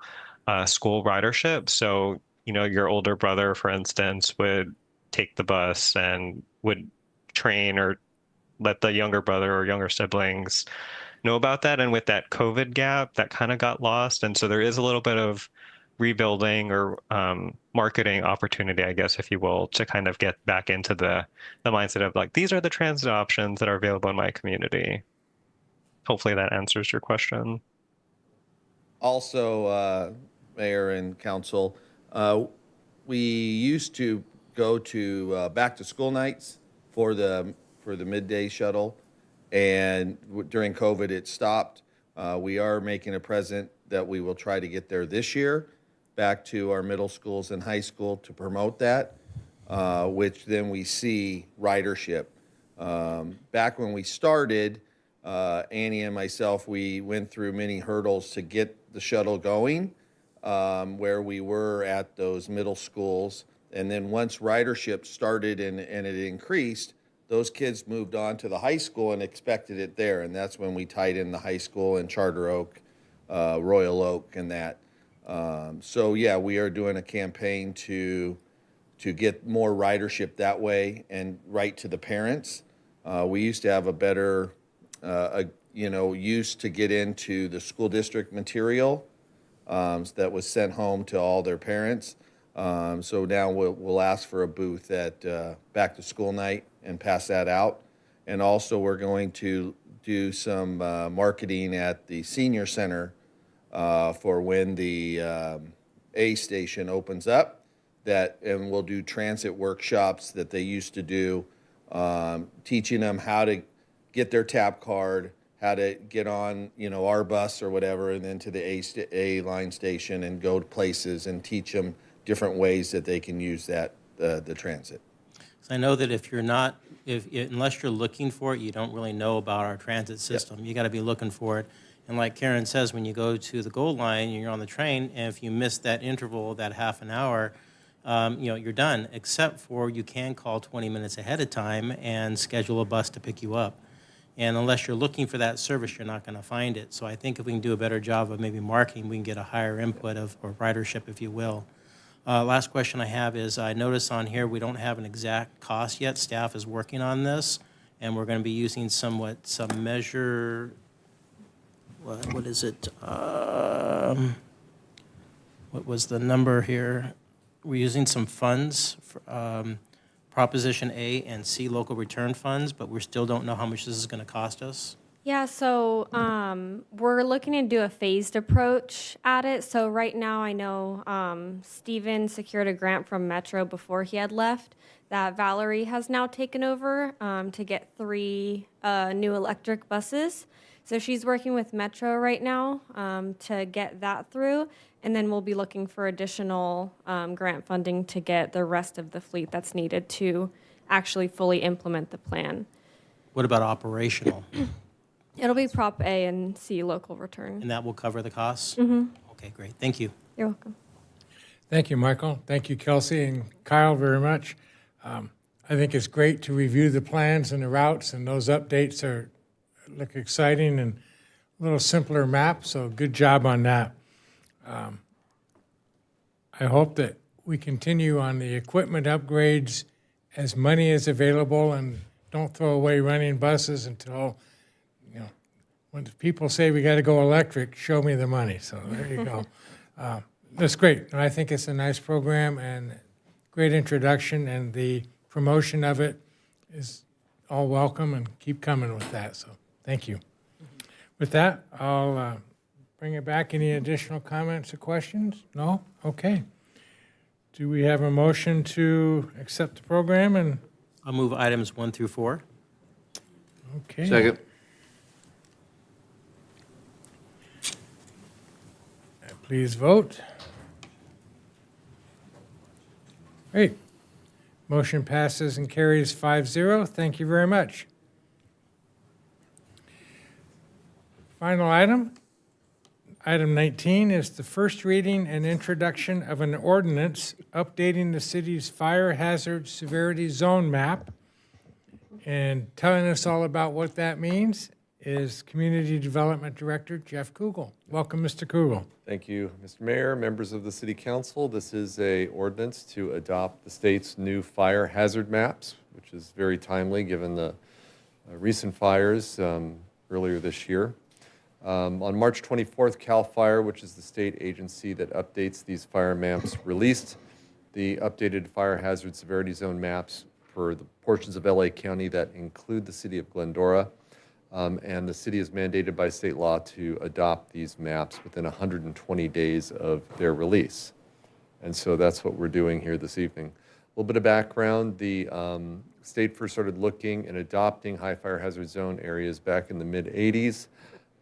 school ridership. So your older brother, for instance, would take the bus and would train or let the younger brother or younger siblings know about that. And with that COVID gap, that kind of got lost. And so there is a little bit of rebuilding or marketing opportunity, I guess, if you will, to kind of get back into the mindset of like, these are the transit options that are available in my community. Hopefully that answers your question. Also, Mayor and Council, we used to go to back to school nights for the midday shuttle, and during COVID it stopped. We are making a present that we will try to get there this year, back to our middle schools and high school to promote that, which then we see ridership. Back when we started, Annie and myself, we went through many hurdles to get the shuttle going. Where we were at those middle schools. And then once ridership started and it increased, those kids moved on to the high school and expected it there. And that's when we tied in the high school and Charter Oak, Royal Oak and that. So yeah, we are doing a campaign to get more ridership that way and right to the parents. We used to have a better, use to get into the school district material that was sent home to all their parents. So now we'll ask for a booth at back to school night and pass that out. And also we're going to do some marketing at the senior center for when the A station opens up. And we'll do transit workshops that they used to do, teaching them how to get their tap card, how to get on, our bus or whatever, and then to the A line station and go to places and teach them different ways that they can use that the transit. So I know that unless you're looking for it, you don't really know about our transit system. You got to be looking for it. And like Karen says, when you go to the Gold Line, you're on the train, and if you miss that interval, that half an hour, you're done. Except for you can call 20 minutes ahead of time and schedule a bus to pick you up. And unless you're looking for that service, you're not going to find it. So I think if we can do a better job of maybe marketing, we can get a higher input of, or ridership, if you will. Last question I have is, I notice on here we don't have an exact cost yet. Staff is working on this, and we're going to be using some measure, what is it? What was the number here? We're using some funds, for, Proposition A and C local return funds, but we still don't know how much this is going to cost us. Yeah, so we're looking to do a phased approach at it. So right now, I know Stephen secured a grant from Metro before he had left that Valerie has now taken over to get 3 new electric buses. So she's working with Metro right now to get that through. And then we'll be looking for additional grant funding to get the rest of the fleet that's needed to actually fully implement the plan. What about operational? It'll be Prop A and C local return. And that will cover the costs? Mhm. Okay, great. Thank you. You're welcome. Thank you, Michael. Thank you, Kelsey and Kyle, very much. I think it's great to review the plans and the routes, and those updates look exciting and a little simpler map, so good job on that. I hope that we continue on the equipment upgrades as money is available, and don't throw away running buses until, when people say we got to go electric, show me the money. So there you go. That's great. And I think it's a nice program and great introduction, and the promotion of it is all welcome, and keep coming with that. So thank you. With that, I'll bring it back. Any additional comments or questions? No? Okay. Do we have a motion to accept the program? And I'll move items 1 through 4. okay. Second. Please vote. Great. Motion passes and carries 5-0. Thank you very much. Final item. Item 19 is the first reading and introduction of an ordinance updating the city's fire hazard severity zone map. And telling us all about what that means is Community Development Director Jeff Kugel. Welcome, Mr. Kugel. Thank you, Mr. Mayor, members of the City Council. This is an ordinance to adopt the state's new fire hazard maps, which is very timely given the recent fires earlier this year. On March 24th, CAL FIRE, which is the state agency that updates these fire maps, released the updated fire hazard severity zone maps for the portions of LA County that include the city of Glendora. And the city is mandated by state law to adopt these maps within 120 days of their release. And so that's what we're doing here this evening. A little bit of background, the state first started looking and adopting high fire hazard zone areas back in the mid-'80s.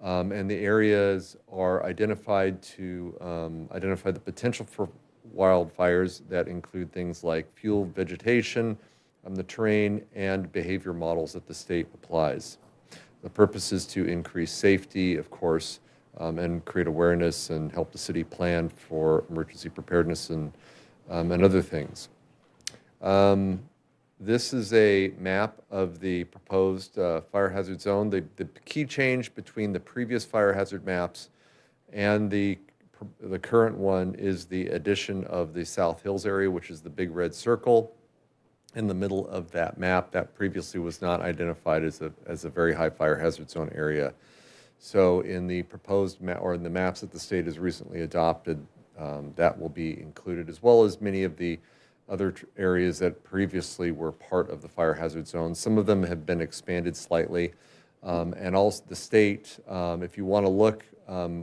And the areas are identified to identify the potential for wildfires that include things like fuel, vegetation, the terrain, and behavior models that the state applies. The purpose is to increase safety, of course, and create awareness and help the city plan for emergency preparedness and other things. This is a map of the proposed fire hazard zone. The key change between the previous fire hazard maps and the current one is the addition of the South Hills area, which is the big red circle in the middle of that map that previously was not identified as a very high fire hazard zone area. So in the proposed map, or in the maps that the state has recently adopted, that will be included, as well as many of the other areas that previously were part of the fire hazard zone. Some of them have been expanded slightly. And also the state, if you want to look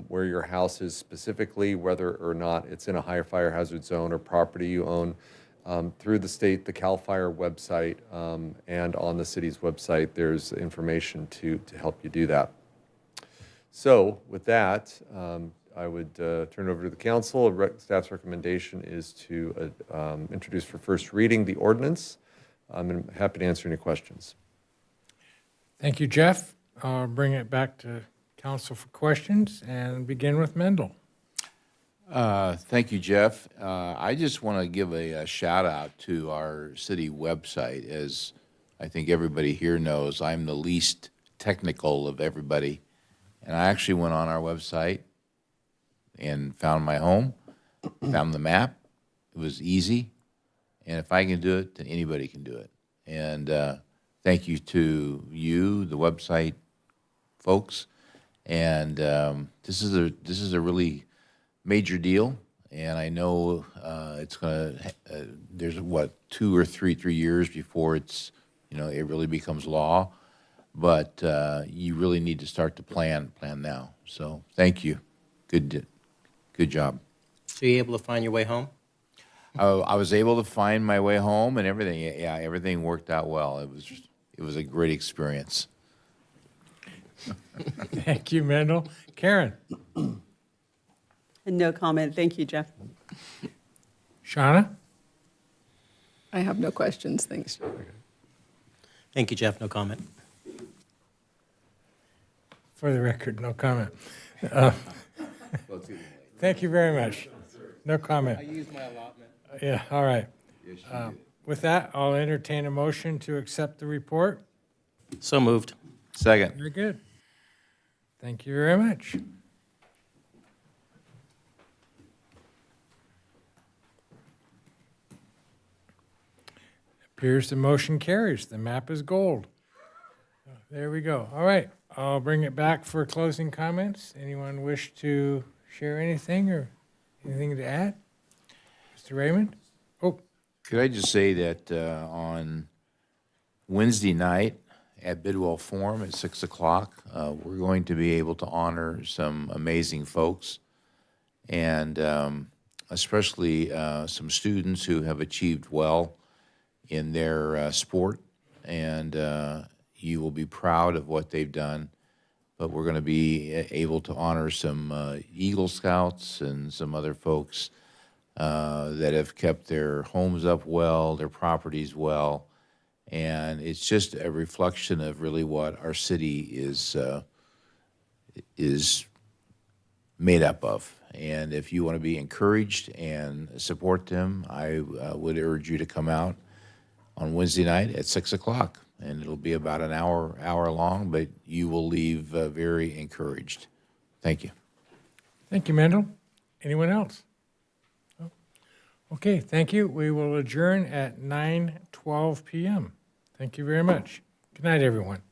where your house is specifically, whether or not it's in a higher fire hazard zone or property you own, through the state, the CAL FIRE website, and on the city's website, there's information to help you do that. So with that, I would turn it over to the council. Staff's recommendation is to introduce for first reading the ordinance. I'm happy to answer any questions. Thank you, Jeff. I'll bring it back to council for questions and begin with Mendel. Thank you, Jeff. I just want to give a shout out to our city website. As I think everybody here knows, I'm the least technical of everybody. And I actually went on our website and found my home, found the map. It was easy. And if I can do it, then anybody can do it. And thank you to you, the website folks. And this is a really major deal. And I know it's going to, there's what, 2 or 3 years before it's, it really becomes law. But you really need to start to plan now. So thank you. Good job. So you able to find your way home? I was able to find my way home and everything. Yeah, everything worked out well. It was a great experience. Thank you, Mendel. Karen? And no comment. Thank you, Jeff. Shauna? I have no questions. Thanks. Thank you, Jeff. No comment. For the record, no comment. Thank you very much. No comment. I used my allotment. Yeah, all right. With that, I'll entertain a motion to accept the report. So moved. Second. Very good. Thank you very much. Appears the motion carries. The map is gold. There we go. All right, I'll bring it back for closing comments. Anyone wish to share anything or anything to add? Mr. Raymond? Oh, Could I just say that on Wednesday night at Bidwell Forum at 6 o'clock, we're going to be able to honor some amazing folks, and especially some students who have achieved well in their sport, and you will be proud of what they've done. But we're going to be able to honor some Eagle Scouts and some other folks that have kept their homes up well, their properties well, and it's just a reflection of really what our city is made up of. And if you want to be encouraged and support them, I would urge you to come out on Wednesday night at 6 o'clock, and it'll be about an hour long, but you will leave very encouraged. Thank you. thank you, Mendel. Anyone else? Oh, okay, thank you. We will adjourn at 9:12 p.m. Thank you very much. Good night, everyone.